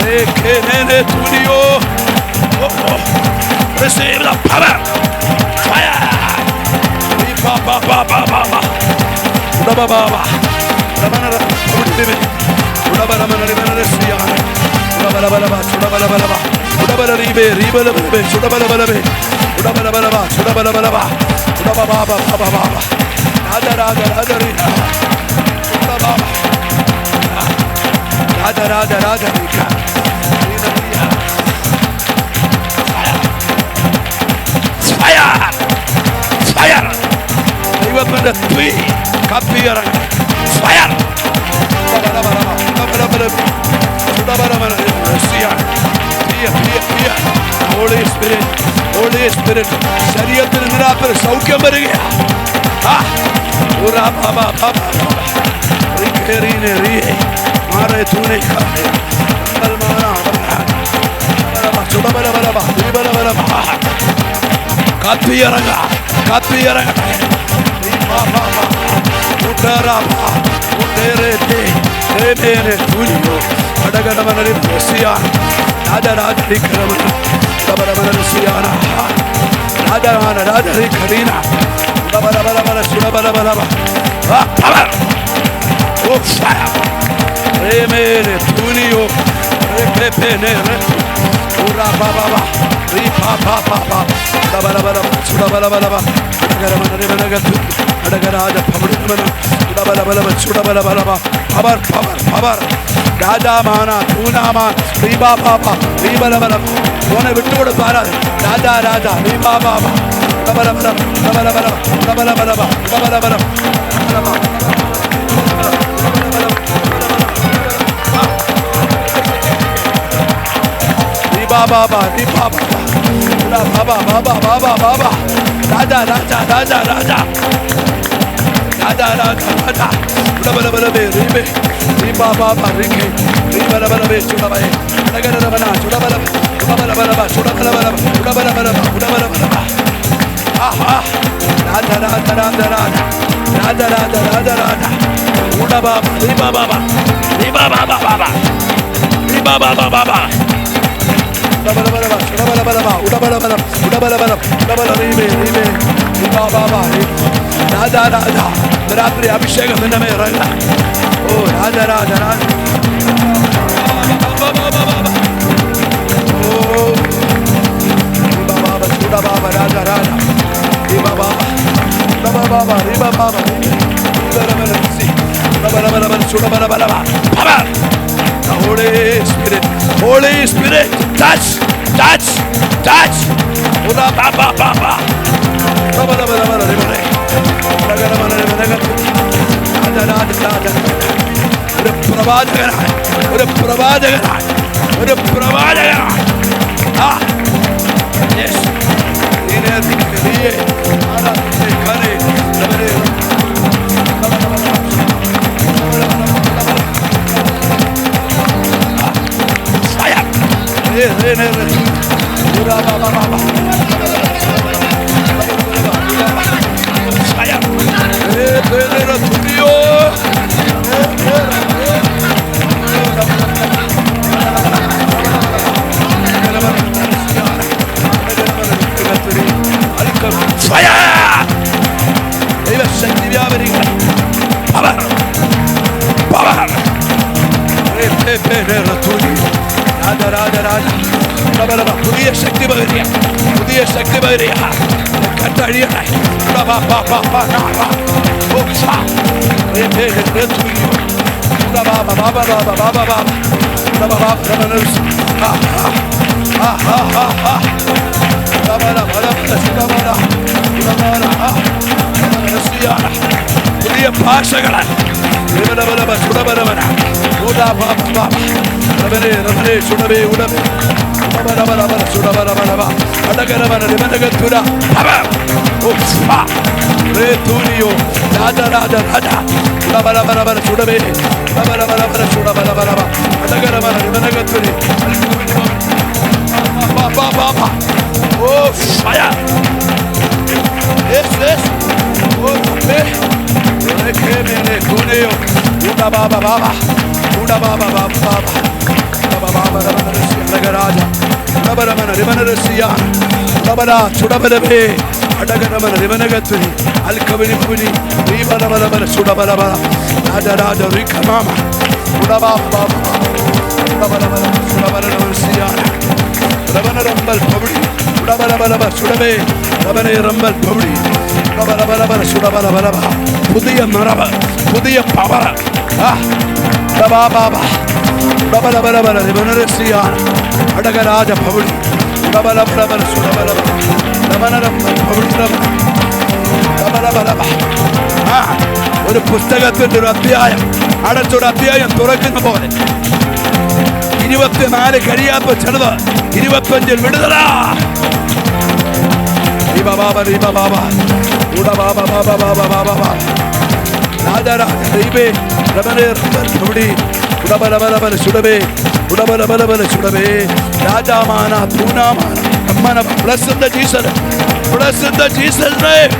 Speaker 5: Rekenene Tulio. Oh. Receive the power. Fire. Baba. Fire. ദൈവത്തിന്റെ തീ കത്തിയിറങ്ങി. Fire. Holy Spirit. ശരീരത്തിന് നിരാത്തൊരു സൗഖ്യം വരികയാണ്. കത്തിയിറങ്ങട്ടെ. മോനെ വിട്ടുകൊടുപ്പാരാ രാജാ രാത്രി അഭിഷേകം നിന്നെ ഇറങ്ങ. ഓ രാജ Holy Spirit, touch. ഒരു പ്രവാചകനായി പുതിയ ശക്തി പകരുക, പുതിയ ശക്തി പകരുക. കട്ടഴിയണേ. പുതിയ ഭാഷകള് പുതിയ നിറവ്, പുതിയ പവർ. അടകരാജ ഭവണി ഒരു പുസ്തകത്തിന്റെ ഒരു അധ്യായം അടച്ചൊരു അധ്യായം തുറക്കുന്ന പോലെ 24 കഴിയാത്ത ചെറുത് 25 വിടുതലാ. Bless Jesus. Bless Jesus name.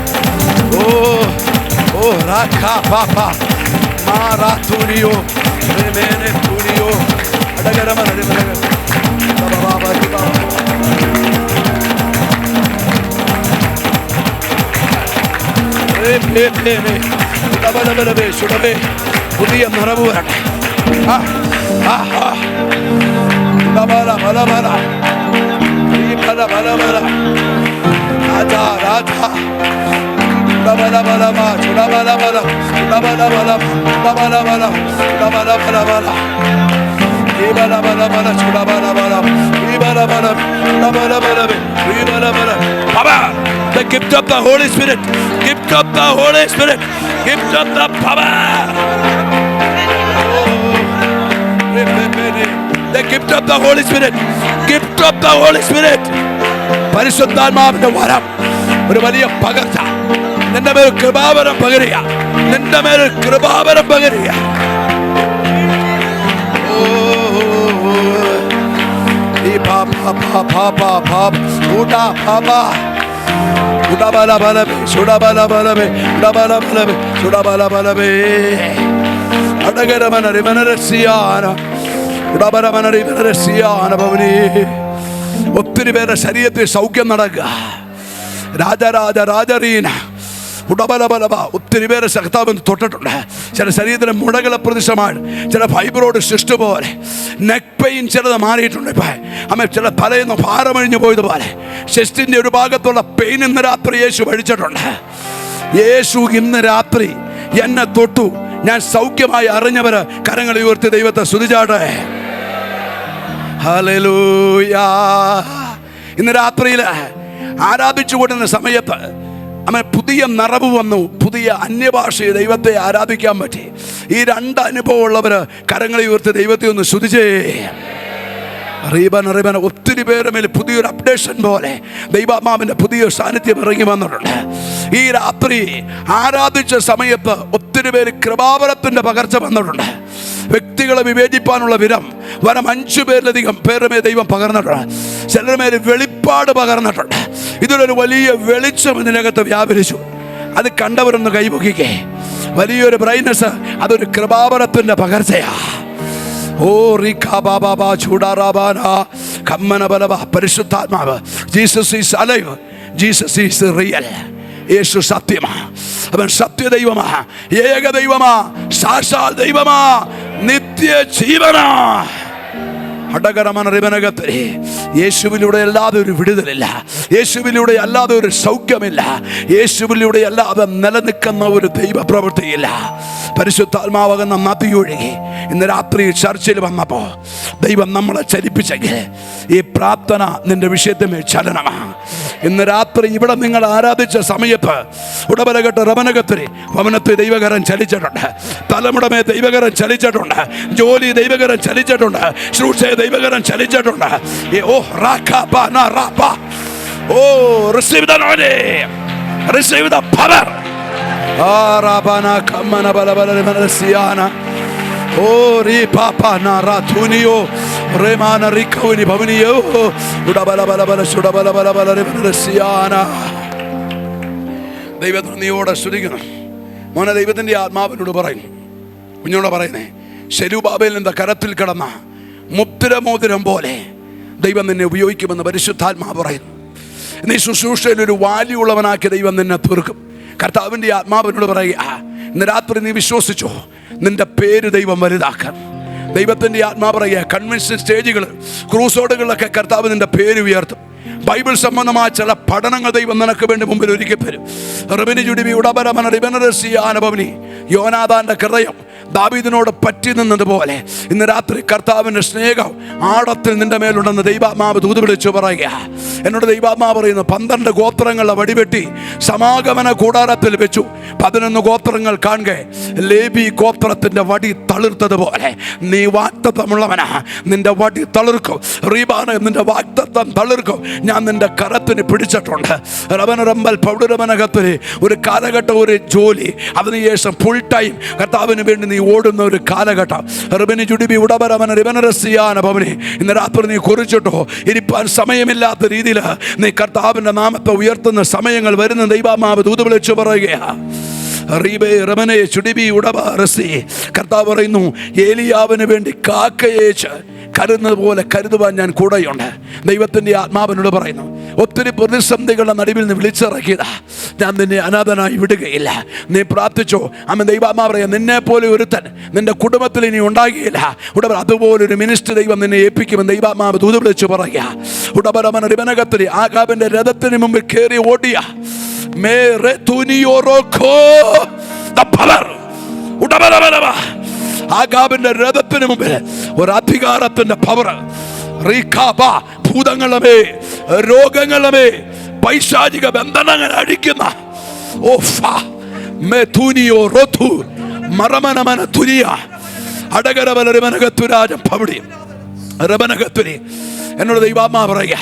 Speaker 5: Oh, Raka Papa. Mara Tunio. Remene Tunio. Adagarama. പുതിയ നിറവ് വരട്ടെ. The gift of the Holy Spirit, gift of the Holy Spirit, gift of the power. The gift of the Holy Spirit, gift of the Holy Spirit. പരിശുദ്ധാത്മാവിന്റെ വരം, ഒരു വലിയ പകർച്ച നിന്റെ മേൽ കൃപാവരം പകരുക, നിന്റെ മേൽ കൃപാവരം പകരുക. ഒത്തിരി പേരുടെ ശരീരത്തിൽ സൗഖ്യം നടക്കുക. രാജരീന ഒത്തിരി പേരെ ശക്താവെന്ന് തൊട്ടിട്ടുണ്ട്. ചില ശരീരത്തിലെ മുടകളെ പ്രതിശമാണ്, ചില ഫൈബ്രോഡ് സിസ്റ്റ് പോലെ, നെക്ക് പെയിൻ ചിലത് മാറിയിട്ടുണ്ട്. ഇപ്പം അമ്മ ചില തലയിന്ന് ഭാരമഴിഞ്ഞു പോയതുപോലെ ചെസ്റ്റിൻ്റെ ഒരു ഭാഗത്തുള്ള പെയിൻ ഇന്ന് രാത്രി യേശു അഴിച്ചിട്ടുണ്ട്. യേശു ഇന്ന് രാത്രി എന്നെ തൊട്ടു, ഞാൻ സൗഖ്യമായി അറിഞ്ഞവര് കരങ്ങൾ ഉയർത്തി ദൈവത്തെ സ്തുതിച്ചാട്ടെ. ഹല്ലേലൂയ. ഇന്ന് രാത്രിയിൽ ആരാധിച്ചു കൊണ്ടുന്ന സമയത്ത് അമ്മ പുതിയ നിറവ് വന്നു, പുതിയ അന്യഭാഷയെ ദൈവത്തെ ആരാധിക്കാൻ പറ്റി. ഈ രണ്ട് അനുഭവം ഉള്ളവര് കരങ്ങളെ ഉയർത്തി ദൈവത്തെ ഒന്ന് സ്തുതിച്ചേ. റീബൻ ഒത്തിരി പേരുടെ മേൽ പുതിയൊരു അപ്ഡേഷൻ പോലെ ദൈവാത്മാവിൻ്റെ പുതിയ സാന്നിധ്യം ഇറങ്ങി വന്നിട്ടുണ്ട്. ഈ രാത്രി ആരാധിച്ച സമയത്ത് ഒത്തിരി പേര് കൃപാവരത്തിൻ്റെ പകർച്ച വന്നിട്ടുണ്ട്. വ്യക്തികളെ വിവേചിപ്പാനുള്ള വരം 5 പേരിലധികം പേരുടെ മേൽ ദൈവം പകർന്നിട്ടുണ്ട്. ചിലരുടെ മേൽ വെളിപ്പാട് പകർന്നിട്ടുണ്ട്. ഇതിലൊരു വലിയ വെളിച്ചം ഇതിനകത്ത് വ്യാപരിച്ചു. അത് കണ്ടവരൊന്ന് കൈമുഖിക്കേ. വലിയൊരു ബ്രൈറ്റ്നസ്, അതൊരു കൃപാവരത്തിൻ്റെ പകർച്ചയാ. ഓ റിഖാ ബാബാ ചൂടാറാബാന കമ്മന ബലവ. പരിശുദ്ധാത്മാവ്, Jesus is alive, Jesus is real. യേശു സത്യമാ, അവൻ സത്യദൈവമാ, ഏക ദൈവമാ, സാക്ഷാൽ ദൈവമാ, നിത്യജീവനാ. യേശുവിലൂടെ അല്ലാതെ ഒരു വിടുതലില്ല, യേശുവിലൂടെ അല്ലാതെ ഒരു സൗഖ്യമില്ല, യേശുവിലൂടെ അല്ലാതെ നിലനിൽക്കുന്ന ഒരു ദൈവപ്രവൃത്തിയില്ല. പരിശുദ്ധാത്മാവകുന്ന നദി ഒഴുകി ഇന്ന് രാത്രി ചർച്ചയിൽ വന്നപ്പോൾ ദൈവം നമ്മളെ ചലിപ്പിച്ചെങ്കിൽ ഈ പ്രാർത്ഥന നിന്റെ വിഷയത്തിന്മേൽ ചലനമാണ്. ഇന്ന് രാത്രി ഇവിടെ നിങ്ങൾ ആരാധിച്ച സമയത്ത് ഉടബലകെട്ട് റബനകത്തിരി ഭവനത്തിൽ ദൈവകരം ചലിച്ചിട്ടുണ്ട്, തലമുടമേ ദൈവകരം ചലിച്ചിട്ടുണ്ട്, ജോലി ദൈവകരം ചലിച്ചിട്ടുണ്ട്, ശുശ്രൂഷയെ ദൈവകരം ചലിച്ചിട്ടുണ്ട്. Receive the anointing, receive the power. Arabana kamana balabala manasiana. Ori papa naratunio remana rikawini bhavaniyo udabala balabala shudabala balabala manasiana. ദൈവത്തിന് നീയോടെ സ്തുതിക്കണം. മോനെ, ദൈവത്തിൻ്റെ ആത്മാവിനോട് പറയുന്നു, കുഞ്ഞോട് പറയുന്നേ, ശെരൂബാബേൽ നിന്റെ കരത്തിൽ കിടന്ന മുദ്രമോതിരം പോലെ ദൈവം നിന്നെ ഉപയോഗിക്കുമെന്ന് പരിശുദ്ധാത്മാവ് പറയുന്നു. നീ ശുശ്രൂഷയിൽ ഒരു വാല്യുള്ളവനാക്കി ദൈവം നിന്നെ തീർക്കും. കർത്താവിൻ്റെ ആത്മാവിനോട് പറയുക, ഇന്ന് രാത്രി നീ വിശ്വസിച്ചോ, നിന്റെ പേര് ദൈവം വലുതാക്കാൻ. ദൈവത്തിൻ്റെ ആത്മാവ് പറയുക, കൺവെൻഷൻ സ്റ്റേജുകൾ, ക്രൂസോഡുകളിലൊക്കെ കർത്താവ് നിന്റെ പേര് ഉയർത്തും. ബൈബിൾ സംബന്ധമായ ചില പഠനങ്ങൾ ദൈവം നിനക്ക് വേണ്ടി മുമ്പിൽ ഒരുക്കി തരും. യോനാഥാന്റെ ഹൃദയം ദാവീദിനോട് പറ്റി നിന്നതുപോലെ ഇന്ന് രാത്രി കർത്താവിൻ്റെ സ്നേഹം ആഴത്തിൽ നിന്റെ മേലുണ്ടെന്ന് ദൈവാത്മാവ് ദൂത് വിളിച്ചു പറയുക. എന്നോട് ദൈവാത്മാവ് പറയുന്നു, 12 ഗോത്രങ്ങളെ വടിവെട്ടി സമാഗമന കൂടാരത്തിൽ വെച്ചു. 11 ഗോത്രങ്ങൾ കാണുക, ലേവി ഗോത്രത്തിന്റെ വടി തളിർത്തതുപോലെ നീ വാഗ്ദത്തമുള്ളവനാ, നിന്റെ വടി തളിർക്കും. റീബാന, നിന്റെ വാഗ്ദത്തം തളിർക്കും. ഞാൻ നിന്റെ കരത്തിന് പിടിച്ചിട്ടുണ്ട്. റബനറമ്പൽ പൗഡരമനകത്തിന് ഒരു കാലഘട്ടം, ഒരു ജോലി, അതിനുശേഷം ഫുൾ ടൈം കർത്താവിന് വേണ്ടി നീ ഓടുന്ന ഒരു കാലഘട്ടം. റിബനി ചുടിബി ഉടബരമന റിബനറസിയാന ഭവനെ ഇന്ന് രാത്രി നീ കുറിച്ചിട്ടോ, ഇരിപ്പാൻ സമയമില്ലാത്ത രീതിയിൽ നീ കർത്താവിൻ്റെ നാമത്തെ ഉയർത്തുന്ന സമയങ്ങൾ വരുന്ന ദൈവമാവ് ദൂത് വിളിച്ചു പറയുകയാണ്. കർത്താവ് പറയുന്നു, ഏലിയാവിന് വേണ്ടി കാക്കയേച്ച് കരുതുന്നത് പോലെ കരുതുവാൻ ഞാൻ കൂടെയുണ്ട്. ദൈവത്തിൻ്റെ ആത്മാവിനോട് പറയുന്നു, ഒത്തിരി പ്രതിസന്ധികളുടെ നടുവിൽ നിന്ന് വിളിച്ചിറക്കിയതാ, ഞാൻ നിന്നെ അനാഥനായി വിടുകയില്ല. നീ പ്രാർത്ഥിച്ചോ. അമ്മ ദൈവാത്മാവ് പറയാം, നിന്നെ പോലെ ഒരുത്തൻ നിന്റെ കുടുംബത്തിൽ ഇനി ഉണ്ടാകുകയില്ല. ഉടബർ അതുപോലൊരു മിനിസ്റ്റർ ദൈവം നിന്നെ ഏൽപ്പിക്കുമെന്ന് ദൈവാത്മാവ് ദൂത് വിളിച്ചു പറയുക. ഉടബരമന റിബനകത്തിരി ആകാബിന്റെ രഥത്തിന് മുമ്പിൽ കയറി ഓടിയ ആകാബിന്റെ രഥത്തിന് മുമ്പിൽ ഒരു അധികാരത്തിന്റെ പവർ. ഭൂതങ്ങളെ, രോഗങ്ങളെ, പൈശാചിക ബന്ധനങ്ങൾ അടിക്കുന്ന എന്നോട് ദൈവാത്മാ പറയുക,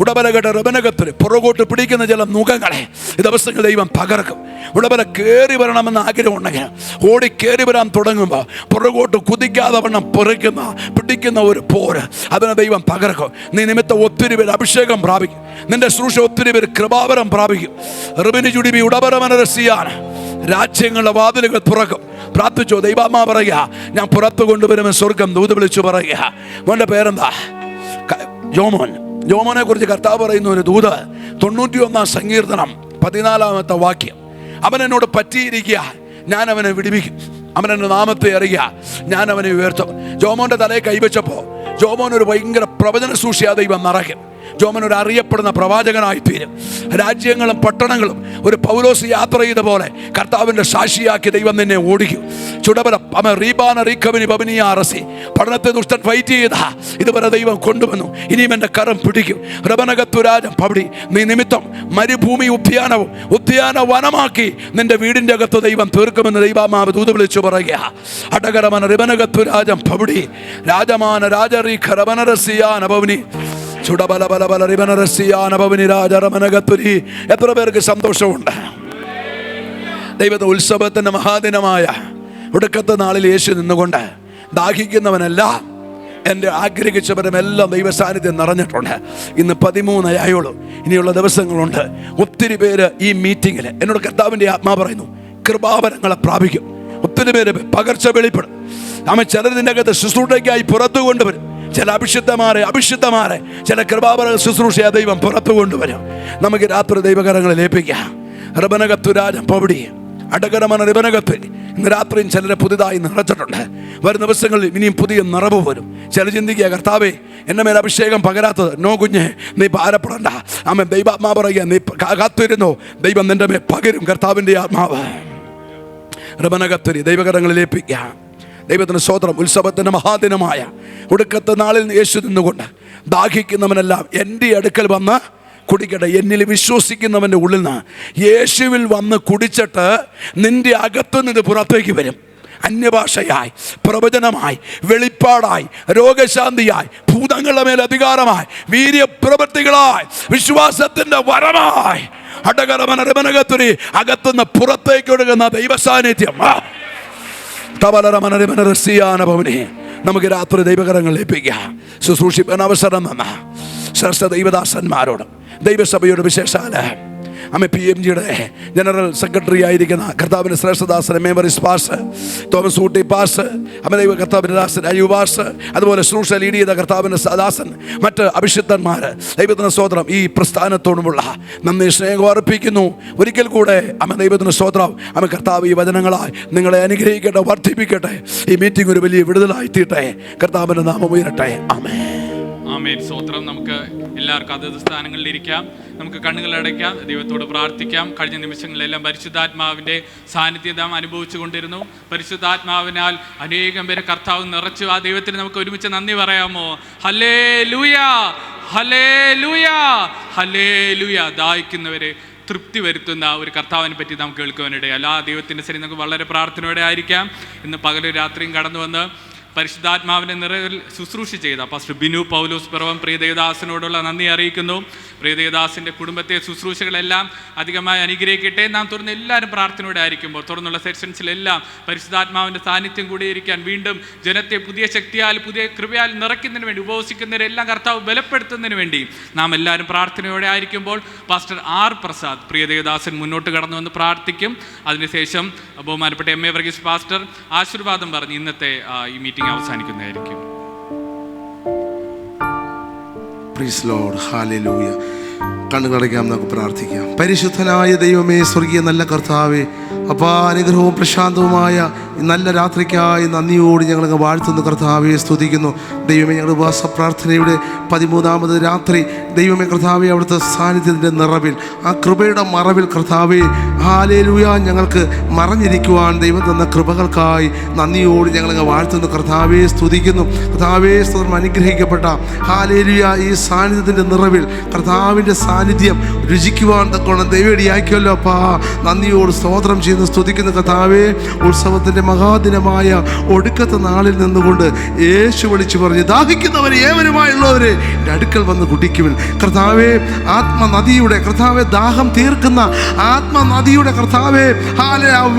Speaker 5: ഉടബലകട്ട റബനകത്തിന് പുറകോട്ട് പിടിക്കുന്ന ചില മുഖങ്ങളെ ഈ ദിവസങ്ങൾ ദൈവം തകർക്കും. ഉടബല കയറി വരണമെന്ന് ആഗ്രഹമുണ്ടെങ്കിൽ ഓടി കയറി വരാൻ തുടങ്ങുമ്പോൾ പുറകോട്ട് കുതിക്കാതെ വണ്ണം പിടിക്കുന്ന ഒരു പോര്, അതിനെ ദൈവം തകർക്കും. നീ നിമിത്തം ഒത്തിരി പേര് അഭിഷേകം പ്രാപിക്കും. നിന്റെ ശുശ്രൂഷ ഒത്തിരി പേര് കൃപാവരം പ്രാപിക്കും. റിബിനി ചുടിബി ഉടബരമനരസിയാണ്. രാജ്യങ്ങളുടെ വാതിലുകൾ തുറക്കും. പ്രാർത്ഥിച്ചോ. ദൈവാത്മാ പറയുക, ഞാൻ പുറത്തു കൊണ്ടുവരുമെന്ന് സ്വർഗം ദൂത് വിളിച്ചു പറയുക. മോന്റെ പേരെന്താ? ജോമോൻ. ജോമോനെ കുറിച്ച് കർത്താവ് പറയുന്ന ഒരു ദൂത് 91 സങ്കീർത്തനം 14 വാക്യം. അവൻ എന്നോട് പറ്റിയിരിക്കുക, ഞാൻ അവനെ വിടിവിക്കും. അവൻ എൻ്റെ നാമത്തെ അറിയുക, ഞാൻ അവനെ ഉയർത്തും. ജോമോന്റെ തലയെ കൈവച്ചപ്പോൾ ജോമോൻ ഒരു ഭയങ്കര പ്രവചന സൂക്ഷിയാ ദൈവം നിറയ്ക്കും. ജോമൻ ഒരു അറിയപ്പെടുന്ന പ്രവാചകനായിത്തീരും. രാജ്യങ്ങളും പട്ടണങ്ങളും ഒരു പൗലോസ് യാത്ര ചെയ്ത പോലെ കർത്താവിൻ്റെ സാക്ഷിയാക്കി ദൈവം നിന്നെ ഓടിക്കും. പഠനത്തെ ദുഷ്ടൻ ഫൈറ്റ് ചെയ്ത ഇതുവരെ ദൈവം കൊണ്ടുവന്നു. ഇനിയും എൻ്റെ കരം പിടിക്കും. റബനകത്തുരാജം പവിടി നീ നിമിത്തം മരുഭൂമി ഉദ്യാന വനമാക്കി നിന്റെ വീടിൻ്റെ അകത്ത് ദൈവം തീർക്കുമെന്ന് ദൈവമാവ് ദൂത് വിളിച്ചു പറയുക. അടകരമന റിബനകത്തുരാജം പവിടി രാജമാന രാജറീഖ റബനരസിയാന ഭവനി എത്ര പേർക്ക് സന്തോഷമുണ്ട്? ദൈവത്തെ ഉത്സവത്തിന്റെ മഹാദിനമായ ഒടുക്കത്തെ നാളിൽ യേശു നിന്നുകൊണ്ട് ദാഹിക്കുന്നവനെല്ലാം എൻ്റെ ആഗ്രഹിച്ചവരുമെല്ലാം ദൈവ സാന്നിധ്യം നിറഞ്ഞിട്ടുണ്ട്. ഇന്ന് 13 ആയുള്ളൂ. ഇനിയുള്ള ദിവസങ്ങളുണ്ട്. ഒത്തിരി പേര് ഈ മീറ്റിങ്ങിൽ എന്നോട് കർത്താവിൻ്റെ ആത്മാ പറയുന്നു, കൃപാവരങ്ങളെ പ്രാപിക്കും. ഒത്തിരി പേര് പകർച്ച വെളിപ്പെടും. നമ്മൾ ചിലതിൻ്റെ അകത്ത് ശുശ്രൂഷയ്ക്കായി പുറത്തു കൊണ്ടുവരും. ചില അഭിഷിദ്ധമാരെ ചില കൃപാവര ശുശ്രൂഷയെ ദൈവം പുറത്തു കൊണ്ടുവരും. നമുക്ക് രാത്രി ദൈവകരങ്ങളിൽ ഏൽപ്പിക്കാം. റബനകത്തുരാജം പവിടി അടകരമന നിബനകത്ത് ഇന്ന് രാത്രിയും ചിലരെ പുതുതായി നിറച്ചിട്ടുണ്ട്. വരും ദിവസങ്ങളിൽ ഇനിയും പുതിയ നിറവ് വരും. ചില ചിന്തിക്കുക, കർത്താവേ എൻ്റെ മേൽ അഭിഷേകം പകരാത്തത്. നോ കുഞ്ഞെ, നീ ഭാരപ്പെടണ്ട. ആമേൻ. ദൈവാത്മാവ് പറയുക, നീ കാത്തിരുന്നോ, ദൈവം നിന്റെ മേൽ പകരും. കർത്താവിൻ്റെ ആത്മാവ് റബനകത്തുരി ദൈവകരങ്ങളിൽ ഏൽപ്പിക്കുക. ദൈവത്തിന് സ്തോത്രം. ഉത്സവത്തിൻ്റെ മഹാദിനമായ ഒടുക്കത്തെ നാളിൽ യേശു നിന്നുകൊണ്ട് ദാഹിക്കുന്നവനെല്ലാം എൻ്റെ അടുക്കൽ വന്ന് കുടിക്കട്ടെ. എന്നിൽ വിശ്വസിക്കുന്നവൻ്റെ ഉള്ളിൽ നിന്ന് യേശുവിൽ വന്ന് കുടിച്ചിട്ട് നിന്റെ അകത്തു നിന്ന് പുറത്തേക്ക് വരും. അന്യഭാഷയായി, പ്രവചനമായി, വെളിപ്പാടായി, രോഗശാന്തിയായി, ഭൂതങ്ങളുടെ മേൽ അധികാരമായി, വീര്യപ്രവൃത്തികളായി, വിശ്വാസത്തിൻ്റെ വരമായി, അടകരമനകത്തുരി അകത്തുനിന്ന് പുറത്തേക്ക് ഒഴുകുന്ന ദൈവസാന്നിധ്യം നമുക്ക് രാത്രി ദൈവകരങ്ങൾ ഏൽപ്പിക്കാം. ശുശ്രൂഷിപ്പാൻ അവസരം തന്ന ശ്രേഷ്ഠ ദൈവദാസന്മാരോട്, ദൈവസഭയോട്, വിശേഷാൽ PMGയുടെ ജനറൽ സെക്രട്ടറി ആയിരിക്കുന്ന കർത്താവിൻ്റെ ശ്രേഷ്ഠദാസൻ മെമ്മറിസ് പാസ്, തോമസ് ഊട്ടി പാസ്, ദൈവ കർത്താവിൻ്റെ ദാസൻ അയ്യൂ പാസ്, അതുപോലെ ശുശ്രൂഷ ലീഡ് ചെയ്ത കർത്താവിൻ്റെ ദാസൻ, മറ്റ് അഭിഷിക്തന്മാർ, ദൈവത്തിന് സ്തോത്രം. ഈ പ്രസ്ഥാനത്തോടുമുള്ള നന്ദി സ്നേഹം അർപ്പിക്കുന്നു. ഒരിക്കൽ കൂടെ ദൈവത്തിന് സ്തോത്രം. കർത്താവ് ഈ വചനങ്ങളായി നിങ്ങളെ അനുഗ്രഹിക്കട്ടെ, വർദ്ധിപ്പിക്കട്ടെ. ഈ മീറ്റിംഗ് ഒരു വലിയ വിടുതലായിത്തീട്ടെ. കർത്താവിൻ്റെ നാമം ഉയരട്ടെ. ആമേൻ.
Speaker 1: ആമേൻ. സ്തോത്രം. നമുക്ക് എല്ലാവർക്കും അതത് സ്ഥാനങ്ങളിൽ ഇരിക്കാം. നമുക്ക് കണ്ണുകൾ അടയ്ക്കാം, ദൈവത്തോട് പ്രാർത്ഥിക്കാം. കഴിഞ്ഞ നിമിഷങ്ങളിലെല്ലാം പരിശുദ്ധാത്മാവിൻ്റെ സാന്നിധ്യം നാം അനുഭവിച്ചു കൊണ്ടിരുന്നു. പരിശുദ്ധാത്മാവിനാൽ അനേകം പേരെ കർത്താവ് നിറച്ചു. ആ ദൈവത്തിന് നമുക്ക് ഒരുമിച്ച് നന്ദി പറയാമോ? Hallelujah, hallelujah, hallelujah. ദാഹിക്കുന്നവരെ തൃപ്തി വരുത്തുന്ന ഒരു കർത്താവിനെ പറ്റി നമുക്ക് കേൾക്കുവാനിടയല്ല. ആ ദൈവത്തിൻ്റെ ശരി നമുക്ക് വളരെ പ്രാർത്ഥനയോടെ ആയിരിക്കാം. ഇന്ന് പകലും രാത്രിയും കടന്നു വന്ന് പരിശുദ്ധാത്മാവിൻ്റെ നിറവിൽ ശുശ്രൂഷ ചെയ്ത പാസ്റ്റർ ബിനു പൗലോസ് പിറവം പ്രിയദേവദാസനോടുള്ള നന്ദി അറിയിക്കുന്നു. പ്രിയദേവദാസിൻ്റെ കുടുംബത്തെ ശുശ്രൂഷകളെല്ലാം അധികമായി അനുഗ്രഹിക്കട്ടെ. നാം തുറന്ന് എല്ലാവരും പ്രാർത്ഥനയോടെ ആയിരിക്കുമ്പോൾ തുറന്നുള്ള സെക്ഷൻസിലെല്ലാം പരിശുദ്ധാത്മാവിൻ്റെ സാന്നിധ്യം കൂടി ഇരിക്കാൻ, വീണ്ടും ജനത്തെ പുതിയ ശക്തിയാൽ, പുതിയ കൃപയാൽ നിറയ്ക്കുന്നതിന് വേണ്ടി, ഉപവസിക്കുന്നവരെല്ലാം കർത്താവ് ബലപ്പെടുത്തുന്നതിന് വേണ്ടി നാം എല്ലാവരും പ്രാർത്ഥനയോടെ ആയിരിക്കുമ്പോൾ പാസ്റ്റർ ആർ പ്രസാദ് പ്രിയദേവദാസൻ മുന്നോട്ട് കടന്നു വന്ന് പ്രാർത്ഥിക്കും. അതിനുശേഷം ബഹുമാനപ്പെട്ട MA വർഗീസ് പാസ്റ്റർ ആശീർവാദം പറഞ്ഞ് ഇന്നത്തെ ഈ മീറ്റിംഗ് അവസാനിക്കുന്നതായിരിക്കും.
Speaker 4: Praise Lord. ഹല്ലേലൂയ. കണ്ണുകളടയ്ക്കാം, നമുക്ക് പ്രാർത്ഥിക്കാം. പരിശുദ്ധനായ ദൈവമേ, സ്വർഗീയ നല്ല കർത്താവേ, അപ്പോൾ അനുഗ്രഹവും പ്രശാന്തവുമായ നല്ല രാത്രിക്കായി നന്ദിയോട് ഞങ്ങൾ വാഴ്ത്തുന്നു. കർത്താവെ സ്തുതിക്കുന്നു. ദൈവമേ, ഞങ്ങളുടെ ഉപവാസ പ്രാർത്ഥനയുടെ 13ാമത് രാത്രി ദൈവമേ കർത്താവെ, അവിടുത്തെ സാന്നിധ്യത്തിൻ്റെ നിറവിൽ, ആ കൃപയുടെ മറവിൽ കർത്താവെ, ഹല്ലേലൂയ, ഞങ്ങൾക്ക് മറഞ്ഞിരിക്കുവാൻ ദൈവം തന്ന കൃപകൾക്കായി നന്ദിയോട് ഞങ്ങൾ വാഴ്ത്തുന്നു. കർത്താവെ സ്തുതിക്കുന്നു. കർത്താവെ സ്തോത്രം. അനുഗ്രഹിക്കപ്പെട്ട ഹല്ലേലൂയ ഈ സാന്നിധ്യത്തിൻ്റെ നിറവിൽ കർത്താവിൻ്റെ സാന്നിധ്യം രുചിക്കുവാൻ തക്കോണം ദൈവടിയാക്കിയല്ലോ അപ്പാ. നന്ദിയോട് സ്തോത്രം ചെയ്യുന്നു, സ്തുതിക്കുന്നു. കർത്താവെ, ഉത്സവത്തിൻ്റെ മഹാദിനമായ ഒടുക്കത്തെ നാളിൽ നിന്നുകൊണ്ട് യേശു വിളിച്ചു പറഞ്ഞു, ദാഹിക്കുന്നവർ ഏവരുമായുള്ളവരെ എൻ്റെ അടുക്കൽ വന്ന് കുടിക്കുവിൻ. കർത്താവെ, ആത്മനദിയുടെ കർത്താവെ, ദാഹം തീർക്കുന്ന ആത്മനദിയുടെ കർത്താവെ, ആ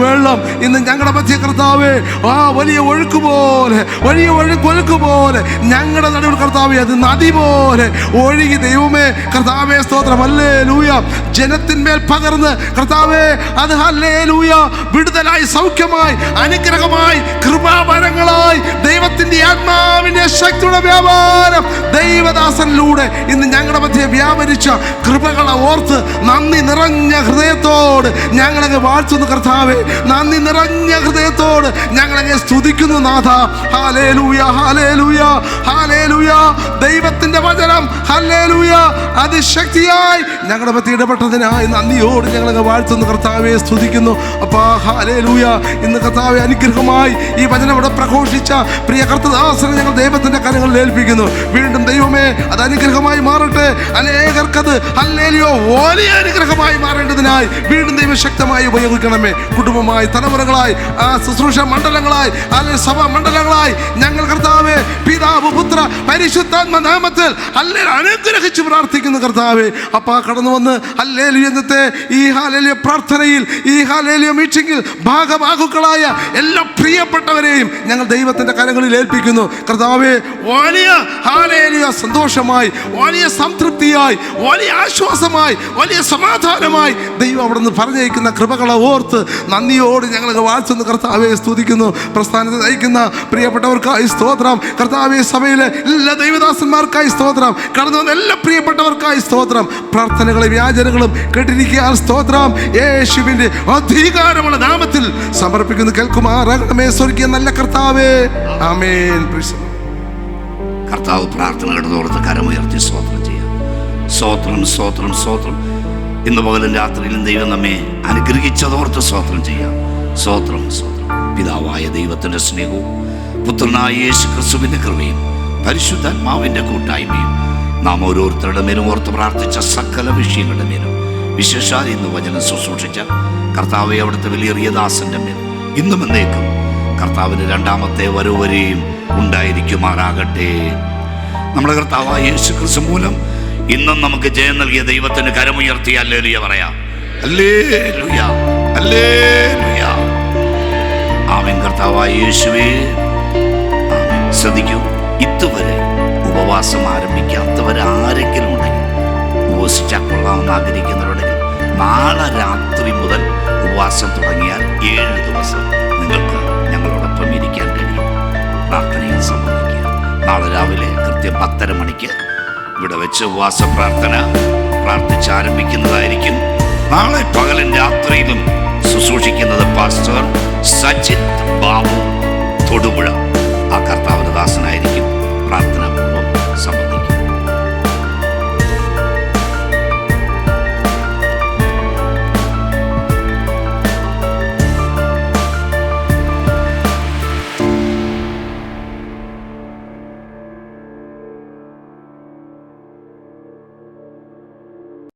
Speaker 4: വെള്ളം ഇന്ന് ഞങ്ങളുടെ മധ്യ കർത്താവെ, ആ വലിയ ഒഴുക്കുപോലെ, വലിയ ഒഴുക്കുപോലെ ഞങ്ങളുടെ നടുവിൽ കർത്താവെ, അത് നദി പോലെ ഒഴുകി ദൈവമേ കർത്താവെ സ്തോത്രം. ഹല്ലേലൂയ. ജനത്തിന്മേൽ പകർന്ന് കർത്താവെ, അത് ഹല്ലേലൂയ വിടുതലായി, സൗഖ്യമായി, അനുഗ്രഹമായി, കൃപാവരങ്ങളായി ദൈവത്തിൻ്റെ ആത്മാവിൻ്റെ ശക്തിയുടെ വ്യാപാരം ദൈവദാസനിലൂടെ ഇന്ന് ഞങ്ങളുടെ മധ്യേ വ്യാപരിച്ച കൃപകളെ ഓർത്ത് നന്ദി നിറഞ്ഞ ഹൃദയത്തോട് ഞങ്ങളങ്ങ് വാഴ്ത്തുന്നു. കർത്താവെ, നന്ദി നിറഞ്ഞ ഹൃദയത്തോട് ഞങ്ങളങ്ങ് സ്തുതിക്കുന്നു നാഥ. Hallelujah, hallelujah, hallelujah. ദൈവത്തിൻ്റെ വചനം ഹല്ലേലൂയ അതിശക്തിയായി ഞങ്ങളുടെ മധ്യ ഇടപെട്ടതിനായി നന്ദിയോട് ഞങ്ങളങ്ങ് വാഴ്ത്തുന്നു. കർത്താവെ സ്തുതിക്കുന്നു അപ്പാ. ഹല്ലേലൂയ. ഇന്ന് കർത്താവെ അനുഗ്രഹമായി ഈ വചനം ഇവിടെ പ്രഘോഷിച്ച പ്രിയ കർത്തദാസനെ ഞങ്ങൾ ദൈവത്തിൻ്റെ കരങ്ങളിൽ ഏൽപ്പിക്കുന്നു. വീണ്ടും ദൈവമേ, അത് അനുഗ്രഹമായി മാറട്ടെ. അനേകർക്കത് ഹല്ലേലൂയ വലിയ അനുഗ്രഹമായി മാറേണ്ടതിനായി വീണ്ടും ദൈവം ശക്തമായി ഉപയോഗിക്കണമേ. കുടുംബമായി, തലമുറകളായി, ആ ശുശ്രൂഷ മണ്ഡലങ്ങളായി, അല്ലെങ്കിൽ സഭാ മണ്ഡലങ്ങളായി ഞങ്ങൾ കർത്താവെ, പിതാവ്, പുത്ര, പരിശുദ്ധാത്മ നാമത്തിൽ ഹല്ലേലൂയ അനുഗ്രഹിച്ച് പ്രാർത്ഥിക്കുന്നു. കർത്താവെ അപ്പാ, കടന്നു വന്ന് ഹല്ലേലൂയ ഇന്നത്തെ ഈ ഹല്ലേലൂയ പ്രാർത്ഥനയിൽ, ഈ ഹല്ലേലൂയ മീറ്റിംഗിൽ ഭാഗഭാഗുക്കളായ എല്ലാ പ്രിയപ്പെട്ടവരെയും ഞങ്ങൾ ദൈവത്തിൻ്റെ കരങ്ങളിൽ ഏൽപ്പിക്കുന്നു. കർത്താവെ, വലിയ ഹല്ലേലൂയ വലിയ സന്തോഷമായി, വലിയ സംതൃപ്തിയായി, വലിയ ആശ്വാസമായി, വലിയ സമാധാനമായി ദൈവം അവിടെ നിന്ന് പറഞ്ഞയക്കുന്ന കൃപകളെ ഓർത്ത് നന്ദിയോട് ഞങ്ങൾ വാഴ്ത്തുന്ന കർത്താവെ സ്തുതിക്കുന്നു. പ്രസ്ഥാനത്തെ നയിക്കുന്ന പ്രിയപ്പെട്ടവർക്കായി സ്തോത്രം. കർത്താവെ സഭയിലെ എല്ലാ ദൈവദാസന്മാർക്കായി സ്തോത്രം. കടന്നു വന്ന എല്ലാ പ്രിയപ്പെട്ടവർക്കായി സ്തോത്രം. പ്രാർത്ഥനകളും യാചനകളും കേട്ടിരിക്കാൻ സ്തോത്രം. യേശുവിൻ്റെ അധികാരമുള്ള നാമത്തിൽ സമർപ്പിക്കുന്നു. കേൾക്കുമാറാകണമേ സ്വർഗീയ നല്ല കർത്താവേ. ആമേൻ.
Speaker 6: കർത്താവ് പ്രാർത്ഥനകളുടെ തോർത്ത് കരമുയർത്തി സ്തോത്രം ചെയ്യാം. സ്തോത്രം, സ്തോത്രം, സ്തോത്രം. ഇന്ന് പകലും രാത്രിയിലും ദൈവം നമ്മെ അനുഗ്രഹിച്ചതോർത്ത് സ്തോത്രം ചെയ്യാം. സ്തോത്രം, സ്തോത്രം. പിതാവായ ദൈവത്തിൻ്റെ സ്നേഹവും പുത്രനായ യേശു ക്രിസ്തുവിൻ്റെ കൃപയും പരിശുദ്ധാത്മാവിൻ്റെ കൂട്ടായ്മയും നാം ഓരോരുത്തരുടെ മേലും ഓർത്ത് പ്രാർത്ഥിച്ച സകല വിഷയങ്ങളുടെ മേലും വിശേഷാൽ ഇന്ന് വചനം ശുശ്രൂഷിച്ച കർത്താവെ അവിടുത്തെ വലിയ ദാസന്റെ മേൽ ഇന്നും എന്നേക്കും കർത്താവിൻ്റെ രണ്ടാമത്തെ വരവരെയും ഉണ്ടായിരിക്കുമാറാകട്ടെ. നമ്മുടെ കർത്താവായ യേശു ക്രിസ്തു മൂലം ഇന്നും നമുക്ക് ജയം നൽകിയ ദൈവത്തിന് കരമുയർത്തി ഹല്ലേലൂയ പറയാം. Hallelujah, hallelujah. ആമേൻ. കർത്താവായ യേശുവേ, ആമേൻ. ശ്രദ്ധിക്കൂ, ഇതുവരെ ഉപവാസം ആരംഭിക്കാത്തവരാരെങ്കിലും ഉണ്ടെങ്കിൽ, ഉപവസിച്ചാൽ കൊള്ളാമെന്ന് ആഗ്രഹിക്കുന്നവരുണ്ടെങ്കിൽ നാളെ രാത്രി മുതൽ ഉപവാസം തുടങ്ങിയാൽ 7 ദിവസം നിങ്ങൾക്ക് ഞങ്ങളോടൊപ്പം ഇരിക്കാൻ കഴിയും. പ്രാർത്ഥനയിൽ സംബന്ധിക്കുക. നാളെ രാവിലെ കൃത്യം 10:30 മണിക്ക് ഇവിടെ വെച്ച് ഉപവാസ പ്രാർത്ഥന പ്രാർത്ഥിച്ചാരംഭിക്കുന്നതായിരിക്കും. നാളെ പകലും രാത്രിയിലും ശുശ്രൂഷിക്കുന്നത് പാസ്റ്റർ സജിത് ബാബു തൊടുപുഴ. ആ കർത്താവിന്റെ ദാസനായിരിക്കും പ്രാർത്ഥന